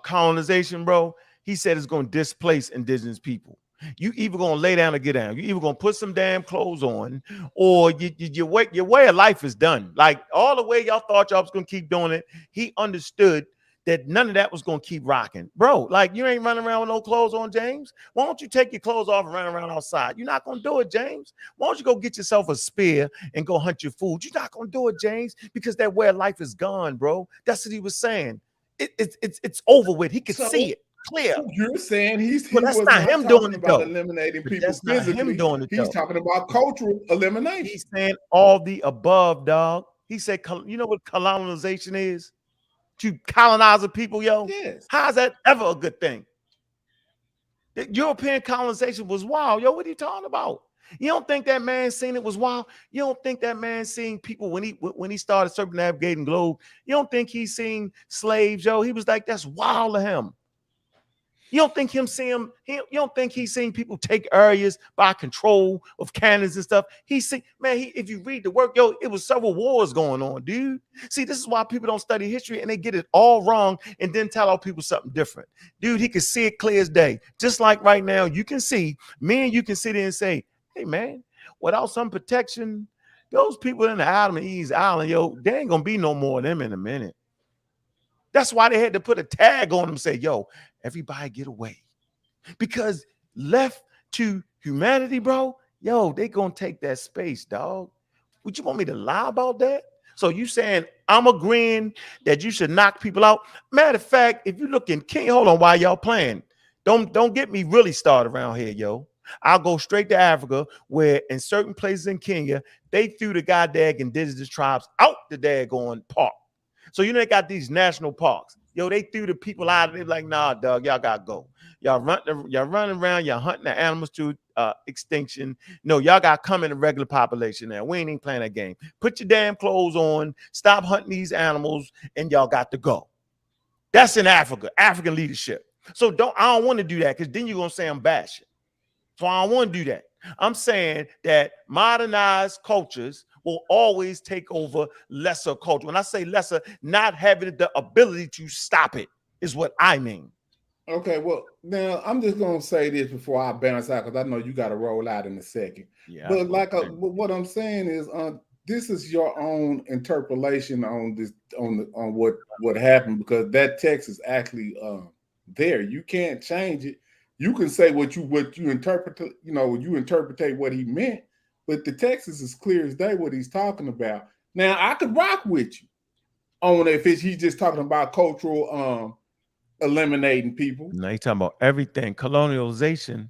colonization, bro. He said it's going to displace indigenous people. You either gonna lay down or get down. You either gonna put some damn clothes on, or your way of life is done. Like all the way y'all thought y'all was gonna keep doing it. He understood that none of that was gonna keep rocking, bro. Like you ain't running around with no clothes on, James. Why don't you take your clothes off and run around outside? You're not gonna do it, James. Why don't you go get yourself a spear and go hunt your food? You're not gonna do it, James, because that way of life is gone, bro. That's what he was saying. It's over with. He could see it clear. You're saying he that's was not him doing it about though. eliminating But people that's not physically. him doing it He's though. talking about cultural elimination. He's saying all the above, dog. He said, you know what colonialization is? To colonize the people, yo. Yes. How is that ever a good thing? The European colonization was wild, yo. What are you talking about? You don't think that man seen it was wild? You don't think that man seen people when he started circumnavigating globe? You don't think he seen slaves, yo? He was like, that's wild to him. You don't think you don't think he's seen people take areas by control of cannons and stuff? If you read the work, yo, it was several wars going on, dude. See, this is why people don't study history and they get it all wrong and then tell our people something different. Dude, he could see it clear as day. Just like right now, you can see, me and you can sit there and say, hey man, without some protection, those people in the Adam and Eve's Island, yo, there ain't gonna be no more of them in a minute. That's why they had to put a tag on them and say, yo, everybody get away. Because left to humanity, bro, yo, they gonna take that space, dog. Would you want me to lie about that? So you saying I'm agreeing that you should knock people out? Matter of fact, if you look in Kenya, hold on, while y'all playing, don't get me really started around here, yo. I'll go straight to Africa, where in certain places in Kenya, they threw the goddamn indigenous tribes out the daggone park. So you know they got these national parks. Yo, they threw the people out. They're like, nah, dog, y'all gotta go. Y'all running around, y'all hunting the animals to extinction. No, y'all gotta come in the regular population now. We ain't even playing that game. Put your damn clothes on, stop hunting these animals, and y'all got to go. That's in Africa, African leadership. So I don't want to do that, because then you're gonna say I'm bashing. So I don't want to do that. I'm saying that modernized cultures will always take over lesser culture. When I say lesser, not having the ability to stop it is what I mean. Okay, well, now I'm just going to say this before I bounce out, because I know you got to roll out in a second. Yeah, but what I'm saying is this is your own interpolation on this, on what happened, because that text is actually there. You can't change it. You can say what you interpret, you interpretate what he meant, but the text is as clear as day what he's talking about. Now, I could rock with you on if he's just talking about cultural eliminating people. No, he's talking about everything. Colonialization,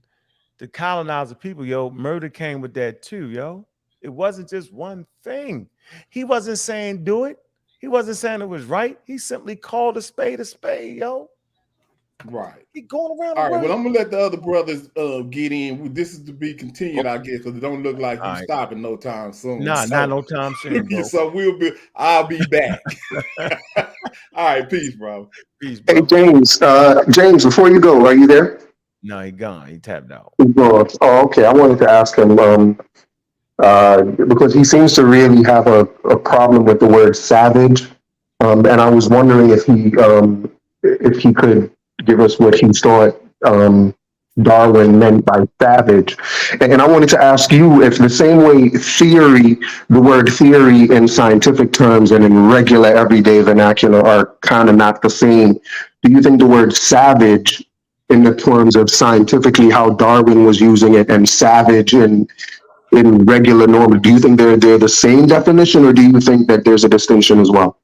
to colonize the people, yo. Murder came with that too, yo. It wasn't just one thing. He wasn't saying do it. He wasn't saying it was right. He simply called a spade, yo. Right. He going around. All right. Well, I'm gonna let the other brothers get in. This is to be continued, I guess, because it don't look like you stopping no time soon. Nah, not no time soon. Bro. So I'll be back. All right, peace, bro. Peace, bro. Hey, James. James, before you go, are you there? No, he gone. He tapped out. Oh, okay. I wanted to ask him because he seems to really have a problem with the word savage, and I was wondering if he could give us what he thought Darwin meant by savage. And I wanted to ask you if the same way theory, the word theory in scientific terms and in regular everyday vernacular are kind of not the same, do you think the word savage in the terms of scientifically how Darwin was using it and savage in regular normal, do you think they're the same definition, or do you think that there's a distinction as well?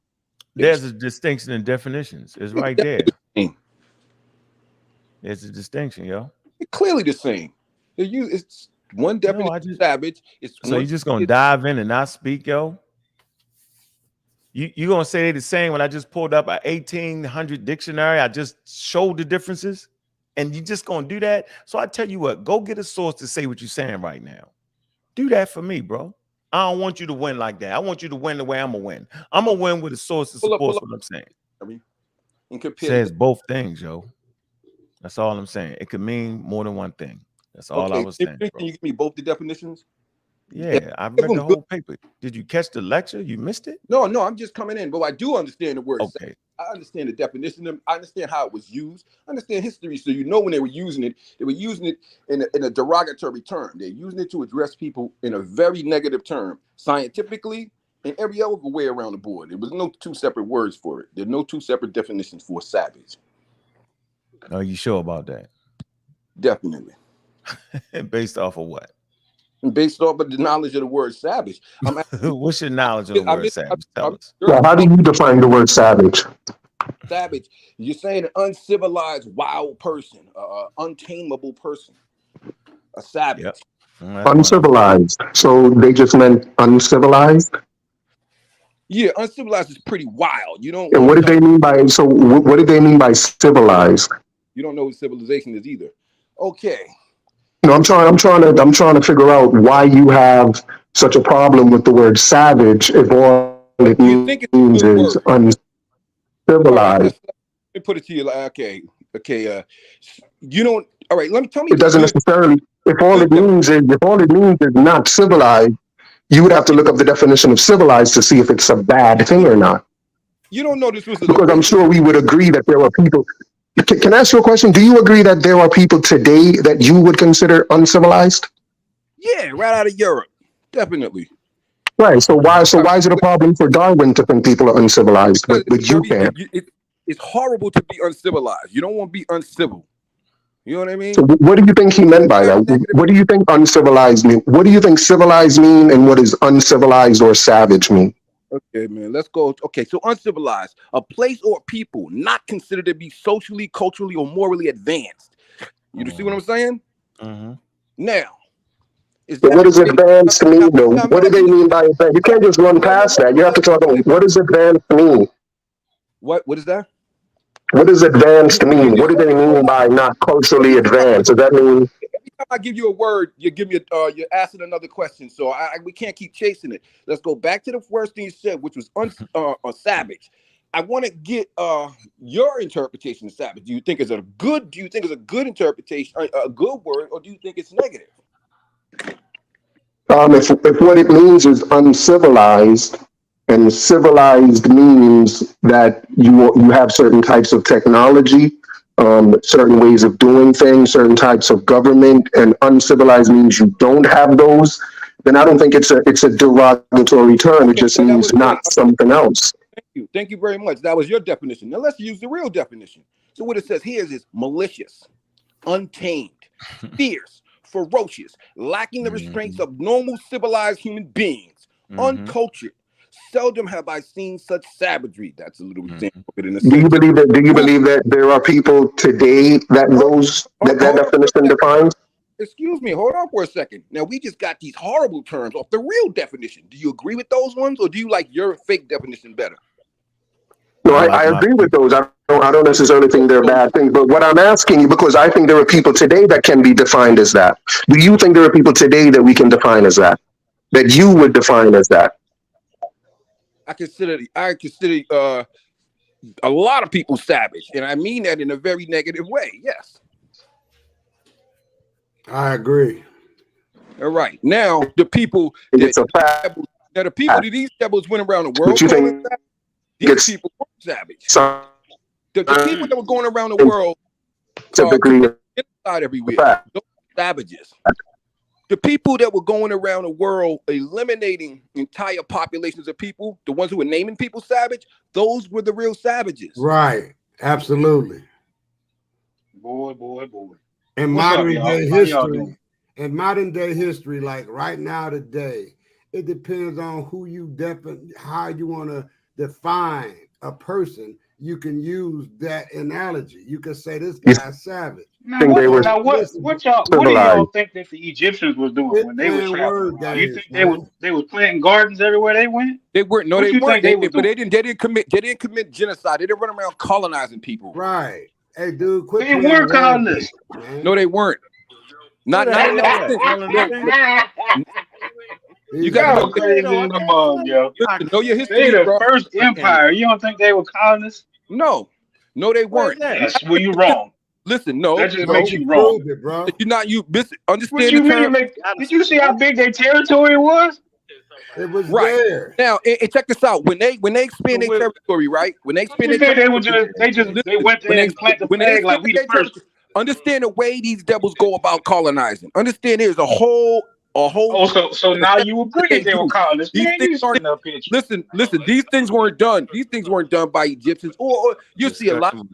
There's a distinction in definitions. It's right there. There's a distinction, yo. It's clearly the same. It's one definition savage. So you just gonna dive in and not speak, yo? You gonna say they're the same when I just pulled up an 1800 dictionary? I just showed the differences, and you just gonna do that? So I tell you what, go get a source to say what you're saying right now. Do that for me, bro. I don't want you to win like that. I want you to win the way I'm gonna win. I'm gonna win with a source that supports what I'm saying. I mean, says both things, yo. That's all I'm saying. It could mean more than one thing. That's all I was saying. Can you give me both the definitions? Yeah, I read the whole paper. Did you catch the lecture? You missed it? No, I'm just coming in, but I do understand the word. Okay. I understand the definition. I understand how it was used. I understand history, so you know when they were using it in a derogatory term. They're using it to address people in a very negative term, scientifically and every other way around the board. There was no two separate words for it. There are no two separate definitions for savage. Are you sure about that? Definitely. Based off of what? Based off of the knowledge of the word savage. What's your knowledge of the word savage? Tell us. Yeah, how do you define the word savage? Savage, you're saying an uncivilized, wild person, untamable person, a savage. Yep. Uncivilized. So they just meant uncivilized? Yeah, uncivilized is pretty wild. You don't. And what did they mean by, so what did they mean by civilized? You don't know what civilization is either. Okay. No, I'm trying to figure out why you have such a problem with the word savage if all it means is uncivilized. Let me put it to you like, okay. You don't. All right. Tell me. It doesn't necessarily. If all it means is not civilized, you would have to look up the definition of civilized to see if it's a bad thing or not. You don't know this was because I'm sure we would agree that there are people. Can I ask you a question? Do you agree that there are people today that you would consider uncivilized? Yeah, right out of Europe, definitely. Right. So why is it a problem for Darwin to think people are uncivilized, but you can't? It's horrible to be uncivilized. You don't want to be uncivil. You know what I mean? So what do you think he meant by that? What do you think uncivilized mean? What do you think civilized mean, and what does uncivilized or savage mean? Okay, man, let's go. Okay, so uncivilized, a place or people not considered to be socially, culturally, or morally advanced. You see what I'm saying? Mm-hmm. Now, what does advanced mean, though? What do they mean by advanced? You can't just run past that. You have to talk about what does advanced mean? What is that? What does advanced mean? What do they mean by not culturally advanced? Does that mean? Every time I give you a word, you give me you're asking another question. So we can't keep chasing it. Let's go back to the first thing you said, which was savage. I want to get your interpretation of savage. Do you think it's a good interpretation, a good word, or do you think it's negative? If what it means is uncivilized, and civilized means that you have certain types of technology, certain ways of doing things, certain types of government, and uncivilized means you don't have those, then I don't think it's a derogatory term. It just means not something else. Thank you very much. That was your definition. Now let's use the real definition. So what it says here is malicious, untamed, fierce, ferocious, lacking the restraints of normal civilized human beings, uncultured. Seldom have I seen such savagery. That's a little example. Do you believe that there are people today that that definition defines? Excuse me, hold on for a second. Now we just got these horrible terms off the real definition. Do you agree with those ones, or do you like your fake definition better? No, I agree with those. I don't necessarily think they're bad things. But what I'm asking you, because I think there are people today that can be defined as that. Do you think there are people today that we can define as that? That you would define as that? I consider a lot of people savage, and I mean that in a very negative way. Yes, I agree. All right, now the people these devils went around the world. These people were savage. The people that were going around the world typically inside everywhere. Those savages. The people that were going around the world eliminating entire populations of people, the ones who were naming people savage, those were the real savages. Right. Absolutely. Boy. In modern day history, like right now today, it depends on who you how you want to define a person. You can use that analogy. You can say this guy's savage. What do y'all think that the Egyptians was doing when they were traveling? You think they was planting gardens everywhere they went? They weren't. No, they weren't. But they didn't commit genocide. They didn't run around colonizing people. Right. Hey, dude, quit. They were colonists. No, they weren't. Not in that. You got to know your history. They the first empire. You don't think they were colonists? No, they weren't. That's where you wrong. Listen, no, that just makes you wrong, bro. You're not understand. What you mean? Did you see how big their territory was? It was right there. now. And check this out: when they expand their territory, right? When they expand their territory, they went there and planted the flag like we the first. Understand the way these devils go about colonizing. Understand there's a whole. So now you agree they were colonists. These things aren't. Listen. These things weren't done. These things weren't done by Egyptians. Or you see a lot of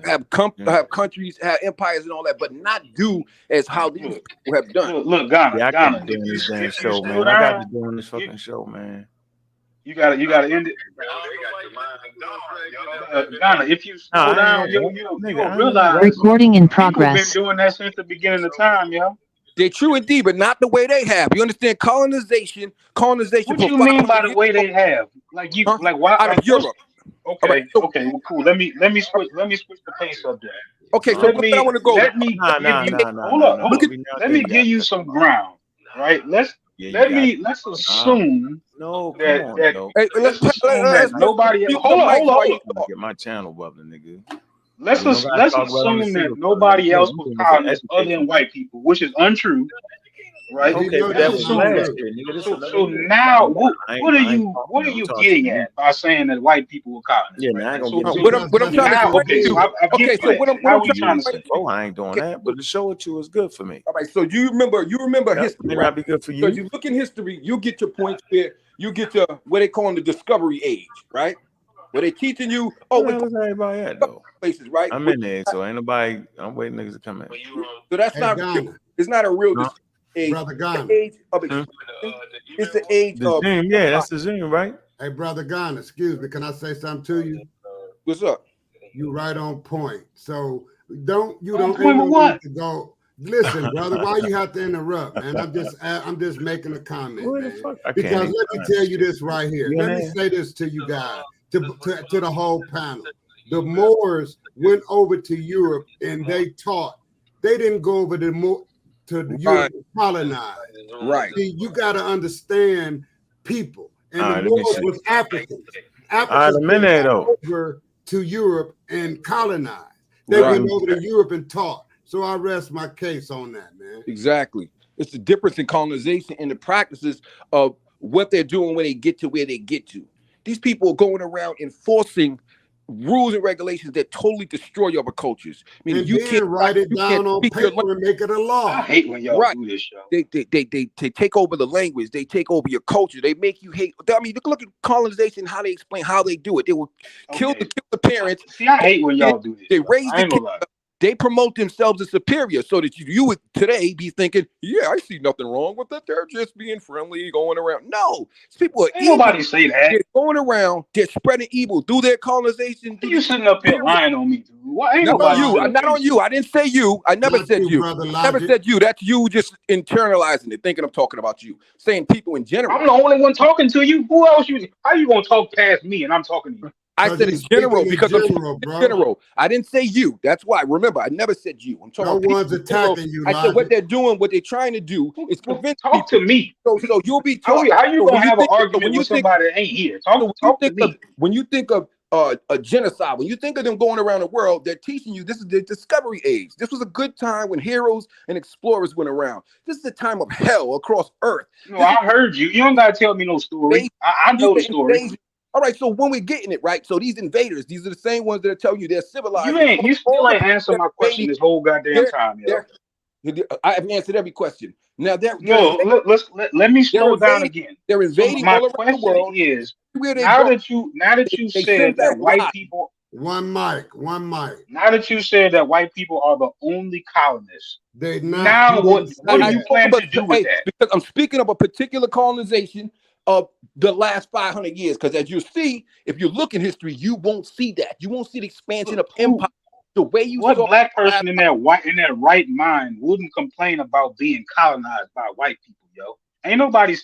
have countries, have empires, and all that, but not do as how these people have done. Look, Ghana. I got to be doing this damn show, man. I got to be doing this fucking show, man. You gotta end it. Ghana, if you slow down, you realize recording in progress. We've been doing that since the beginning of time, yo. They're true indeed, but not the way they have. You understand? Colonization. What do you mean by the way they have? Like you, like why? Out of Europe. Okay, well, cool. Let me switch the pace up there. Okay, so I want to go. Let me give you some ground, right? Let's assume that nobody. Hold on. Get my channel bubbling, nigga. Let's assume that nobody else was colonists other than white people, which is untrue, right? Okay, that was last year. So now, what are you getting at by saying that white people were colonists? Yeah, man, I ain't gonna get what I'm trying to say. Oh, I ain't doing that, but the show with you is good for me. All right, so you remember history. May not be good for you. So you look in history, you get your points where you get to what they call the discovery age, right? Where they teaching you, where's everybody at though? Places, right? I'm in there, so ain't nobody. I'm waiting niggas to come in. So that's not real. It's not a real age. Brother Ghana. It's the age of Zoom. Yeah, that's the Zoom, right? Hey, Brother Ghana, excuse me. Can I say something to you? What's up? You right on point. So don't need to go. Listen, brother, why you have to interrupt, man? I'm just making a comment, man. Because let me tell you this right here. Let me say this to you guys, to the whole panel. The Moors went over to Europe and they taught. They didn't go over to Europe to colonize. Right. See, you got to understand people. And the Moors was Africans. Africans went over to Europe and colonized. They went over to Europe and taught. So I rest my case on that, man. Exactly. It's the difference in colonization and the practices of what they're doing when they get to where they get to. These people are going around enforcing rules and regulations that totally destroy your cultures. I mean, you can't write it down on paper and make it a law. I hate when y'all do this, yo. They take over the language. They take over your culture. They make you hate. I mean, look at colonization, how they explain how they do it. They will kill the parents. See, I hate when y'all do this. They raise the kids. They promote themselves as superior so that you would today be thinking, yeah, I see nothing wrong with it. They're just being friendly, going around. No, people are evil. Nobody say that. They're going around, they're spreading evil through their colonization. You sitting up here lying on me, dude. Why ain't not on you. I didn't say you. I never said you. Never said you. That's you just internalizing it, thinking I'm talking about you. Saying people in general. I'm the only one talking to you. Who else how you gonna talk past me and I'm talking to you? I said in general because I'm in general. I didn't say you. That's why. Remember, I never said you. I'm talking. No one's attacking you. I said what they're doing, what they're trying to do is prevent people. To me. So you'll be talking. How you gonna have an argument with somebody that ain't here? Talk to me. When you think of a genocide, when you think of them going around the world, they're teaching you this is the discovery age. This was a good time when heroes and explorers went around. This is the time of hell across Earth. No, I heard you. You don't gotta tell me no story. I know the story. All right, so when we're getting it right, so these invaders, these are the same ones that are telling you they're civilized. You still ain't answered my question this whole goddamn time, yo. I have answered every question. Now let me slow down again. They're invading all around the world. Is now that you said that white people one mic. Now that you said that white people are the only colonists, they're not. Now what do you plan to do with that? Because I'm speaking of a particular colonization of the last 500 years. Because as you see, if you look in history, you won't see that. You won't see the expansion of empire the way you saw. What black person in their right mind wouldn't complain about being colonized by white people, yo? Ain't nobody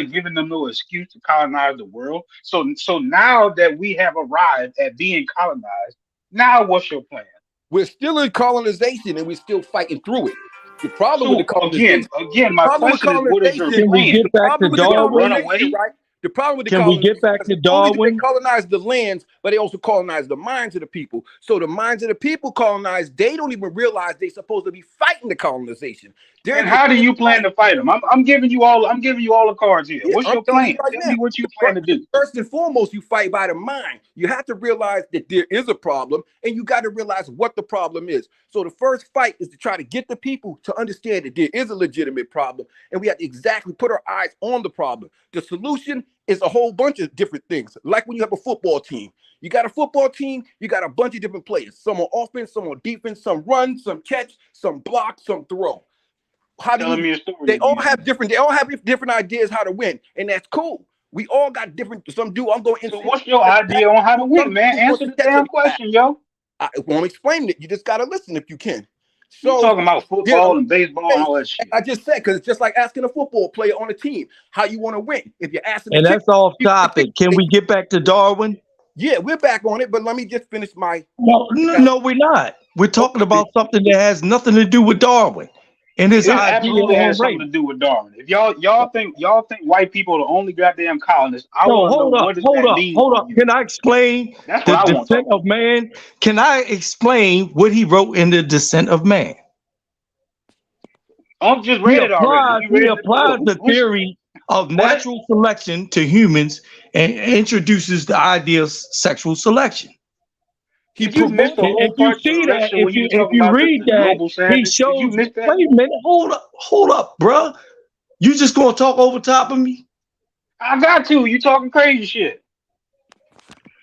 giving them no excuse to colonize the world. So now that we have arrived at being colonized, now what's your plan? We're still in colonization and we're still fighting through it. The problem with the colonization again, my question is, what is your plan? Get back to Darwin, run away? Right? The problem with the Can we get back to Darwin? They colonized the lands, but they also colonized the minds of the people. So the minds of the people colonized, they don't even realize they're supposed to be fighting the colonization. And how do you plan to fight them? I'm giving you all the cards here. What's your plan? Tell me what you plan to do. First and foremost, you fight by the mind. You have to realize that there is a problem, and you got to realize what the problem is. So the first fight is to try to get the people to understand that there is a legitimate problem, and we have to exactly put our eyes on the problem. The solution is a whole bunch of different things. Like when you have a football team. You got a football team, you got a bunch of different players. Some on offense, some on defense, some run, some catch, some block, some throw. How do you, they all have different ideas how to win, and that's cool. We all got different. Some do. I'm going. So what's your idea on how to win, man? Answer the damn question, yo. I won't explain it. You just gotta listen if you can. So you're talking about football and baseball and all that shit. I just said, because it's just like asking a football player on a team how you want to win. If you're asking, and that's off topic. Can we get back to Darwin? Yeah, we're back on it, but let me just finish my. No, we're not. We're talking about something that has nothing to do with Darwin. And his idea absolutely has something to do with Darwin. If y'all think white people are the only goddamn colonists, I want to know what does that mean. Hold up. Can I explain the Descent of Man? Can I explain what he wrote in the Descent of Man? I just read it already. He applies the theory of natural selection to humans and introduces the idea of sexual selection. If you see that, if you read that, he shows. Wait a minute, hold up, bro. You just gonna talk over top of me? I got to. You talking crazy shit.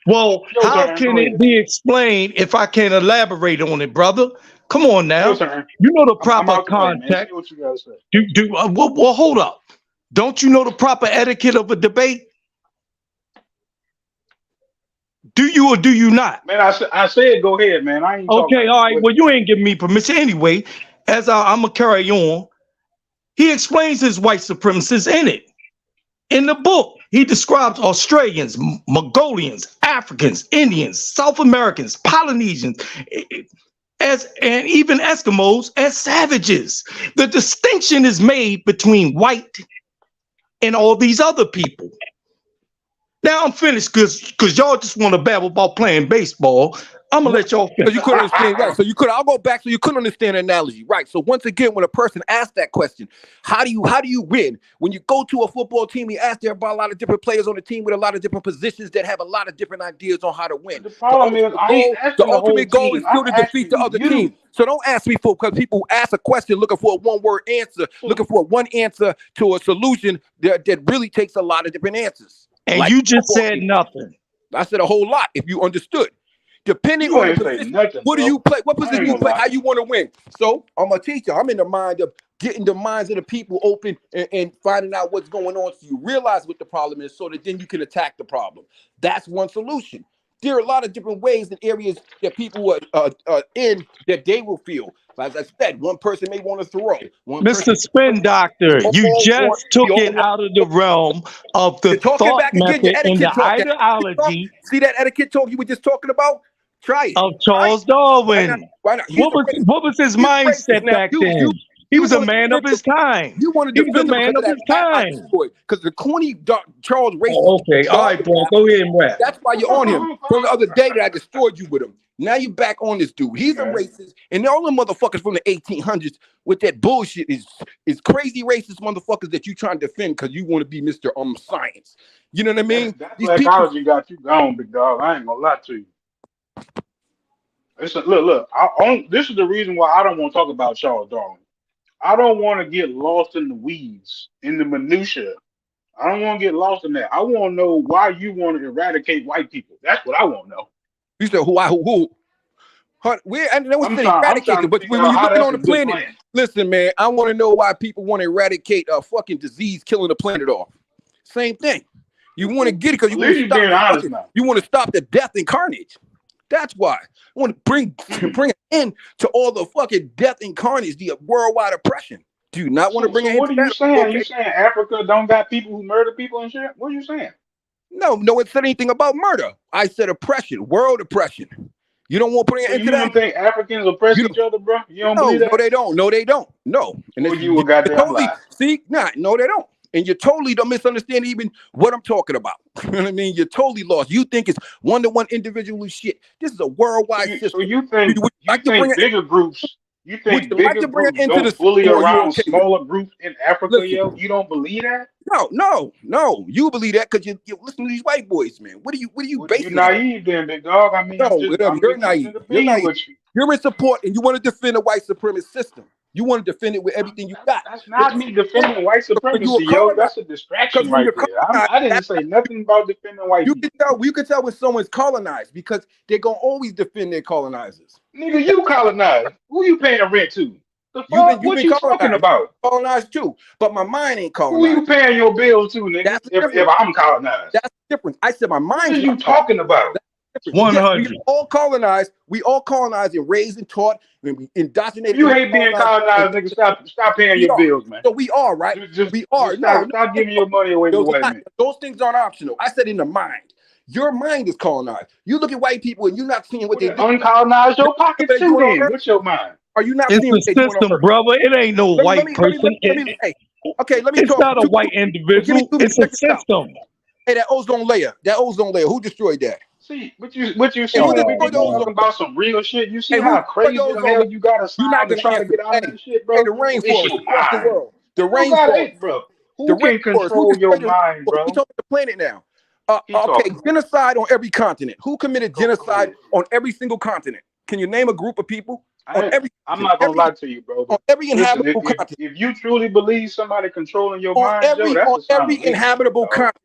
Well, how can it be explained if I can't elaborate on it, brother? Come on now. You know the proper context. What you gotta say? Well, hold up. Don't you know the proper etiquette of a debate? Do you or do you not? Man, I said go ahead, man. I ain't okay, all right. Well, you ain't giving me permission anyway. As I'm gonna carry on, he explains his white supremacists in it. In the book, he describes Australians, Mongolians, Africans, Indians, South Americans, Polynesians, and even Eskimos as savages. The distinction is made between white and all these other people. Now I'm finished because y'all just want to babble about playing baseball. I'm gonna let y'all finish. You couldn't understand, right? So I'll go back. So you couldn't understand the analogy, right? So once again, when a person asks that question, how do you win? When you go to a football team, you ask there about a lot of different players on the team with a lot of different positions that have a lot of different ideas on how to win. The problem is the ultimate goal is still to defeat the other team. So don't ask me because people ask a question looking for a one-word answer, looking for one answer to a solution that really takes a lot of different answers. And like you just said nothing. I said a whole lot. If you understood, depending on the position, what do you play? What position you play? How you want to win? So I'm a teacher. I'm in the mind of getting the minds of the people open and finding out what's going on, so you realize what the problem is, so that then you can attack the problem. That's one solution. There are a lot of different ways and areas that people are in that they will feel. As I said, one person may want to throw. Mr. Spin Doctor, you just took it out of the realm of the thought method and the ideology. See that etiquette talk you were just talking about? Try it. Of Charles Darwin. Why not? What was his mindset back then? He was a man of his time. You want to defend a man of his time. Because the corny Charles racist. Oh, okay, all right, bro. Go ahead and rap. That's why you're on him. From the other day that I destroyed you with him. Now you're back on this dude. He's a racist, and all the motherfuckers from the 1800s with that bullshit is crazy racist motherfuckers that you trying to defend because you want to be Mr. Science. You know what I mean? That's psychology got you gone, big dog. I ain't gonna lie to you. Listen, look. This is the reason why I don't want to talk about Charles Darwin. I don't want to get lost in the weeds, in the minutia. I don't want to get lost in that. I want to know why you want to eradicate white people. That's what I want to know. You said who? I know it's eradicated, but when you're looking on the planet, listen, man, I want to know why people want to eradicate a fucking disease killing the planet off. Same thing. You want to get it because you want to stop the death and carnage. That's why I want to bring an end to all the fucking death and carnage, the worldwide oppression. Do you not want to bring it? What are you saying? Okay. You saying Africa don't got people who murder people and shit? What are you saying? No, it said anything about murder. I said oppression, world oppression. You don't want to put it into that? You don't think Africans oppress each other, bro? You don't believe that? No, they don't. No, they don't. No. And you a goddamn lie. See, no, they don't. and you totally don't misunderstand even what I'm talking about. You know what I mean? You're totally lost. You think it's one-to-one individual shit. This is a worldwide system. So you think bigger groups? You think would you like bigger to bring it groups into don't the bully system, or you around okay? smaller groups in Africa, Listen. yo? You don't believe that? No. You believe that because you listen to these white boys, man. What are you Well, basing you naive then, big dog. I mean, I'm you're just naive. keeping the You're bean naive. with you. You're in support, and you want to defend the white supremacist system. You want to defend it with everything you got. That's not me defending white supremacy, yo. That's a distraction right there. I didn't say nothing about defending white people. You can tell when someone's colonized because they're gonna always defend their colonizers. Nigga, you colonized. Who you paying rent to? The fuck? What you talking about? Colonized too, but my mind ain't colonized. Who you paying your bills to, nigga? If I'm colonized. That's different. I said my mind. What are you talking about? 100. We all colonized. We all colonized and raised and taught and we indoctrinated. If you hate being colonized, nigga, stop paying your bills, man. So we are, right? We are. Stop giving your money away to white men. Those things aren't optional. I said in the mind. Your mind is colonized. You look at white people and you're not seeing what they do. Uncolonized your pocket too then. What's your mind? Are you not It's seeing what a they do? system, brother. It ain't no white person. It's not a white individual. It's a system. Hey, that ozone layer. Who destroyed that? See, what you saying? We talking about some real shit. You see how crazy the hell you gotta sound to try to get out of this shit, bro? Hey, the rainforest across the world. The rainforest, bro. Who can control your mind, bro? We talking the planet now. Okay, genocide on every continent. Who committed genocide on every single continent? Can you name a group of people? I'm not gonna lie to you, bro. On every inhabitable continent. If you truly believe somebody controlling your mind, on every inhabitable continent.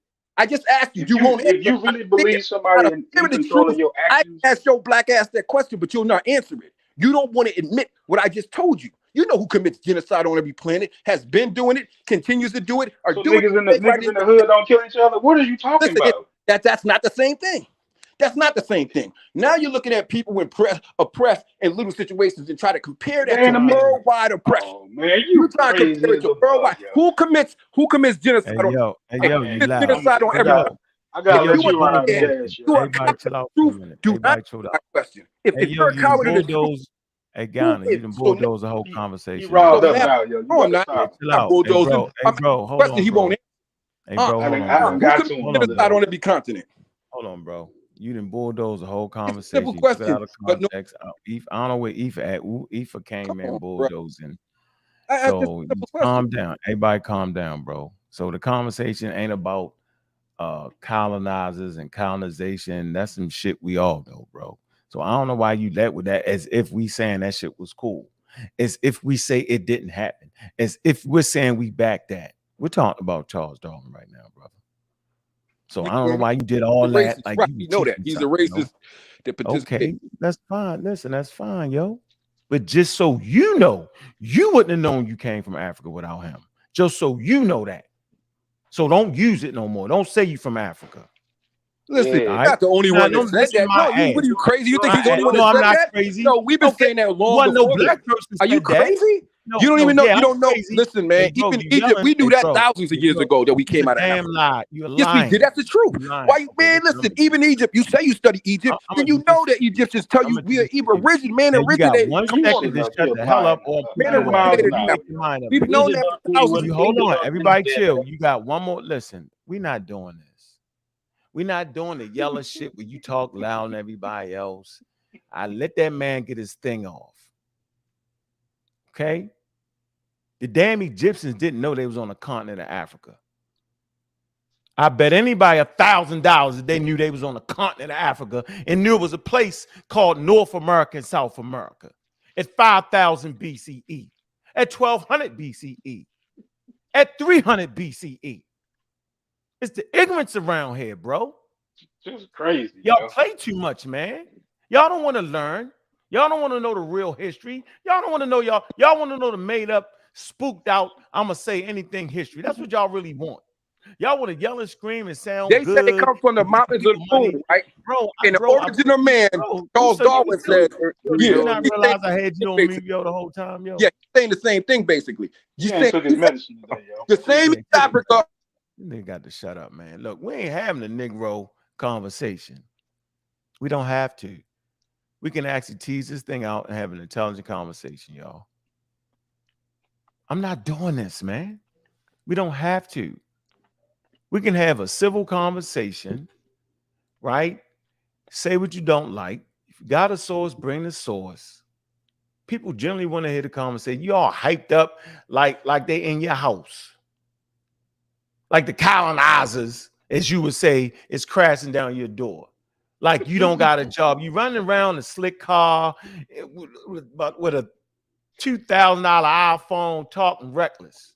I just asked you. If you really believe somebody in controlling your actions, I asked your black ass that question, but you'll not answer it. You don't want to admit what I just told you. You know who commits genocide on every planet, has been doing it, continues to do it, or so doing niggas in the hood don't kill each other. What are you talking about? That's not the same thing. That's not the same thing. Now you're looking at people oppressed in little situations and try to compare that to worldwide oppression. Oh, man, you trying to compare it to worldwide. Who commits genocide on everybody? I gotta let you run. Everybody chill out for a minute. Everybody chill out. Question. If you're a coward in the hey, Ghana, you done bulldoze the whole conversation. He riled up now, yo. No, I'm not. Chill out. Hey, bro, hold on. He won't answer. Hey, bro, hold on. Who commits genocide on every continent? Hold on, bro. You didn't bulldoze the whole conversation. Simple question. Out of context. I don't know where Ifa at. Ifa came in bulldozing. So calm down. Everybody calm down, bro. So the conversation ain't about colonizers and colonization. That's some shit we all know, bro. So I don't know why you led with that as if we saying that shit was cool. As if we say it didn't happen. As if we're saying we back that. We're talking about Charles Darwin right now, brother. So I don't know why you did all that. Like you know that he's a racist. Okay, that's fine. Listen, that's fine, yo. But just so you know, you wouldn't have known you came from Africa without him. Just so you know that. So don't use it no more. Don't say you from Africa. Listen, you're not the only one that said that. No, what are you crazy? You think he's the only one that said that? I'm not crazy. No, we've been saying that long before. Black person. Are you crazy? No, you don't even know. You don't know. Listen, man. Even Egypt, we knew that thousands of years ago that we came out of Africa. Lie. You're lying. Yes, we did. That's the truth. Why you, man? Listen, even Egypt. You say you study Egypt, then you know that Egyptians tell you we are even man originated. Come on, just shut the hell up. Man originated. We've known that for thousands. Hold on, everybody, chill. You got one more. Listen, we're not doing this. We're not doing the yellow shit where you talk loud and everybody else. I let that man get his thing off. Okay? The damn Egyptians didn't know they was on the continent of Africa. I bet anybody $1,000 that they knew they was on the continent of Africa and knew it was a place called North America and South America at 5,000 BCE, at 1200 BCE, at 300 BCE. It's the ignorance around here, bro. Just crazy. Y'all play too much, man. Y'all don't want to learn. Y'all don't want to know the real history. Y'all don't want to know y'all want to know the made up, spooked out, I'ma say anything history. That's what y'all really want. Y'all want to yell and scream and sound good. They say they come from the mountains of the moon, right? Bro, and the origin of man, Charles Darwin said, you did not realize I had you on mute, yo, the whole time, yo. Yeah, saying the same thing, basically. You saying took his medicine today, yo. The same in Africa. They got to shut up, man. Look, we ain't having a Negro conversation. We don't have to. We can actually tease this thing out and have an intelligent conversation, y'all. I'm not doing this, man. We don't have to. We can have a civil conversation, right? Say what you don't like. If you got a source, bring the source. People generally want to hear the conversation. You all hyped up like they in your house. Like the colonizers, as you would say, is crashing down your door. Like you don't got a job. You running around a slick car with a $2,000 iPhone talking reckless.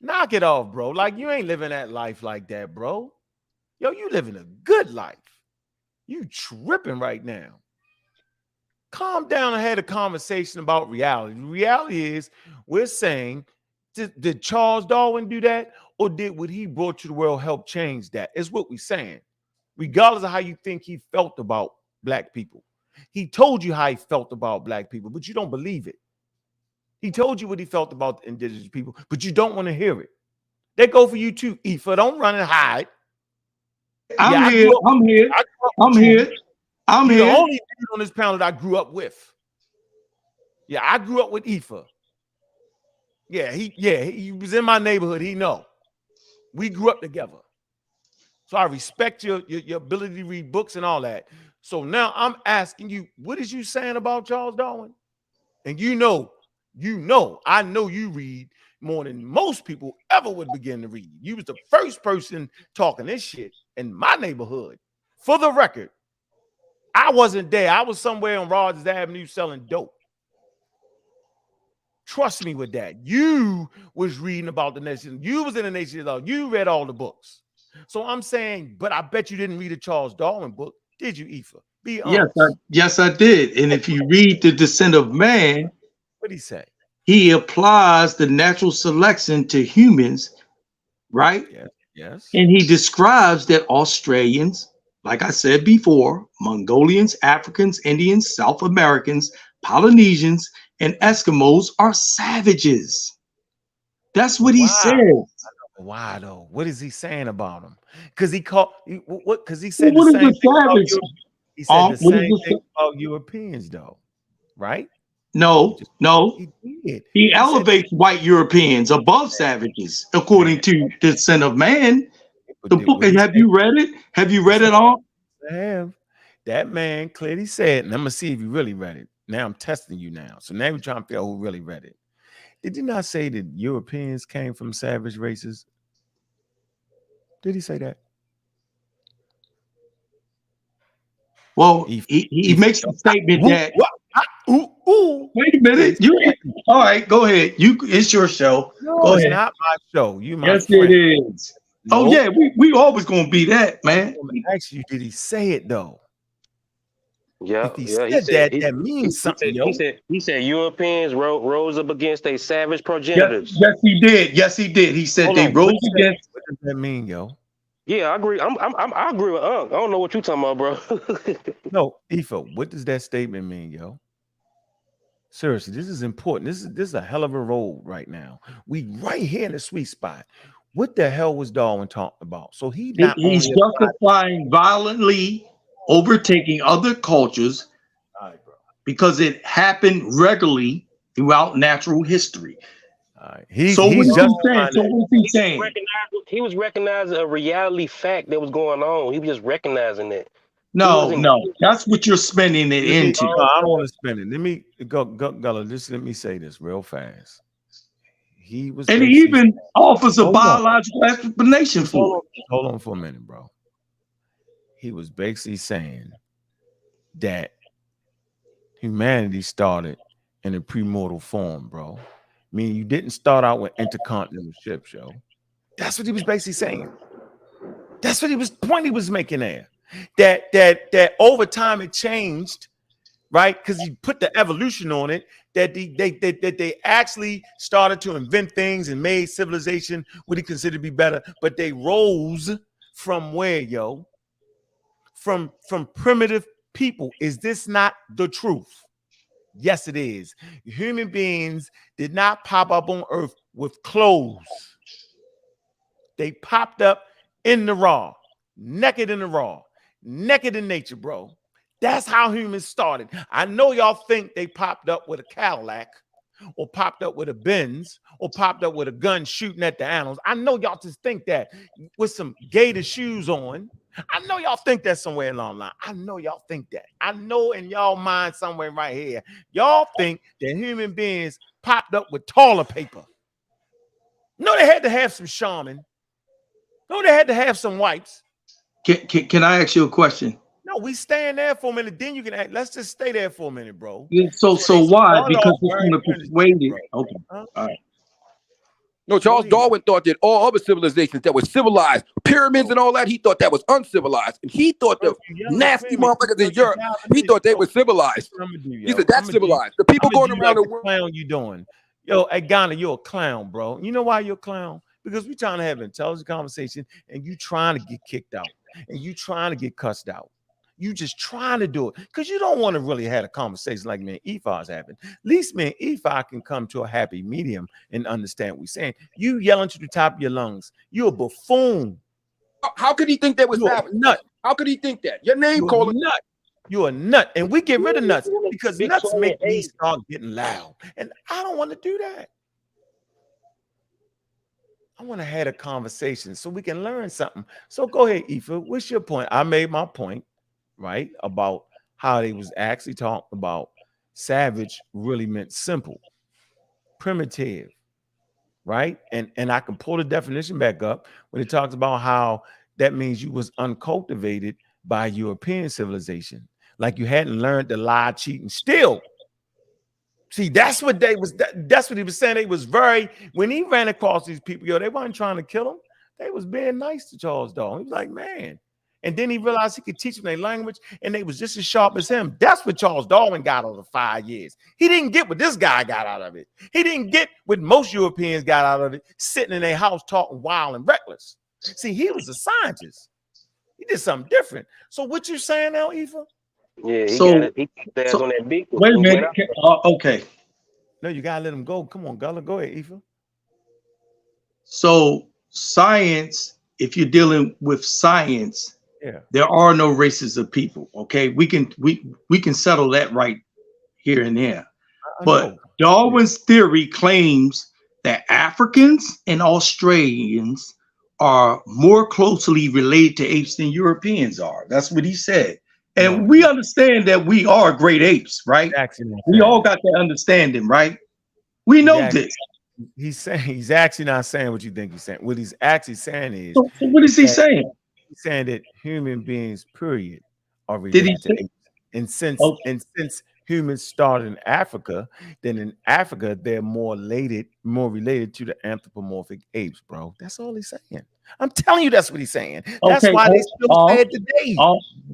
Knock it off, bro. Like you ain't living that life like that, bro. Yo, you living a good life. You tripping right now. Calm down and have a conversation about reality. The reality is we're saying, did Charles Darwin do that? Or did what he brought to the world help change that? Is what we're saying. Regardless of how you think he felt about black people. He told you how he felt about black people, but you don't believe it. He told you what he felt about the indigenous people, but you don't want to hear it. They go for you too, Ifa. Don't run and hide. I'm here. I'm You're here. the only dude on this panel that I grew up with. Yeah, I grew up with Ifa. Yeah, he was in my neighborhood. He know. We grew up together. So I respect your ability to read books and all that. So now I'm asking you, what is you saying about Charles Darwin? And I know you read more than most people ever would begin to read. You was the first person talking this shit in my neighborhood. For the record, I wasn't there. I was somewhere on Rogers Avenue selling dope. Trust me with that. You was reading about the nation. You was in the Nation of Law. You read all the books. So I'm saying, but I bet you didn't read a Charles Darwin book. Did you, Ifa? Be honest. Yes, I did. And if you read The Descent of Man, what did he say? He applies the natural selection to humans, right? Yes. And he describes that Australians, like I said before, Mongolians, Africans, Indians, South Americans, Polynesians, and Eskimos are savages. That's what he said. Why though? What is he saying about them? Because he called what? Because he said What the same thing about he said the same thing about Europeans, though, right? No. He did. He elevates white Europeans above savages, according to The Descent of Man. The book. Have you read it? Have you read it all? I have. That man clearly said, and I'm gonna see if you really read it. Now I'm testing you now. So now we're trying to figure out who really read it. Did he not say that Europeans came from savage races? Did he say that? Well, he makes a statement that. Wait a minute. All right, go ahead. It's your show. No, go it's ahead. not my show. You my yes, friend. it is. Nope. Oh yeah, we always gonna be that, man. Actually, did he say it though? Yeah, if he said that means something. He said Europeans rose up against their savage progenitors. Yes, he did. Yes, he did. He said they rose against. What does that mean, yo? Yeah, I agree. I agree with Unc. I don't know what you talking about, bro. No, Ifa, what does that statement mean, yo? Seriously, this is important. This is a hell of a road right now. We right here in the sweet spot. What the hell was Darwin talking about? So he's justifying violently overtaking other cultures because it happened regularly throughout natural history. He was recognizing a reality fact that was going on. He was just recognizing that. No, that's what you're spending it into. No, I don't want to spend it. Let me go. Just let me say this real fast. He was, and he even offers a biological explanation for it. Hold on for a minute, bro. He was basically saying that humanity started in a premortal form, bro. I mean, you didn't start out with intercontinental ships, yo. That's what he was basically saying. That's what point he was making there. That over time it changed, right? Because he put the evolution on it. That they actually started to invent things and made civilization what he considered to be better. But they rose from where, yo? From primitive people. Is this not the truth? Yes, it is. Human beings did not pop up on Earth with clothes. They popped up in the raw, naked in the raw, naked in nature, bro. That's how humans started. I know y'all think they popped up with a Cadillac, or popped up with a Benz, or popped up with a gun shooting at the animals. I know y'all just think that with some gator shoes on. I know y'all think that somewhere along the line. I know y'all think that. I know in y'all mind somewhere right here, y'all think that human beings popped up with toilet paper. No, they had to have some shaman. No, they had to have some wipes. Can I ask you a question? No, we stand there for a minute. Then you can act. Let's just stay there for a minute, bro. Yeah, so why? Because it's going to persuade it. Okay. All right. No, Charles Darwin thought that all other civilizations that were civilized, pyramids and all that, he thought that was uncivilized. And he thought the nasty motherfuckers in Europe, he thought they were civilized. He said that's civilized. The people going around the world. Clown you doing? Yo, hey, Ghana, you're a clown, bro. You know why you're a clown? Because we're trying to have an intelligent conversation and you trying to get kicked out and you trying to get cussed out. You just trying to do it because you don't want to really have a conversation like me and Ephar's having. At least me and Ephar can come to a happy medium and understand what we're saying. You yelling to the top of your lungs. You're a buffoon. How could he think that was happening? Nut. How could he think that? Your name called a nut. You're a nut. And we get rid of nuts because nuts make me start getting loud. And I don't want to do that. I want to have a conversation so we can learn something. So go ahead, Ephar. What's your point? I made my point. Right, about how they was actually talking about savage really meant simple, primitive, right? And I can pull the definition back up when it talks about how that means you was uncultivated by European civilization, like you hadn't learned to lie, cheat, and steal. See, that's what they was. That's what he was saying. They was very, when he ran across these people, yo, they weren't trying to kill him. They was being nice to Charles Darwin. He was like, man. And then he realized he could teach them their language, and they was just as sharp as him. That's what Charles Darwin got out of 5 years. He didn't get what this guy got out of it. He didn't get what most Europeans got out of it, sitting in their house talking wild and reckless. See, he was a scientist. He did something different. So what you saying now, Ephar? Yeah, he got it. He stands on that big one. Wait a minute. Okay. No, you gotta let him go. Come on, Gullah. Go ahead, Ephar. So science, if you're dealing with science, yeah, there are no races of people. Okay, we can settle that right here and there. But Darwin's theory claims that Africans and Australians are more closely related to apes than Europeans are. That's what he said. And we understand that we are great apes, right? We all got that understanding, right? We know this. He's saying he's actually not saying what you think he's saying. What he's actually saying is, so what is he saying? He's saying that human beings, period, are related to apes. And since humans started in Africa, then in Africa they're more related to the anthropomorphic apes, bro. That's all he's saying. I'm telling you, that's what he's saying. That's why they still say it today.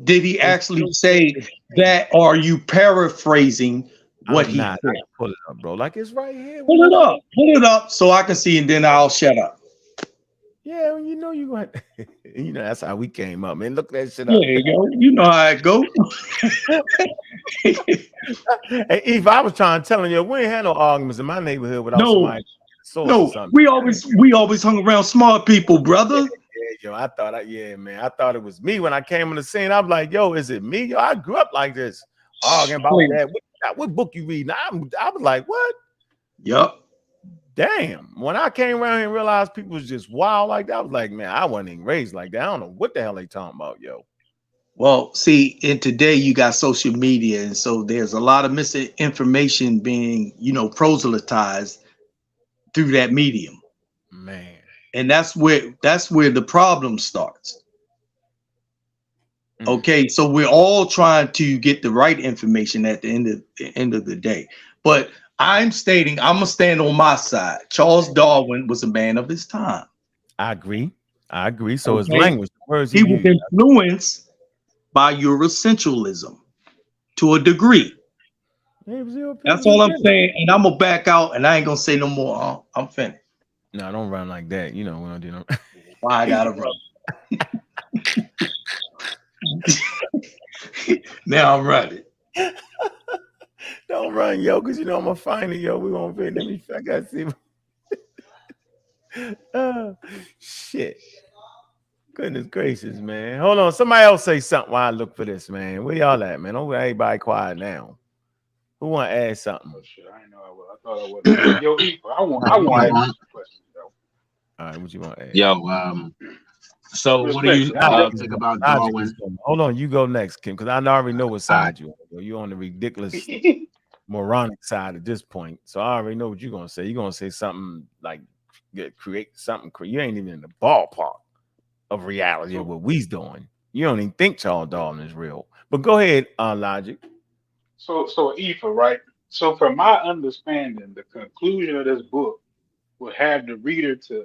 Did he actually say that? Or are you paraphrasing what he said? Pull it up, bro. Like it's right here. Pull it up so I can see, and then I'll shut up. Yeah, you know you going. You know that's how we came up, man. Look that shit up. There you go. You know how it go. Hey, Eve, I was trying to tell you, we ain't had no arguments in my neighborhood without somebody. We always hung around smart people, brother. Yeah, yo, I thought it was me when I came on the scene. I'm like, yo, is it me? Yo, I grew up like this, arguing about that. What book you reading? I was like, what? Yup. Damn. When I came around here and realized people was just wild like that, I was like, man, I wasn't even raised like that. I don't know what the hell they talking about, yo. Well, see, in today you got social media, and so there's a lot of misinformation being, proselytized through that medium. Man. And that's where the problem starts. Okay, so we're all trying to get the right information at the end of the day. But I'm gonna stand on my side. Charles Darwin was a man of his time. I agree. So his language, the words he was influenced by Eurocentralism to a degree. That's all I'm saying. And I'm gonna back out, and I ain't gonna say no more. I'm finished. No, don't run like that. You know we don't do no. Why I gotta run? Now I'm running. Don't run, yo, because I'm gonna find it, yo. We won't fit. I gotta see. Shit. Goodness gracious, man. Hold on. Somebody else say something while I look for this, man. Where y'all at, man? Don't everybody quiet now. Who want to add something? Oh shit, I didn't know I was. I thought I was. Yo, Ether, I want to ask you some questions, though. All right, what you want to add? Yo, so what do you think about Darwin? Hold on, you go next, Kim, because I already know what side you on. You're on the ridiculous moronic side at this point. So I already know what you're gonna say. You're gonna say something like create something. You ain't even in the ballpark of reality of what we's doing. You don't even think Charles Darwin is real. But go ahead, Logic. So Ether, right? So from my understanding, the conclusion of this book would have the reader to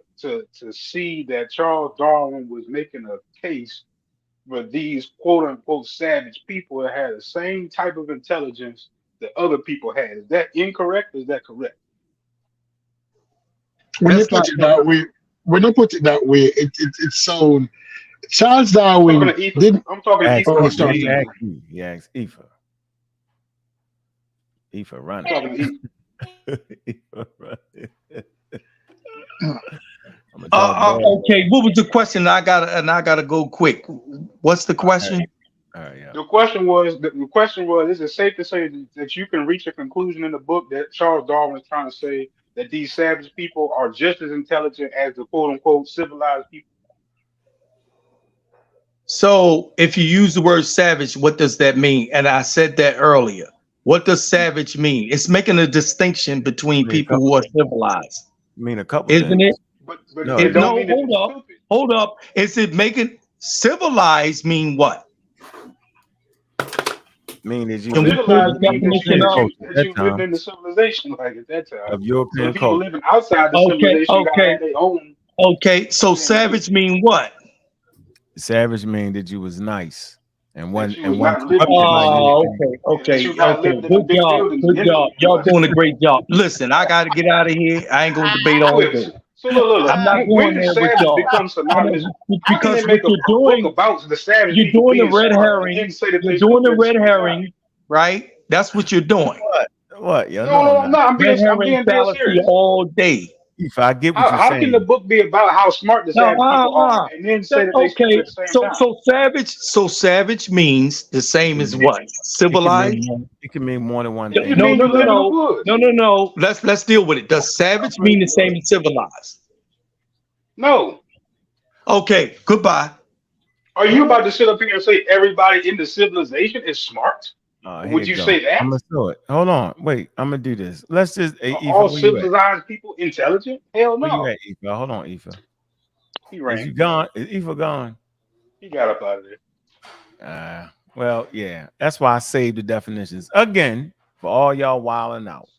see that Charles Darwin was making a case for these quote unquote savage people that had the same type of intelligence that other people had. Is that incorrect? Or is that correct? When you put it that way, it's so. Charles Darwin didn't. I'm talking to Ether. He asked Ether. Ether running. Okay, what was the question? I gotta go quick. What's the question? All right, yeah. The question was, is it safe to say that you can reach a conclusion in the book that Charles Darwin is trying to say that these savage people are just as intelligent as the quote unquote civilized people? So if you use the word savage, what does that mean? And I said that earlier. What does savage mean? It's making a distinction between people who are civilized. I mean a couple, isn't it? But hold up. Is it making civilized mean what? Mean that you civilized definition that you lived in the civilization like at that time. Of European people culture. living outside the civilization got their own. Okay, so savage mean what? Savage mean that you was nice. And one okay. Good job. Y'all doing a great job. Listen, I got to get out of here. I ain't going to debate all day. So look. I'm not going there with y'all. Because what you're doing, you're doing the red herring. You're doing the red herring, right? That's what you're doing. What? No, I'm being serious all day. If I get what you're saying. How can the book be about how smart the savage people are, and then say that they speak at the same time? So savage means the same as what? Civilized? It can mean more than one thing. No. Let's deal with it. Does savage mean the same as civilized? No. Okay, goodbye. Are you about to sit up here and say everybody in the civilization is smart? Would you say that? I'm gonna do it. Hold on, wait. I'm gonna do this. Let's just. All civilized people intelligent? Hell no. Where you at, Aoife? Hold on, Aoife. He ran. Is you gone? Is Aoife gone? He got up out of there. Well, yeah. That's why I saved the definitions again for all y'all wilding out.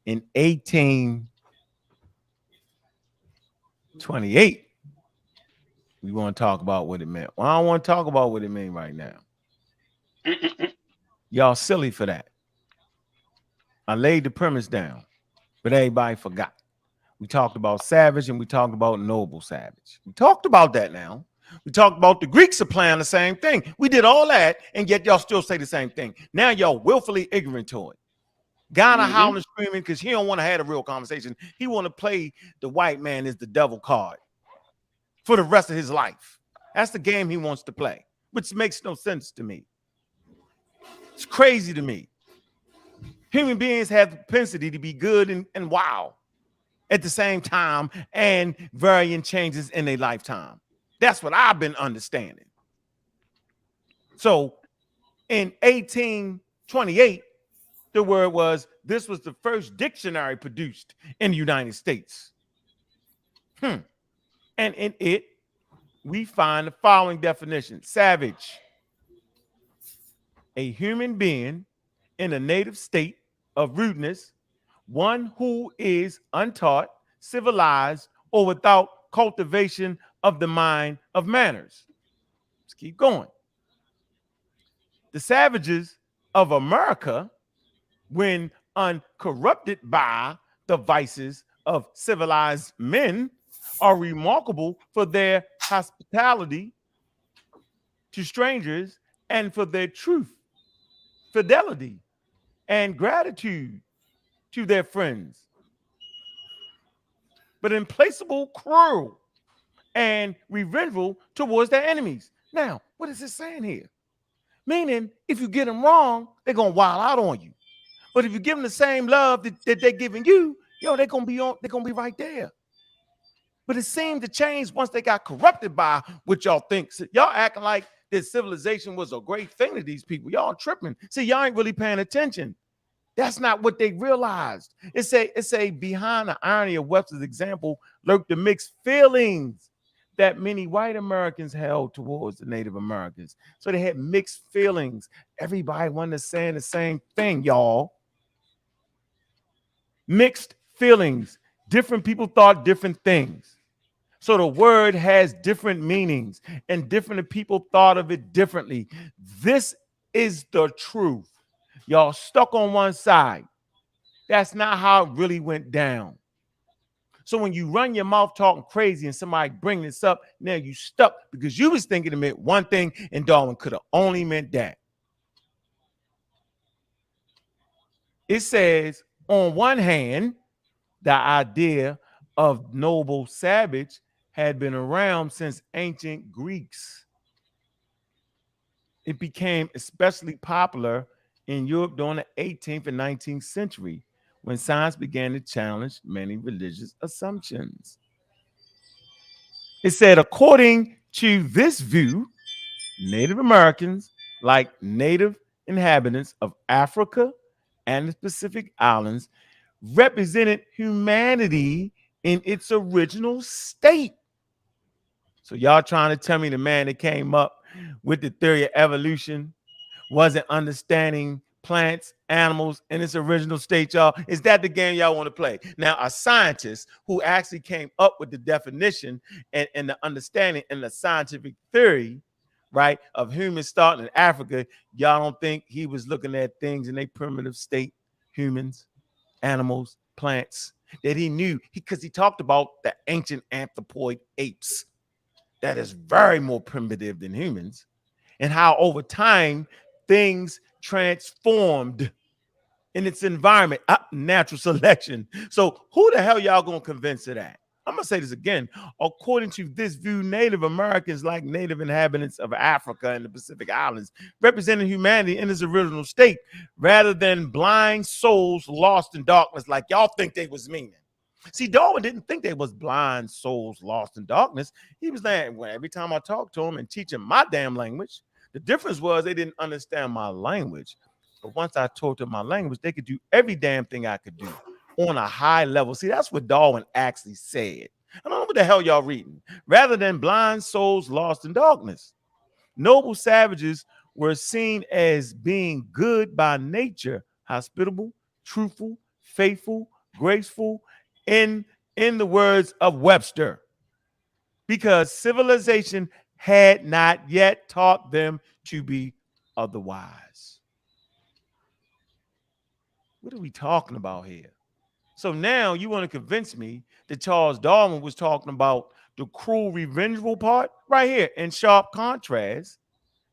In 1828, we want to talk about what it meant. Well, I don't want to talk about what it means right now. Y'all silly for that. I laid the premise down, but everybody forgot. We talked about savage and we talked about noble savage. We talked about that now. We talked about the Greeks applying the same thing. We did all that, and yet y'all still say the same thing. Now y'all willfully ignorant to it. Ghana howling, screaming because he don't want to have a real conversation. He want to play the white man as the devil card for the rest of his life. That's the game he wants to play, which makes no sense to me. It's crazy to me. Human beings have the propensity to be good and wild at the same time and varying changes in their lifetime. That's what I've been understanding. So in 1828, the word was, this was the first dictionary produced in the United States. And in it, we find the following definition. Savage. A human being in a native state of rudeness, one who is untaught, civilized, or without cultivation of the mind of manners. Let's keep going. The savages of America, when uncorrupted by the vices of civilized men, are remarkable for their hospitality to strangers and for their truth, fidelity, and gratitude to their friends, but implacable, cruel, and revengeful towards their enemies. Now, what is it saying here? Meaning, if you get them wrong, they're going to wild out on you. But if you give them the same love that they're giving you, they're gonna be right there. But it seemed to change once they got corrupted by what y'all think. So y'all acting like this civilization was a great thing to these people. Y'all tripping. See, y'all ain't really paying attention. That's not what they realized. It's a behind the irony of Webster's example lurked the mixed feelings that many white Americans held towards the Native Americans. So they had mixed feelings. Everybody wanted to say the same thing, y'all. Mixed feelings. Different people thought different things. So the word has different meanings and different people thought of it differently. This is the truth. Y'all stuck on one side. That's not how it really went down. So when you run your mouth talking crazy and somebody bring this up, now you stuck because you was thinking it meant one thing and Darwin could have only meant that. It says, on one hand, the idea of noble savage had been around since ancient Greeks. It became especially popular in Europe during the 18th and 19th century when science began to challenge many religious assumptions. It said, according to this view, Native Americans, like native inhabitants of Africa and the Pacific Islands, represented humanity in its original state. So y'all trying to tell me the man that came up with the theory of evolution wasn't understanding plants, animals in its original state, y'all? Is that the game y'all want to play? Now, a scientist who actually came up with the definition and the understanding and the scientific theory, right, of humans starting in Africa, y'all don't think he was looking at things in their primitive state, humans, animals, plants, that he knew, because he talked about the ancient anthropoid apes that is very more primitive than humans, and how over time things transformed in its environment, natural selection. So who the hell y'all gonna convince of that? I'm gonna say this again. According to this view, Native Americans, like native inhabitants of Africa and the Pacific Islands, represented humanity in its original state, rather than blind souls lost in darkness like y'all think they was meaning. See, Darwin didn't think they was blind souls lost in darkness. He was like, well, every time I talk to him and teach him my damn language, the difference was they didn't understand my language. But once I taught them my language, they could do every damn thing I could do on a high level. See, that's what Darwin actually said. I don't know what the hell y'all reading. Rather than blind souls lost in darkness, noble savages were seen as being good by nature, hospitable, truthful, faithful, graceful, in the words of Webster, because civilization had not yet taught them to be otherwise. What are we talking about here? So now you want to convince me that Charles Darwin was talking about the cruel, revengeful part right here, in sharp contrast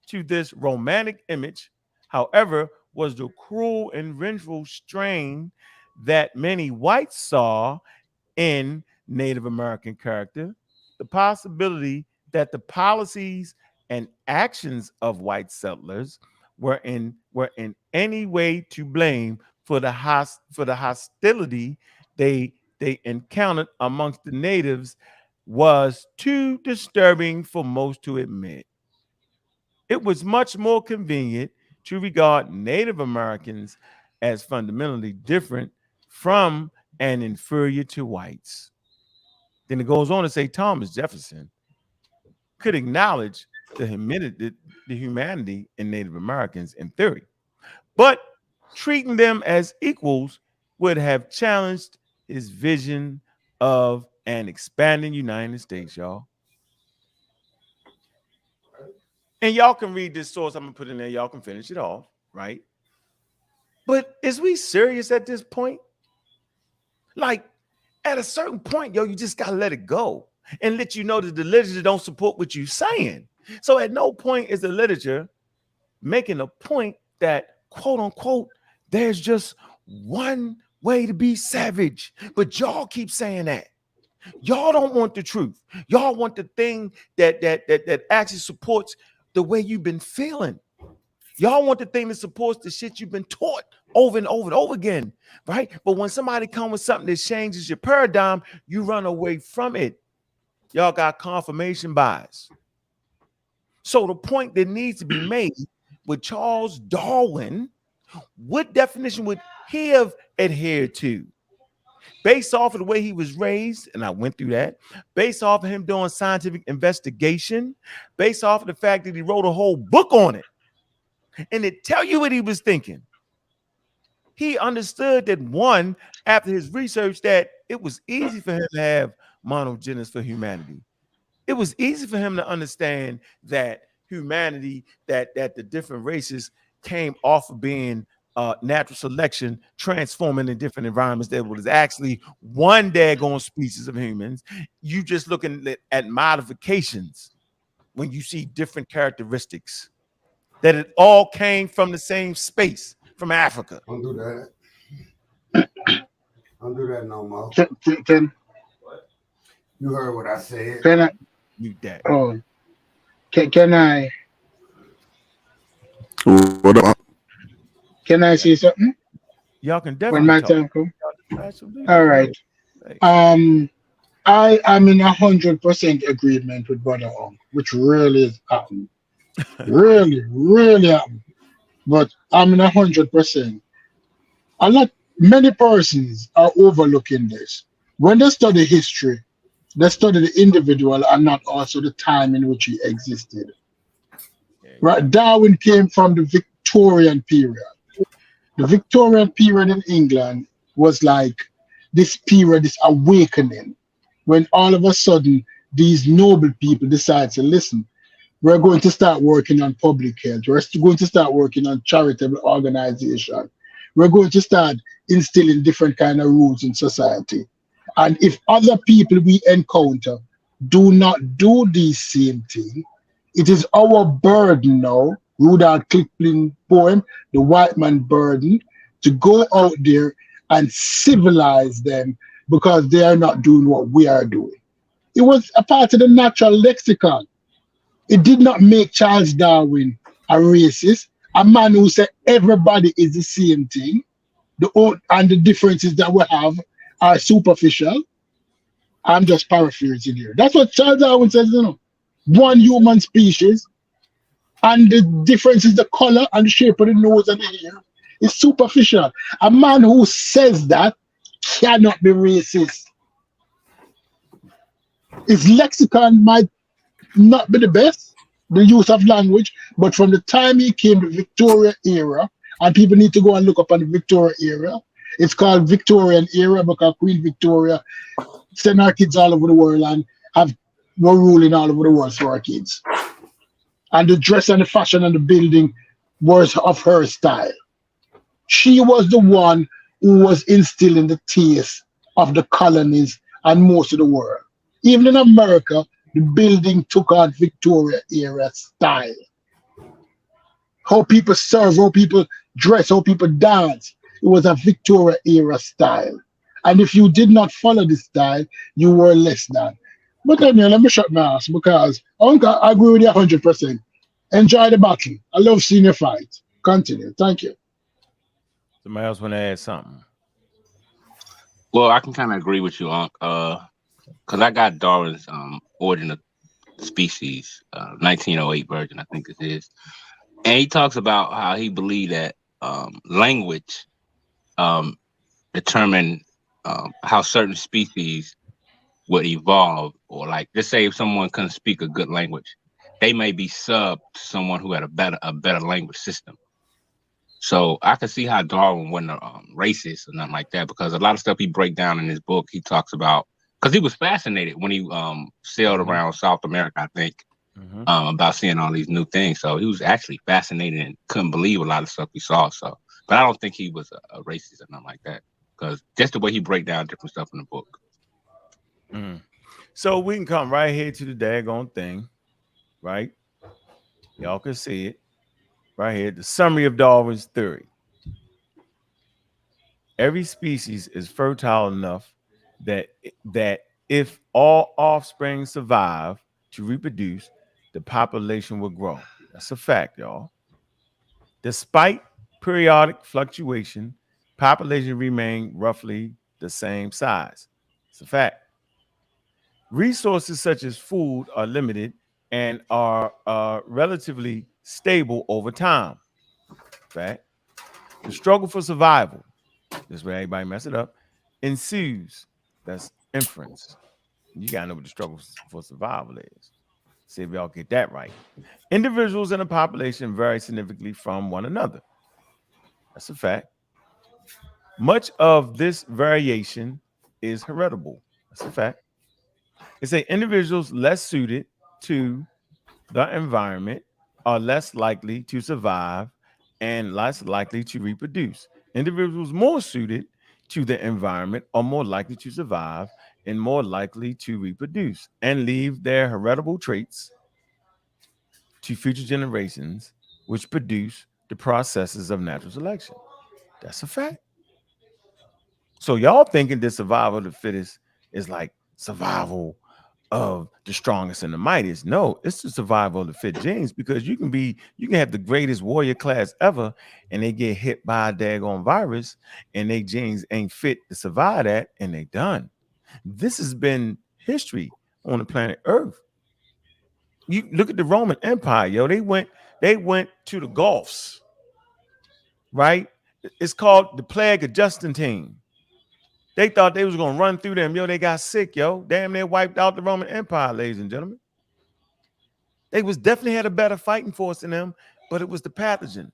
to this romantic image, however, was the cruel and vengeful strain that many whites saw in Native American character, the possibility that the policies and actions of white settlers were in any way to blame for the hostility they encountered amongst the natives was too disturbing for most to admit. It was much more convenient to regard Native Americans as fundamentally different from and inferior to whites. Then it goes on to say Thomas Jefferson could acknowledge the humanity in Native Americans in theory, but treating them as equals would have challenged his vision of an expanding United States, y'all. And y'all can read this source I'm gonna put in there. Y'all can finish it off, right? But is we serious at this point? Like, at a certain point, yo, you just gotta let it go and let you know that the literature don't support what you're saying. So at no point is the literature making a point that, quote unquote, there's just one way to be savage. But y'all keep saying that. Y'all don't want the truth. Y'all want the thing that actually supports the way you've been feeling. Y'all want the thing that supports the shit you've been taught over and over and over again, right? But when somebody comes with something that changes your paradigm, you run away from it. Y'all got confirmation bias. So the point that needs to be made with Charles Darwin, what definition would he have adhered to? Based off of the way he was raised, and I went through that, based off of him doing scientific investigation, based off of the fact that he wrote a whole book on it, and it tell you what he was thinking. He understood that, one, after his research, that it was easy for him to have monogenes for humanity. It was easy for him to understand that humanity, that the different races came off of being natural selection, transforming in different environments. There was actually one daggone species of humans. You just looking at modifications when you see different characteristics, that it all came from the same space, from Africa. Don't do that. Don't do that no more. You heard what I said. Can I? You that. Oh, can I? What up? Can I say something? Y'all can definitely when my talk. time comes. Absolutely. All right. I am in 100% agreement with Brother Ong, which really is happening. really happening. But I'm in 100%. Many persons are overlooking this. When they study history, they study the individual and not also the time in which he existed. Right? Darwin came from the Victorian period. The Victorian period in England was like this period, this awakening, when all of a sudden these noble people decide to listen. We're going to start working on public health. We're going to start working on charitable organization. We're going to start instilling different kind of rules in society. And if other people we encounter do not do the same thing, it is our burden now, Rudolph Kipling poem, The White Man Burden, to go out there and civilize them because they are not doing what we are doing. It was a part of the natural lexicon. It did not make Charles Darwin a racist, a man who said everybody is the same thing, and the differences that we have are superficial. I'm just paraphrasing here. That's what Charles Darwin says, you know. One human species, and the difference is the color and the shape of the nose and the hair is superficial. A man who says that cannot be racist. His lexicon might not be the best, the use of language, but from the time he came to Victoria era, and people need to go and look up on the Victoria era. It's called Victorian era because Queen Victoria sent our kids all over the world and were ruling all over the world for our kids. And the dress and the fashion and the building was of her style. She was the one who was instilling the taste of the colonies and most of the world. Even in America, the building took on Victoria era style. How people serve, how people dress, how people dance. It was a Victoria era style. And if you did not follow this style, you were less than. But anyway, let me shut my ass because I agree with you 100%. Enjoy the battle. I love seeing you fight. Continue. Thank you. Somebody else want to add something? Well, I can kind of agree with you, Unc. Because I got Darwin's Origin of Species, 1908 version, I think it is. And he talks about how he believed that language determined how certain species would evolve, or like, let's say if someone couldn't speak a good language, they may be sub to someone who had a better language system. So I can see how Darwin wasn't racist or nothing like that, because a lot of stuff he break down in his book, he talks about, because he was fascinated when he sailed around South America, I think, about seeing all these new things. So he was actually fascinated and couldn't believe a lot of stuff he saw. So, but I don't think he was a racist or nothing like that, because just the way he break down different stuff in the book. So we can come right here to the daggone thing, right? Y'all can see it right here. The summary of Darwin's theory. Every species is fertile enough that if all offspring survive to reproduce, the population will grow. That's a fact, y'all. Despite periodic fluctuation, population remained roughly the same size. It's a fact. Resources such as food are limited and are relatively stable over time. Fact. The struggle for survival, this is where everybody mess it up, ensues. That's inference. You gotta know what the struggle for survival is. See if y'all get that right. Individuals in a population vary significantly from one another. That's a fact. Much of this variation is heritable. That's a fact. It say individuals less suited to the environment are less likely to survive and less likely to reproduce. Individuals more suited to the environment are more likely to survive and more likely to reproduce and leave their heritable traits to future generations, which produce the processes of natural selection. That's a fact. So y'all thinking that survival of the fittest is like survival of the strongest and the mightiest. No, it's the survival of the fit genes, because you can have the greatest warrior class ever and they get hit by a daggone virus and their genes ain't fit to survive that and they done. This has been history on the planet Earth. You look at the Roman Empire, yo, they went to the Gulfs, right? It's called the plague of Justinian. They thought they was gonna run through them. Yo, they got sick, yo. Damn, they wiped out the Roman Empire, ladies and gentlemen. They was definitely had a better fighting force than them, but it was the pathogen.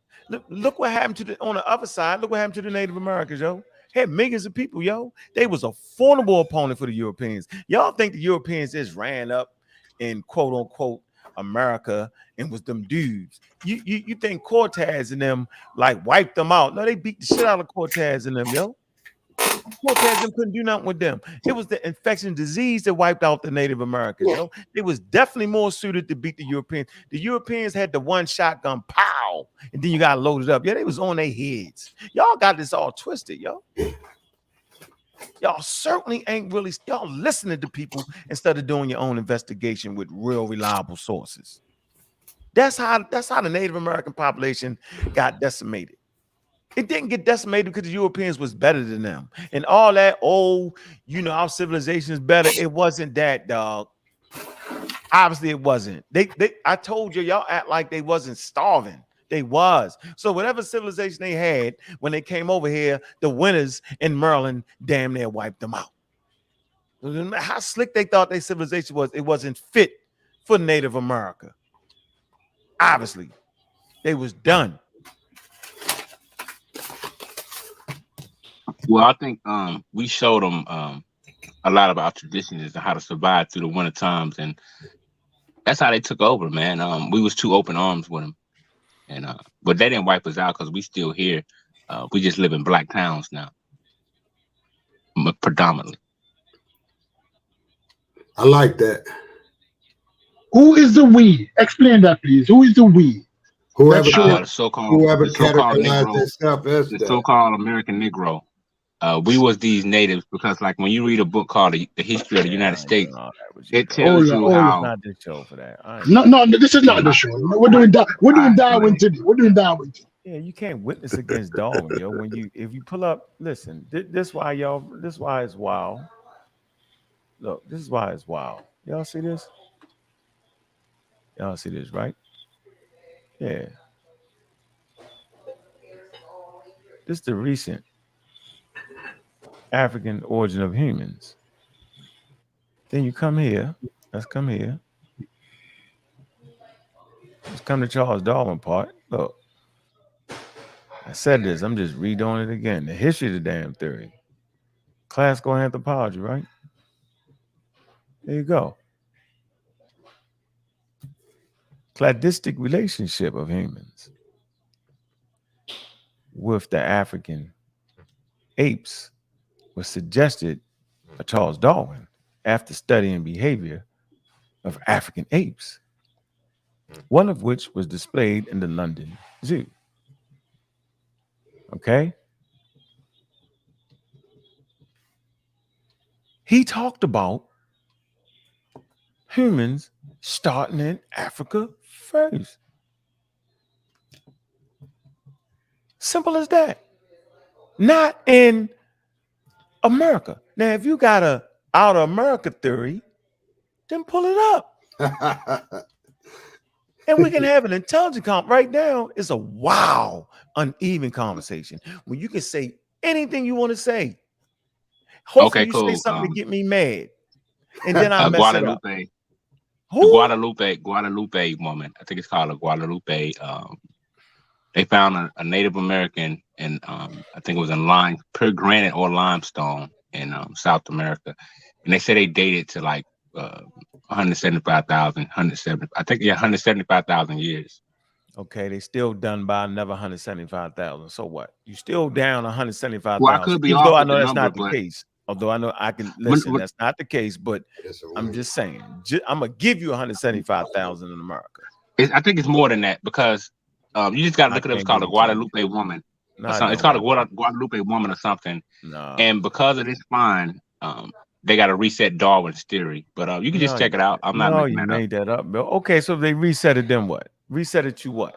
Look what happened on the other side. Look what happened to the Native Americans, yo. Had millions of people, yo. They was a formidable opponent for the Europeans. Y'all think the Europeans just ran up in quote unquote America and was them dudes. You think Cortez and them like wiped them out? No, they beat the shit out of Cortez and them, yo. Cortez couldn't do nothing with them. It was the infection disease that wiped out the Native Americans. Yo. It was definitely more suited to beat the Europeans. The Europeans had the one shotgun, pow, and then you got loaded up. Yeah, they was on their heads. Y'all got this all twisted, yo. Y'all certainly ain't really, y'all listening to people instead of doing your own investigation with real reliable sources. That's how the Native American population got decimated. It didn't get decimated because the Europeans was better than them. And all that, our civilization is better. It wasn't that, dog. Obviously, it wasn't. I told you, y'all act like they wasn't starving. They was. So whatever civilization they had when they came over here, the winners in Maryland damn near wiped them out. How slick they thought their civilization was, it wasn't fit for Native America. Obviously, they was done. Well, I think we showed them a lot about traditions and how to survive through the winter times, and that's how they took over, man. We was too open arms with them, and but they didn't wipe us out because we still here. We just live in black towns now, predominantly. I like that. Who is the we? Explain that, please. Who is the we? Whoever the so-called Negro, the so-called American Negro. We was these natives because, like, when you read a book called The History of the United States, it tells you how. Not the show for that. No, this is not the show. We're doing Darwin today. We're doing Darwin today. Yeah, you can't witness against Darwin, yo. If you pull up, listen. This why it's wild. Look, this is why it's wild. Y'all see this? Y'all see this, right? Yeah. This is the recent African origin of humans. Then you come here. Let's come here. Let's come to Charles Darwin part. Look. I said this. I'm just redoing it again. The history of the damn theory. Classical anthropology, right? There you go. Cladistic relationship of humans with the African apes was suggested by Charles Darwin after studying behavior of African apes, one of which was displayed in the London Zoo. Okay? He talked about humans starting in Africa first. Simple as that. Not in America. Now, if you got a out of America theory, then pull it up. And we can have an intelligent right now. It's a wow, uneven conversation when you can say anything you want to say. Hopefully, you say something to get me mad, and then I mess it up. The Guadalupe woman. I think it's called a Guadalupe. They found a Native American in I think it was in pure granite or limestone in South America, and they said they dated to like 175,000, 170. I think 175,000 years. Okay, they still done by another 175,000. So what? You still down 175,000. Well, I could be Although off I know the that's number, not the case. Although I know I can listen, that's not the case. But I'm just saying, I'm gonna give you 175,000 in America. I think it's more than that because you just got to look at it. It's called a Guadalupe woman. It's called a Guadalupe woman or something. No. And because of this find, they got to reset Darwin's theory. But you can just check it out. I'm not making that up. Made that up, Bill. Okay, so if they reset it, then what? Reset it to what?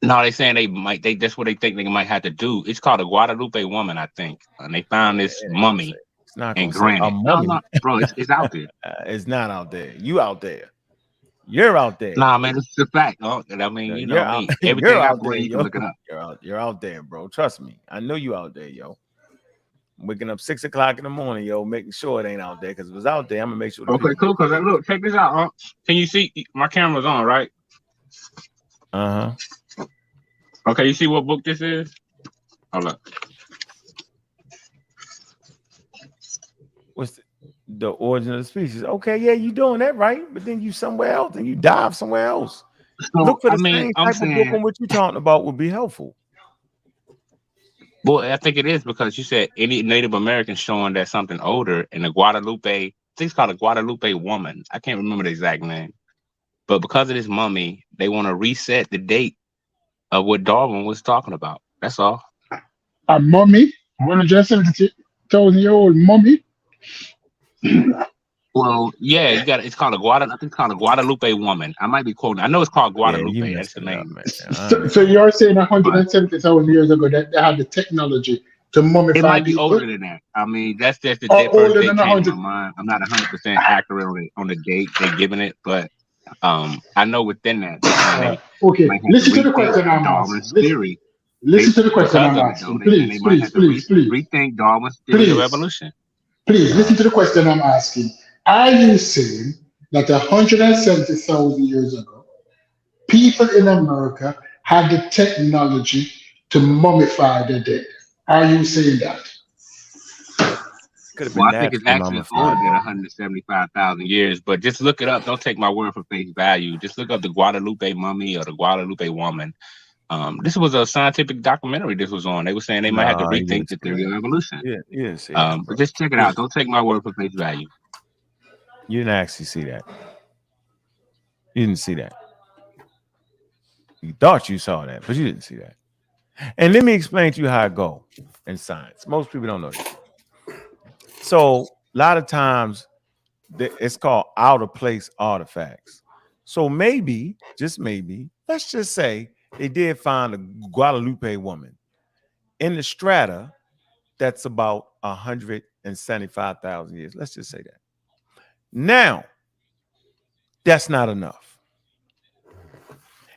No, they saying that's what they think they might have to do. It's called a Guadalupe woman, I think. And they found this mummy in granite. No, bro, it's out there. It's not out there. You out there. You're out there. Nah, man, it's a fact. I mean, you know me. Everything I bring, you can look it up. You're out there, bro. Trust me. I know you out there, yo. I'm waking up 6 o'clock in the morning, yo, making sure it ain't out there. Because if it's out there, I'm gonna make sure. Okay, cool. Because look, check this out. Can you see my camera's on, right? Okay, you see what book this is? Hold up. What's the origin of the species? Okay, yeah, you doing that right, but then you somewhere else and you dive somewhere else. So, Look for the same type of book on what you're talking about would be helpful. Well, I think it is because you said any Native American showing that something older, and the Guadalupe, I think it's called a Guadalupe woman. I can't remember the exact name, but because of this mummy, they want to reset the date of what Darwin was talking about. That's all. A mummy, 170,000-year-old mummy. Well, yeah, you got it. It's called a I think it's called a Guadalupe woman. I might be quoting. I know it's called Guadalupe. That's the name. So you're saying 170,000 years ago that they had the technology to mummify? It might be older than that. I mean, that's just the first date came to my mind. I'm not 100% accurate on the date they're giving it, but I know within that. Okay, listen to the question I'm asking. Listen to the question I'm asking. Please. Rethink Darwin's theory of evolution. Please listen to the question I'm asking. Are you saying that 170,000 years ago, people in America had the technology to mummify their dead? Are you saying that? Well, I think it's actually older than 175,000 years, but just look it up. Don't take my word for face value. Just look up the Guadalupe mummy or the Guadalupe woman. This was a scientific documentary this was on. They were saying they might have to rethink the theory of evolution. Yes. But just check it out. Don't take my word for face value. You didn't actually see that. You didn't see that. You thought you saw that, but you didn't see that. And let me explain to you how it goes in science. Most people don't know this. So a lot of times it's called out of place artifacts. So maybe, just maybe, let's just say they did find a Guadalupe woman in the strata that's about 175,000 years. Let's just say that. Now, that's not enough.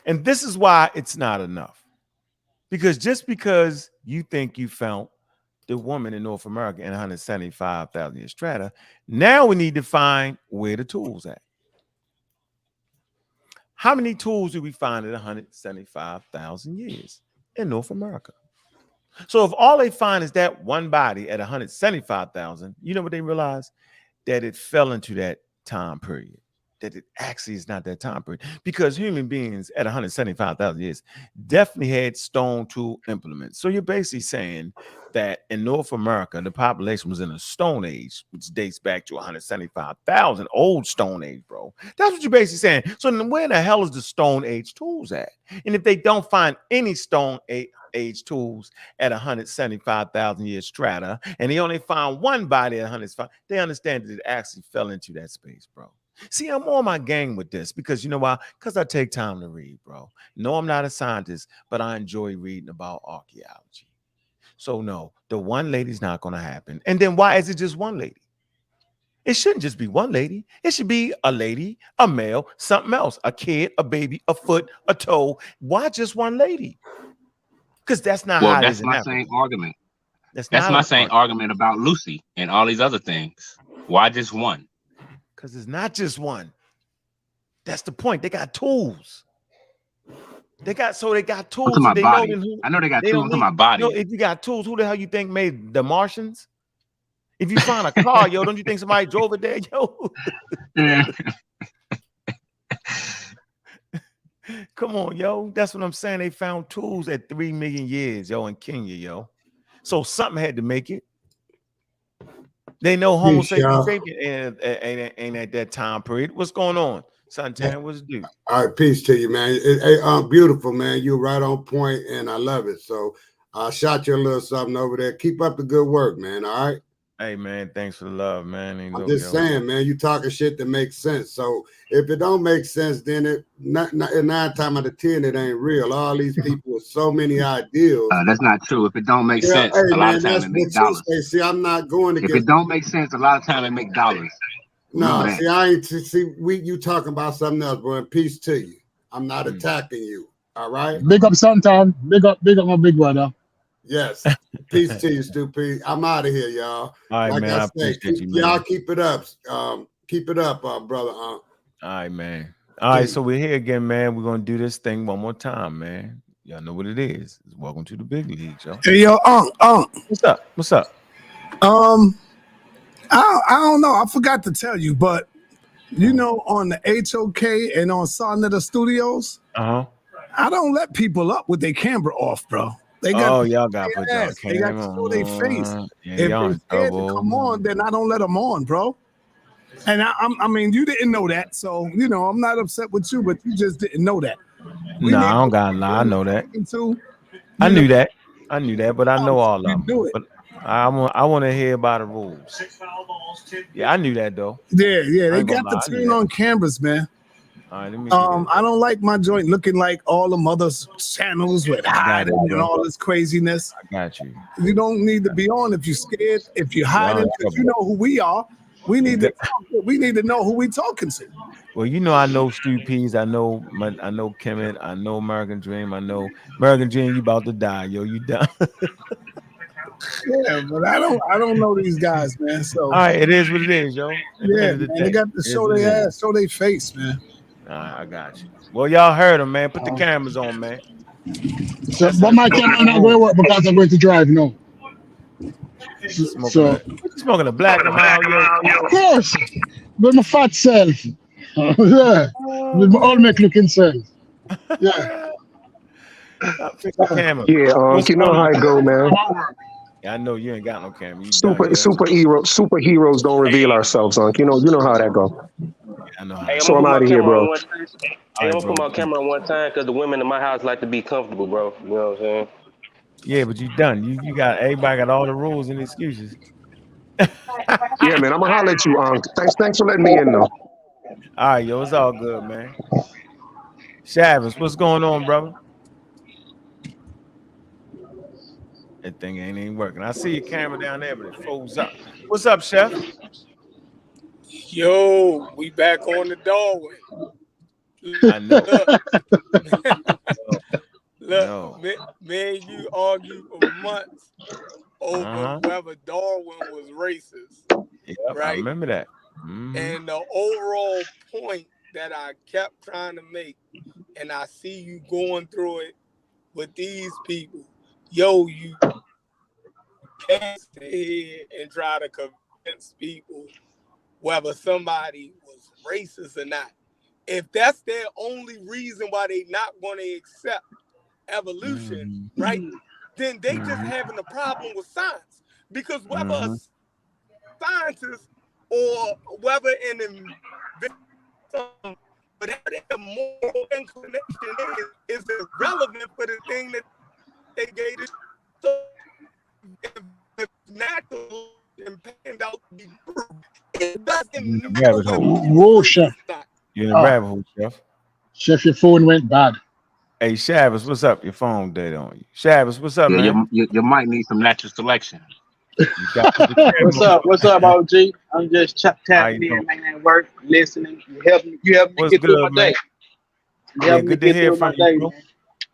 And this is why it's not enough. Because just because you think you found the woman in North America in 175,000 year strata, now we need to find where the tools at. How many tools do we find at 175,000 years in North America? So if all they find is that one body at 175,000, you know what they realize? That it fell into that time period. That it actually is not that time period. Because human beings at 175,000 years definitely had stone tool implements. So you're basically saying that in North America, the population was in a stone age, which dates back to 175,000, old stone age, bro. That's what you're basically saying. So then where the hell is the stone age tools at? And if they don't find any stone age tools at 175,000 year strata, and they only found one body at 105, they understand that it actually fell into that space, bro. See, I'm on my game with this because you know why? Because I take time to read, bro. No, I'm not a scientist, but I enjoy reading about archaeology. So no, the one lady's not going to happen. And then why is it just one lady? It shouldn't just be one lady. It should be a lady, a male, something else, a kid, a baby, a foot, a toe. Why just one lady? Because that's not Well, how it that's is in my Africa. same argument. That's That's not my an same argument about Lucy and all these other things. Why just one? Because it's not just one. That's the point. They got tools. They got tools. I'm talking So about they know bodies. who, I know they got they tools. don't I'm talking need. about bodies. If you got tools, who the hell you think made the Martians? If you find a car, yo, don't you think somebody drove it there, yo? Yeah. Come on, yo. That's what I'm saying. They found tools at 3 million years, yo, in Kenya, yo. So something had to make it. They know Homo sapiens ain't at that time period. What's going on? Suntan, what's due? All right, peace to you, man. Beautiful, man. You're right on point, and I love it. So I shot you a little something over there. Keep up the good work, man. All right. Hey, man, thanks for the love, man. I'm just saying, man, you talking shit that makes sense. So if it don't make sense, then it not 9 times out of 10, it ain't real. All these people with so many ideals. That's not true. If it don't make sense, hey, a lot of times that's it make what dollars. you say. See, I'm not going to If it don't make sense, a lot of times it make dollars. No, see, I ain't see you talking about something else, bro. And peace to you. I'm not attacking you. All right. Big up Santan. Big up my big brother. Yes. Peace to you, stupid. I'm out of here, y'all. All right, like man. I appreciate you, man. Y'all keep it up. Keep it up, brother. All right, man. All right, so we're here again, man. We're gonna do this thing one more time, man. Y'all know what it is. Welcome to the big leagues, yo. Hey, yo, What's up? What's up? I don't know. I forgot to tell you, but you know, on the HOK and on Sonetta Studios, I don't let people up with their camera off, bro. They got y'all got to put y'all they got to show their face. Yeah, if y'all they're in scared to trouble. come on, then I don't let them on, bro. And I mean, you didn't know that, so you know I'm not upset with you, but you just didn't know that. No, I don't got to lie. I know that. I knew that, but I know all of them. But I want to hear about the rules. Yeah, I knew that though. Yeah, they got to turn on cameras, man. All right, let me I don't like my joint looking like all the others channels with hiding and all this craziness. I got you. You don't need to be on if you're scared, if you're hiding, because you know who we are. We need to know who we talking to. Well, you know, I know Stu Peas, I know Kemet, I know American Dream, I know American Dream. You about to die, yo. You done. Yeah, but I don't know these guys, man. So all right, it is what it is, yo. Yeah, man, they got to show their ass, show their face, man. All right, I got you. Well, y'all heard them, man. Put the cameras on, man. So, but my camera not going to work because I'm going to drive now. Smoking a black amount, yo. Of course, with my fat self. Yeah, with my old make looking self. Yeah. Fix the camera. Yeah, you know how I go, man. Yeah, I know you ain't got no camera. You Superheroes don't reveal ourselves, You know how that go. I know how. Hey, So I'm out of here, bro. I'm gonna put my camera on one time because the women in my house like to be comfortable, bro. You know what I'm saying? Yeah, but you done. You got everybody got all the rules and excuses. Yeah, man. I'm gonna holler at you, Thanks for letting me in, though. All right, yo, it's all good, man. Shavis, what's going on, brother? That thing ain't working. I see your camera down there, but it froze up. What's up, Chef? Yo, we back on the Darwin. I know. Look, me and you argue for months over whether Darwin was racist. Yep, right? I remember that. And the overall point that I kept trying to make, and I see you going through it with these people, yo, you can't sit here and try to convince people whether somebody was racist or not. If that's their only reason why they not going to accept evolution, right, then they just having a problem with science. Because whether a scientist or whether an inventor, whatever their moral inclination is irrelevant for the thing that they gave it. So if it's natural and panned out to be true, it Rabbit hole. Whoa, chef. You're in a rabbit hole, chef. Chef, your phone went bad. Hey, Shabbos, what's up? Your phone dead on you. Shabbos, what's up, man? You might need some natural selection. You got to put the What's up? What's up, OG? I'm just tapping in, man, at work, listening. You help me What's get through good, my man? day. You help me good to get hear through my from you, day, bro. man.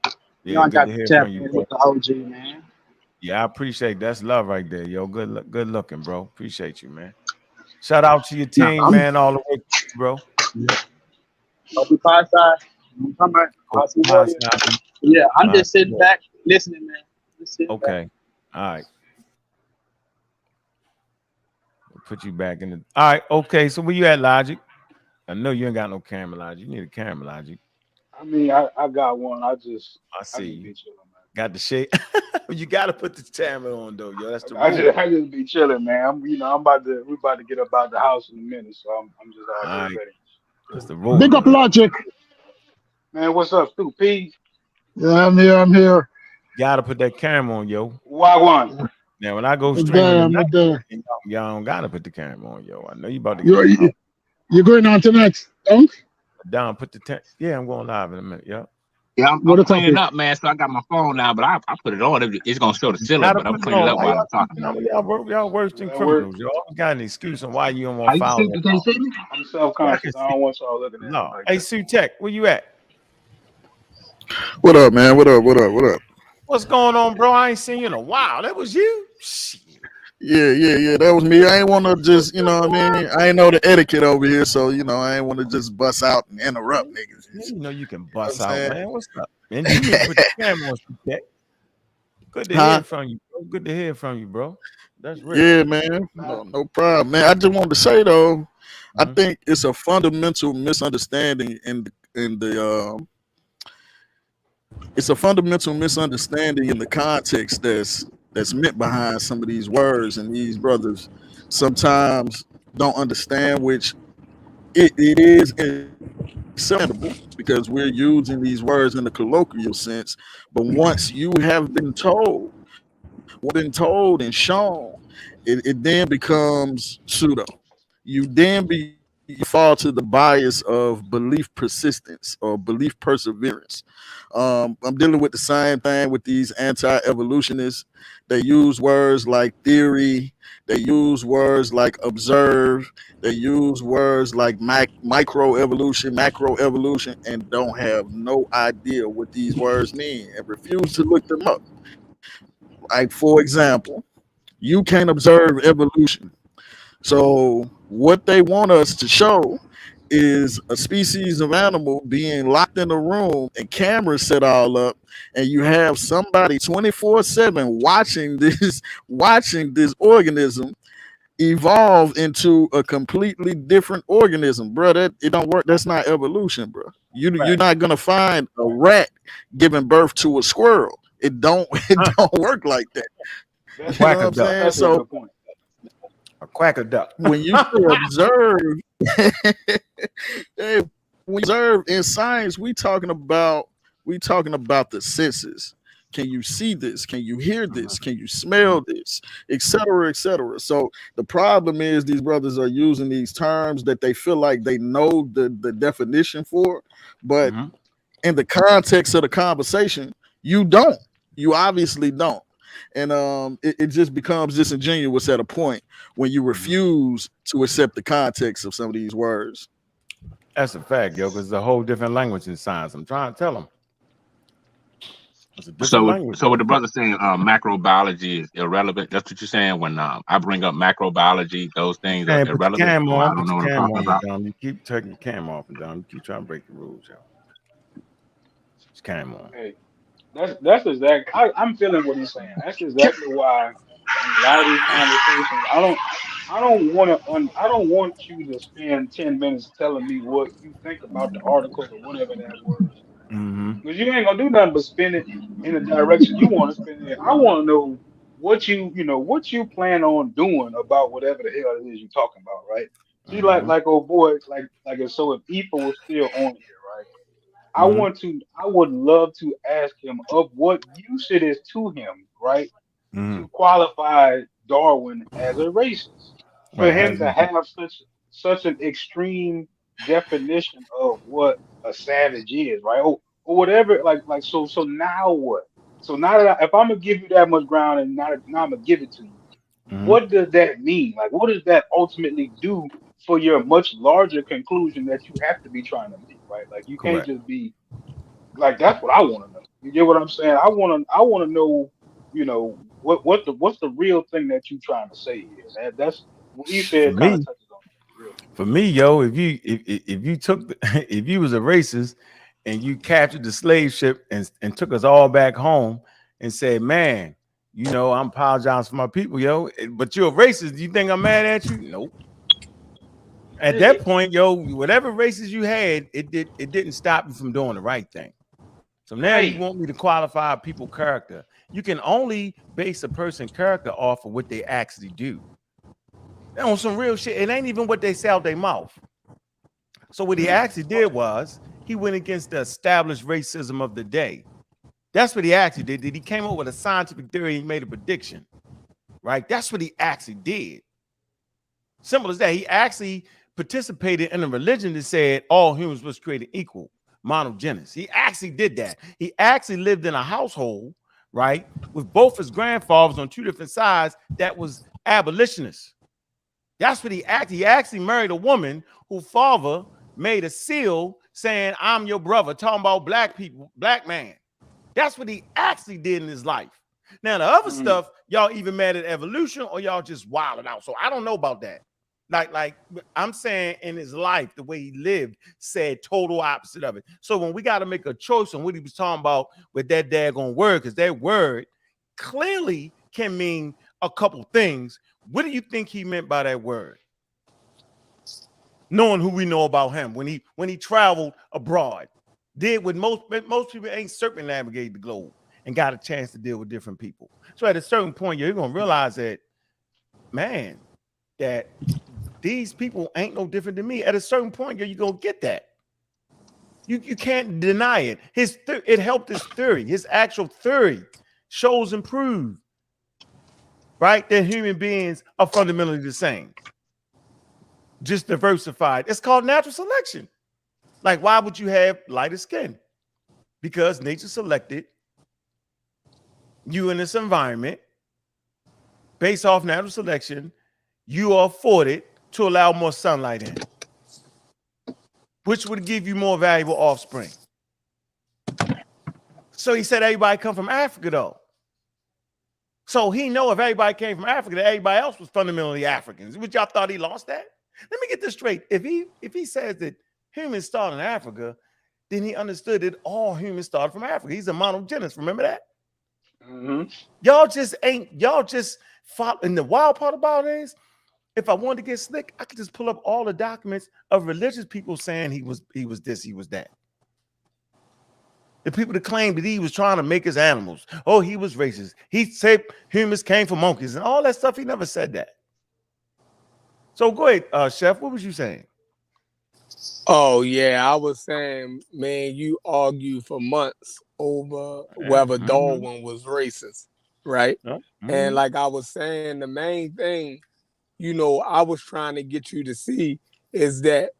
Yeah, You know, I good got to to hear tap from you, in bro. with the OG, man. Yeah, I appreciate that's love right there, yo. Good looking, bro. Appreciate you, man. Shout out to your team, man, all the way, bro. I'll be by side. I'm talking about Awesome Warrior. Yeah, I'm just sitting back, listening, man. Just sitting Okay. back. All right. We'll put you back in the. All right. Okay. So where you at, Logic? I know you ain't got no camera, Logic. You need a camera, Logic. I mean, I got one. I see just you. be chilling, man. Got the shade. You got to put the camera on though, yo. That's the I rule. just be chilling, man. we're about to get up out the house in a minute, so I'm just out All there right. ready. That's the rule. Big up Logic. Man, what's up, Stu P? Yeah, I'm here. Gotta put that camera on, yo. Wagwan. Now when I go I'm streaming there, tonight, y'all don't gotta put the camera on, yo. I know you about to You're going on tonight, don't? Down, put the yeah, I'm going live in a minute, yeah. Yeah, I'm cleaning up, man. So I got my phone now, but I put it on. It's gonna show the ceiling, but I'm cleaning up while I'm talking. Y'all worse than criminals, y'all. Always got an excuse on why you don't want to Are follow you them. I'm self-conscious. I don't want y'all looking at me like Hey, that. Sue Tech, where you at? What up, man? What up? What's going on, bro? I ain't seen you in a while. That was you? Shit. Yeah. That was me. I ain't want to just, you know what I mean? I ain't know the etiquette over here, so, you know, I ain't want to just bust out and interrupt niggas. You know you can bust You know what I'm out, saying? man. What's up? And you need to put the camera on, Sue Tech. Good to hear from you, bro. Good to hear from you, bro. That's real. Yeah, man. No problem, man. I just wanted to say, though, I think it's a fundamental misunderstanding it's a fundamental misunderstanding in the context that's meant behind some of these words, and these brothers sometimes don't understand, which it is understandable because we're using these words in the colloquial sense. But once you have been told and shown, it then becomes pseudo. You fall to the bias of belief persistence or belief perseverance. I'm dealing with the same thing with these anti-evolutionists. They use words like theory. They use words like observe. They use words like microevolution, macroevolution, and don't have no idea what these words mean and refuse to look them up. Like, for example, you can't observe evolution. So what they want us to show is a species of animal being locked in a room and cameras set all up, and you have somebody 24/7 watching this organism evolve into a completely different organism, bro. That it don't work. That's not evolution, bro. You're not gonna find a rat giving birth to a squirrel. It don't work like that. That's, You know what I'm saying? that's a So good point. A quacker duck. when you say observe, when you observe in science, we talking about the senses. Can you see this? Can you hear this? Can you smell this? Et cetera, et cetera. So the problem is these brothers are using these terms that they feel like they know the definition for, but in the context of the conversation, you don't. You obviously don't. And it just becomes disingenuous at a point when you refuse to accept the context of some of these words. That's a fact, yo, because it's a whole different language in science. I'm trying to tell them. It's a different language. So what the brother saying, macrobiology is irrelevant. That's what you're saying when I bring up macrobiology, those things are Put the irrelevant. camera I on. don't Put know the what I'm camera talking on, about. Dom. You keep taking the camera off, and Dom. You keep trying to break the rules, yo. It's camera on. Hey, that's exactly. I'm feeling what he's saying. That's exactly why in a lot of these conversations, I don't want you to spend 10 minutes telling me what you think about the article or whatever that was. Because you ain't gonna do nothing but spin it in the direction you want to spin it. I want to know what what you plan on doing about whatever the hell it is you're talking about, right? See, like old boy, like if so if Ethan was still on here, right? I would love to ask him of what use it is to him, right? To qualify Darwin as a racist. For Right, him to have such an extreme definition of what a savage is, right? Or whatever. So now what? So now that if I'm gonna give you that much ground and now I'm gonna give it to you, what does that mean? Like, what does that ultimately do for your much larger conclusion that you have to be trying to make, right? Like, you can't Correct. just be like, that's what I want to know. You get what I'm saying? I want to know, what's the real thing that you trying to say here? That's what he For said. Kind of me, touches on that, real. for me, yo, if you took if you was a racist and you captured the slave ship and took us all back home and said, man, I'm apologizing for my people, yo, but you're a racist. Do you think I'm mad at you? Nope. At that point, yo, whatever races you had, it didn't stop you from doing the right thing. So now you want me to qualify people's character. You can only base a person's character off of what they actually do. On some real shit, it ain't even what they say out their mouth. So what he actually did was he went against the established racism of the day. That's what he actually did. He came up with a scientific theory and he made a prediction, right? That's what he actually did. Simple as that. He actually participated in a religion that said all humans was created equal, monogenous. He actually did that. He actually lived in a household, right, with both his grandfathers on two different sides that was abolitionists. That's what he actually married a woman whose father made a seal saying, I'm your brother, talking about black people, black man. That's what he actually did in his life. Now, the other stuff, y'all either mad at evolution or y'all just wilding out. So I don't know about that. Like I'm saying in his life, the way he lived said total opposite of it. So when we got to make a choice on what he was talking about with that daggone word, because that word clearly can mean a couple things. What do you think he meant by that word? Knowing who we know about him when he traveled abroad, did what most people ain't circumnavigated the globe and got a chance to deal with different people. So at a certain point, you're gonna realize that, man, that these people ain't no different than me. At a certain point, you're gonna get that. You can't deny it. It helped his theory. His actual theory shows and proves, right, that human beings are fundamentally the same, just diversified. It's called natural selection. Like, why would you have lighter skin? Because nature selected you in this environment based off natural selection. You are afforded to allow more sunlight in, which would give you more valuable offspring. So he said everybody come from Africa, though. So he know if everybody came from Africa, that everybody else was fundamentally Africans. Which y'all thought he lost that? Let me get this straight. If he says that humans started in Africa, then he understood that all humans started from Africa. He's a monogenous. Remember that? Y'all just follow. And the wild part about it is, if I wanted to get slick, I could just pull up all the documents of religious people saying he was this, he was that. The people that claimed that he was trying to make us animals. Oh, he was racist. He said humans came from monkeys and all that stuff. He never said that. So go ahead, Chef. What was you saying? Oh, yeah. I was saying, man, you argue for months over whether Darwin was racist, right? And like I was saying, the main thing, I was trying to get you to see is that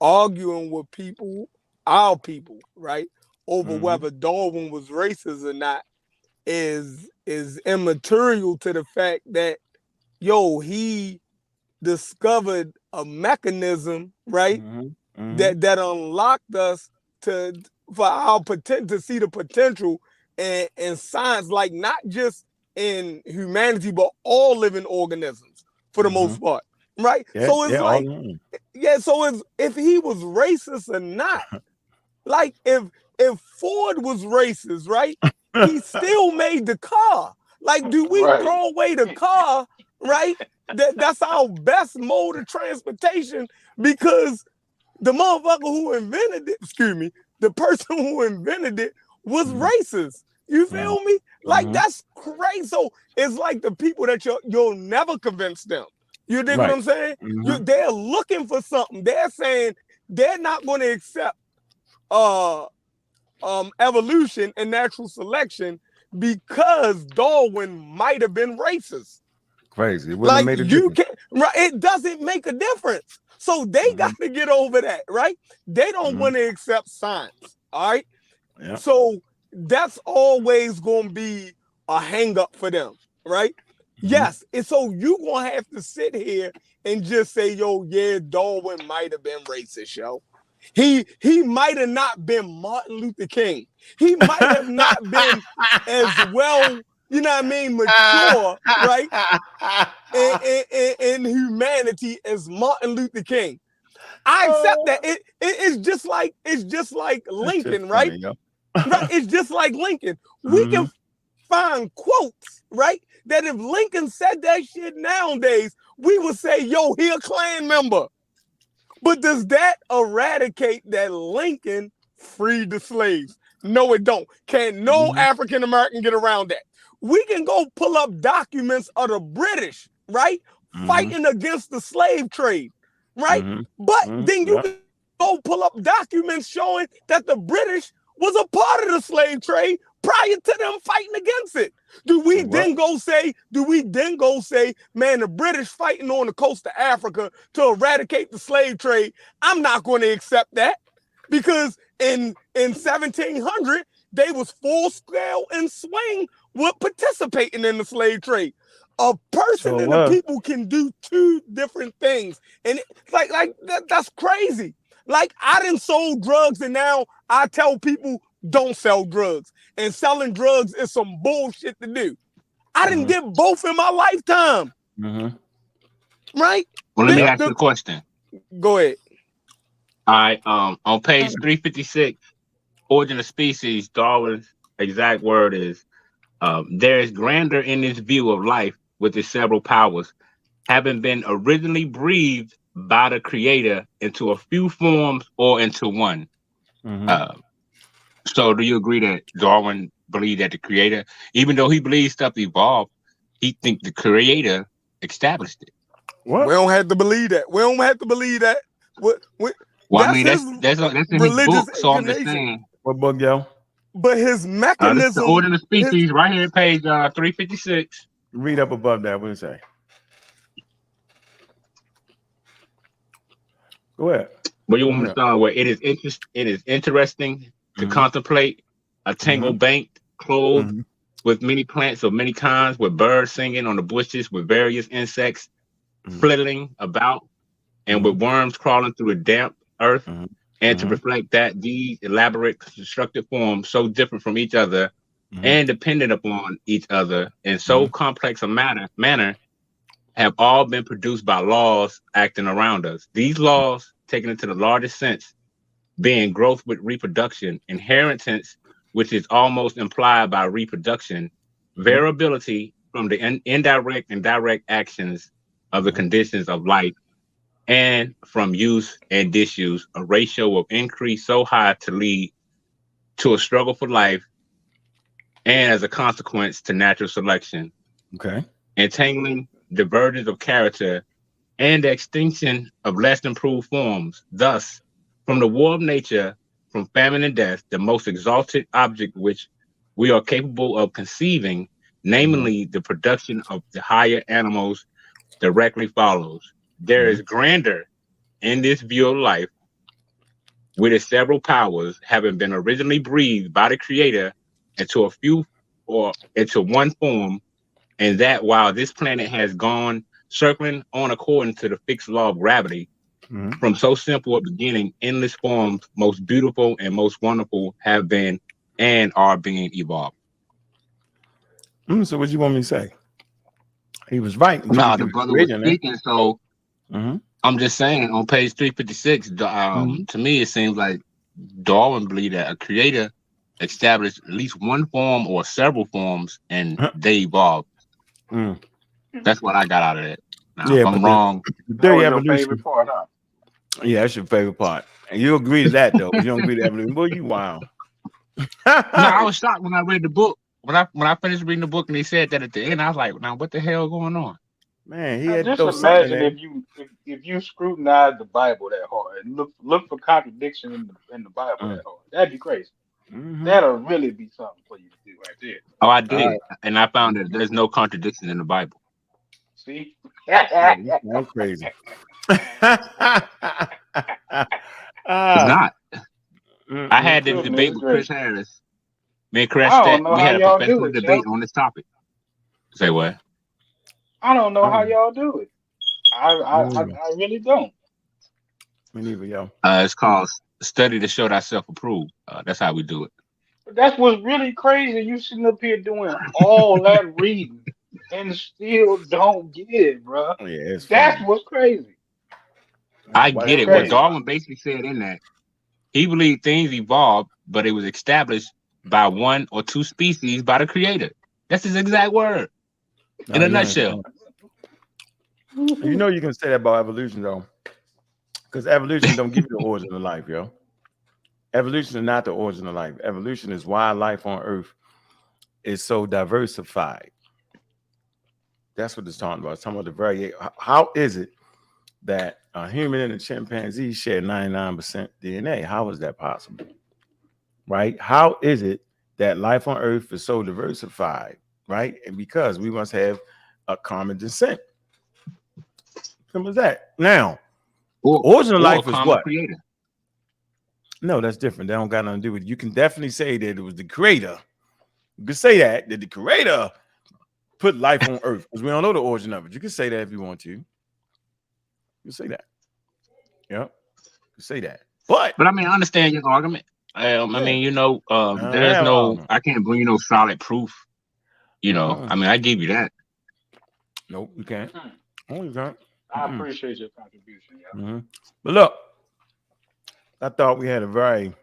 arguing with people, our people, right, over whether Darwin was racist or not is immaterial to the fact that, he discovered a mechanism, right, that unlocked us for our potential to see the potential in science, like not just in humanity, but all living organisms for the most part, right? Yeah, so it's like, so it's if he was racist or not, like if Ford was racist, right, he still made the car. Like, do we throw away the car, right? That's our best mode of transportation because the motherfucker who invented it, the person who invented it was racist. You feel me? Like, that's crazy. So it's like the people that you'll never convince them. You dig what I'm saying? They're looking for something. They're saying they're not going to accept evolution and natural selection because Darwin might have been racist. Crazy. It Like, made a you difference. can't, right? It doesn't make a difference. So they got to get over that, right? They don't want to accept science, all right? Yeah. So that's always going to be a hang up for them, right? Yes, and so you're going to have to sit here and just say, yo, yeah, Darwin might have been racist, yo. He might have not been Martin Luther King. He might have not been as well, you know what I mean, mature, right? In humanity as Martin Luther King. I accept that. It's just like Lincoln, right? Funny, Right. It's just like Lincoln. We can find quotes, right? That if Lincoln said that shit nowadays, we would say, yo, he a Klan member. But does that eradicate that Lincoln freed the slaves? No, it don't. Can no African American get around that? We can go pull up documents of the British, right? Fighting against the slave trade, right? But then you can go pull up documents showing that the British was a part of the slave trade prior to them fighting against it. Do we then go say, man, the British fighting on the coast of Africa to eradicate the slave trade? I'm not going to accept that, because in 1700, they was full scale and swing with participating in the slave trade. A person and a people can do two different things. And that's crazy. Like, I done sold drugs, and now I tell people don't sell drugs. And selling drugs is some bullshit to do. I done did both in my lifetime. Right? Well, let me ask you a question. Go ahead. All right. On page 356, Origin of Species, Darwin's exact word is, there is grandeur in this view of life with its several powers, having been originally breathed by the creator into a few forms or into one. So do you agree that Darwin believed that the creator, even though he believes stuff evolved, he think the creator established it? What? We don't have to believe that. We don't have to believe that. Well, I mean, that's in his book, so I'm just saying. What book, yo? But his mechanism. This is the Order of Species, right here, page 356. Read up above that. What does it say? Go ahead. Well, you want me to start where it is interesting to contemplate a tangled bank clothed with many plants of many kinds, with birds singing on the bushes, with various insects flitting about, and with worms crawling through the damp earth, and to reflect that these elaborate constructed forms, so different from each other and dependent upon each other in so complex a manner, have all been produced by laws acting around us. These laws, taken into the largest sense, being growth with reproduction, inheritance, which is almost implied by reproduction, variability from the indirect and direct actions of the conditions of life, and from use and disuse, a ratio of increase so high to lead to a struggle for life, and as a consequence to natural selection. Entangling divergence of character and the extinction of less improved forms. Thus, from the war of nature, from famine and death, the most exalted object which we are capable of conceiving, namely the production of the higher animals, directly follows. There is grandeur in this view of life, with its several powers having been originally breathed by the Creator into a few or into one form, and that while this planet has gone circling on according to the fixed law of gravity, from so simple a beginning, endless forms, most beautiful and most wonderful, have been and are being evolved. So what you want me to say? He was right. No, the brother was speaking, so I'm just saying on page 356, to me it seems like Darwin believed that a creator established at least one form or several forms, and they evolved. That's what I got out of it. Now, if I'm wrong, that was your favorite part, huh? Yeah, that's your favorite part. And you agree to that, though. You don't agree to evolution. Boy, you wild. No, I was shocked when I read the book. When I finished reading the book and they said that at the end, I was like, now what the hell going on? Man, he had just imagine if you scrutinize the Bible that hard and look for contradiction in the Bible that hard. That'd be crazy. That'll really be something for you to do right there. Oh, I did. And I found that there's no contradiction in the Bible. See? That's crazy. It's not. I had this debate with Chris Harris. Me and Chris, we had a professional debate on this topic. Say what? I don't know how y'all do it. I really don't. Me neither, yo. It's called study to show thyself approved. That's how we do it. But that's what's really crazy. You sitting up here doing all that reading and still don't get it, bro. Yeah, that's what's crazy. I get it. What Darwin basically said in that, he believed things evolved, but it was established by one or two species by the creator. That's his exact word. In a nutshell. You know you can say that about evolution though. Because evolution don't give you the origin of life, yo. Evolution is not the origin of life. Evolution is why life on Earth is so diversified. That's what it's talking about. It's talking about the variation. How is it that a human and a chimpanzee share 99% DNA? How is that possible? Right? How is it that life on Earth is so diversified? Right? And because we must have a common descent. Simple as that. Now, origin of life is what? Creator. No, that's different. That don't got nothing to do with it. You can definitely say that it was the creator. You can say that the creator put life on Earth because we don't know the origin of it. You can say that if you want to. You can say that. Yeah, you can say that. But I mean, I understand your argument. I mean, you know, there's no, I can't bring you no solid proof. You know, I mean, I give you that. Nope, you can't. Oh, you can't. I appreciate your contribution, yeah. But look, I thought we had a very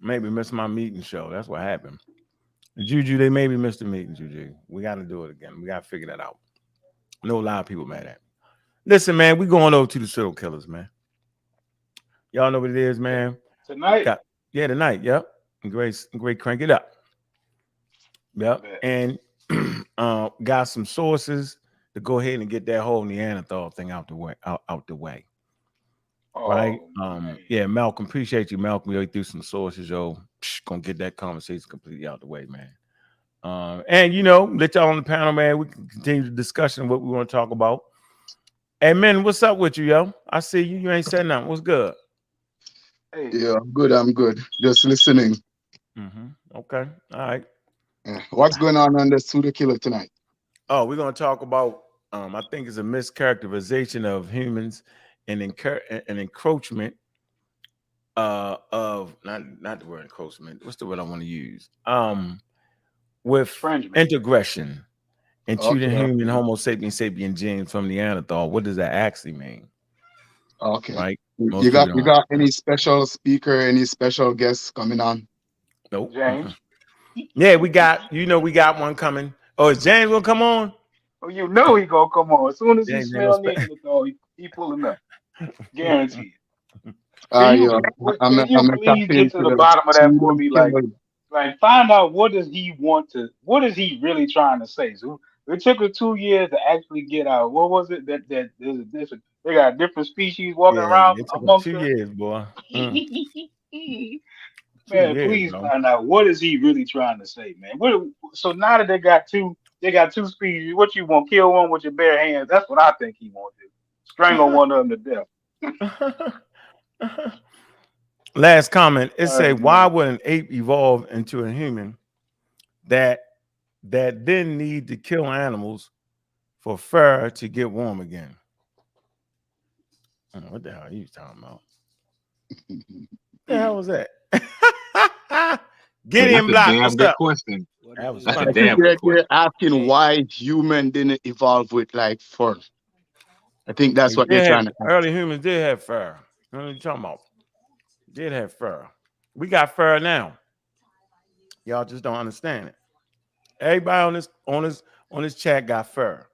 maybe missed my meeting show. That's what happened. Juju, they maybe missed the meeting, Juju. We got to do it again. We got to figure that out. I know a lot of people mad at me. Listen, man, we going over to the serial killers, man. Y'all know what it is, man. Tonight? Tonight. Yep. And great crank it up. Yep. And got some sources to go ahead and get that whole Neanderthal thing out the way. Right? Yeah, Malcolm, appreciate you, Malcolm. You threw some sources, yo. Gonna get that conversation completely out the way, man. And you know, let y'all on the panel, man. We can continue the discussion of what we want to talk about. Hey, man, what's up with you, yo? I see you. You ain't said nothing. What's good? Hey. Yeah, I'm good. Just listening. Okay. All right. What's going on the pseudo killer tonight? Oh, we're gonna talk about I think it's a mischaracterization of humans and an encroachment of not the word encroachment. What's the word I want to use? With integration into the human Homo sapiens sapien genes from Neanderthal. What does that actually mean? Okay. Right. You got any special speaker, any special guests coming on? Nope. James. Yeah, we got one coming. Oh, is James gonna come on? Oh, you know he gonna come on. As soon as he smells Neanderthal, he pulling up. Guaranteed. Can you please get to the bottom of that for me? Like find out what does he really trying to say? So it took us 2 years to actually get out. What was it that they got different species walking around it took amongst 2 years, boy. Man, please find out what is he really trying to say, man. So now that they got two species, what you want? Kill one with your bare hands? That's what I think he want to do. Strangle one of them to death. Last comment. It say, why would an ape evolve into a human that then need to kill animals for fur to get warm again? I don't know, what the hell are you talking about? What the hell was that? Gideon Block, what's up? Question. That was I think they're asking why human didn't evolve with like fur. I think that's what they're trying to ask. Early humans did have fur. What are you talking about? Did have fur. We got fur now. Y'all just don't understand it. Everybody on this chat got fur.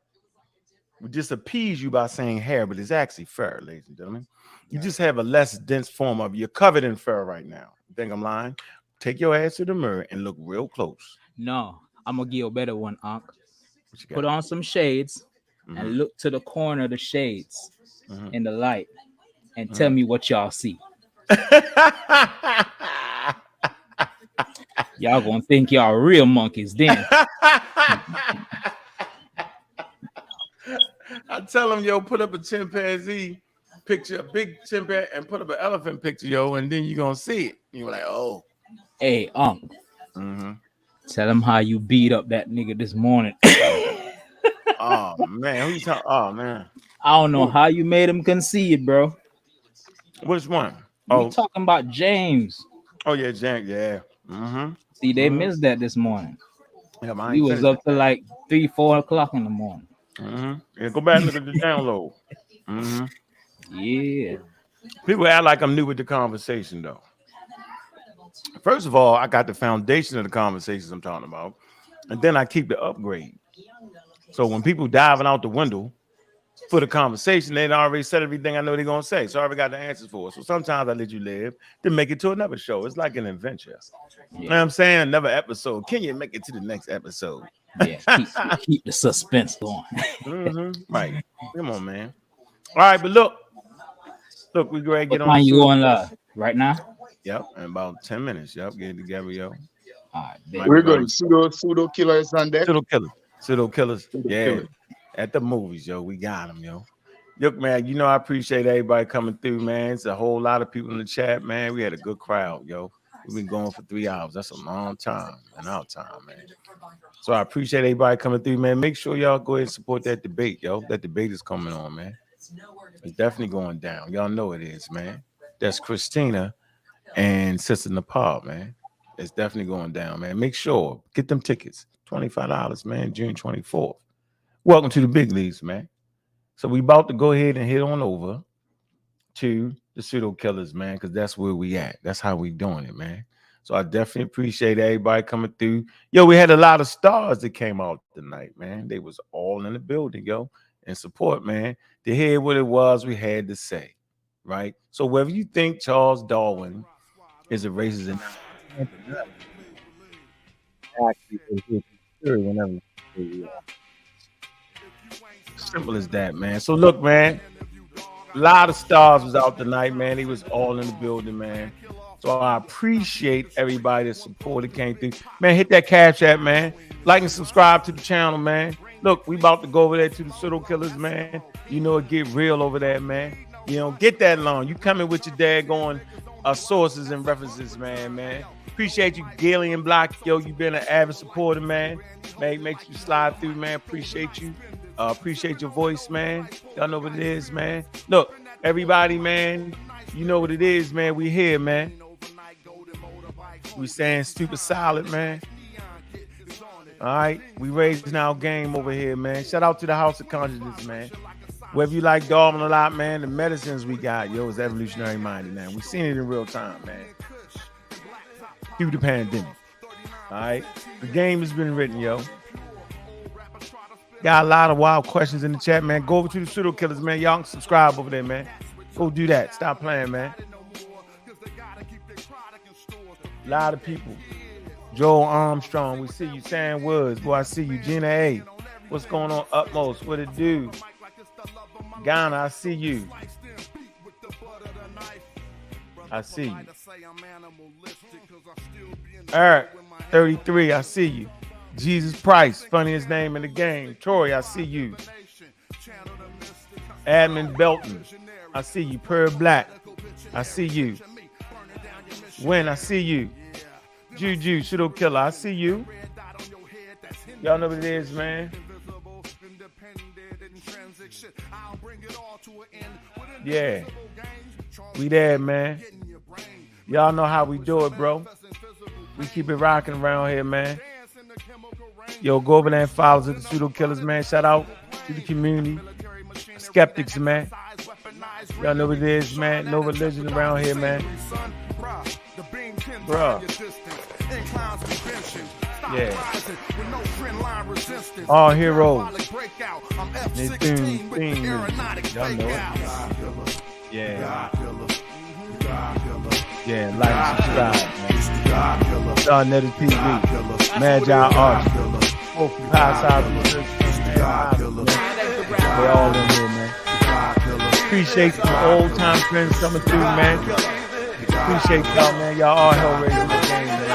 We just appease you by saying hair, but it's actually fur, ladies and gentlemen. You just have a less dense form of it. You're covered in fur right now. You think I'm lying? Take your ass to the mirror and look real close. No, I'm gonna give you a better one, Unc. Put on some shades and look to the corner of the shades in the light and tell me what y'all see. Y'all gonna think y'all real monkeys then. I tell them, yo, put up a chimpanzee picture, a big chimpanzee, and put up an elephant picture, yo, and then you're gonna see it. You're like, oh. Hey, tell him how you beat up that nigga this morning. Oh man, who you talking? Oh man, I don't know how you made him concede, bro. Which one? We talking about James. Oh yeah, James. Yeah. See, they missed that this morning. Yeah, we was up to like 3-4 o'clock in the morning. Yeah, go back and look at the download. Yeah. People act like I'm new with the conversation, though. First of all, I got the foundation of the conversations I'm talking about, and then I keep the upgrade. So when people diving out the window for the conversation, they already said everything I know they're gonna say. So I already got the answers for it. So sometimes I let you live to make it to another show. It's like an adventure. You know what I'm saying? Another episode. Can you make it to the next episode? Yeah, keep the suspense going. Right. Come on, man. All right, but look, we go ahead and get on. You going live right now? Yep, in about 10 minutes. Yep, get it together, yo. All right, we're going pseudo killers on there. Pseudo killers. Yeah. At the movies, yo. We got them, yo. Look, man, you know I appreciate everybody coming through, man. It's a whole lot of people in the chat, man. We had a good crowd, yo. We've been going for 3 hours. That's a long time in our time, man. So I appreciate everybody coming through, man. Make sure y'all go ahead and support that debate, yo. That debate is coming on, man. It's definitely going down. Y'all know it is, man. That's Christina and Sister Nepal, man. It's definitely going down, man. Make sure, get them tickets. $25, man, June 24th. Welcome to the big leagues, man. So we about to go ahead and head on over to the pseudo killers, man, because that's where we at. That's how we doing it, man. So I definitely appreciate everybody coming through. Yo, we had a lot of stars that came out tonight, man. They was all in the building, yo, in support, man, to hear what it was we had to say, right? So whether you think Charles Darwin is a racist, simple as that, man. So look, man, a lot of stars was out tonight, man. He was all in the building, man. So I appreciate everybody that supported, came through. Man, hit that Cash App, man. Like and subscribe to the channel, man. Look, we about to go over there to the pseudo killers, man. You know it get real over there, man. You know, get that long. You coming with your daggone sources and references, man. Appreciate you, Gillian Block. Yo, you been an avid supporter, man. Make sure you slide through, man. Appreciate you. Appreciate your voice, man. Y'all know what it is, man. Look, everybody, man, you know what it is, man. We here, man. We staying stupid solid, man. All right, we raising our game over here, man. Shout out to the House of Consciousness, man. Whether you like Darwin a lot, man, the medicines we got, yo, is evolutionary minded, man. We seen it in real time, man. Through the pandemic. All right, the game has been written, yo. Got a lot of wild questions in the chat, man. Go over to the pseudo killers, man. Y'all can subscribe over there, man. Go do that. Stop playing, man. A lot of people. Joel Armstrong, we see you. Sam Woods, boy, I see you. Gina A, what's going on? Utmost, what it do? Ghana, I see you. I see you. Eric, 33, I see you. Jesus Price, funniest name in the game. Tori, I see you. Admin Belton, I see you. Pearl Black, I see you. Win, I see you. Juju, Pseudo Killer, I see you. Y'all know what it is, man. Yeah. We there, man. Y'all know how we do it, bro. We keep it rocking around here, man. Yo, go over there and follow the pseudo killers, man. Shout out to the community. Skeptics, man. Y'all know what it is, man. No religion around here, man. Bruh. Yeah. All heroes. They thing. Y'all know it. Yeah. Yeah, like and subscribe, man. Star Netted TV. Magi Arch. Hope you pass out. We're all in here, man. Appreciate the old time friends coming through, man. Appreciate y'all, man. Y'all all hell raising the game, man.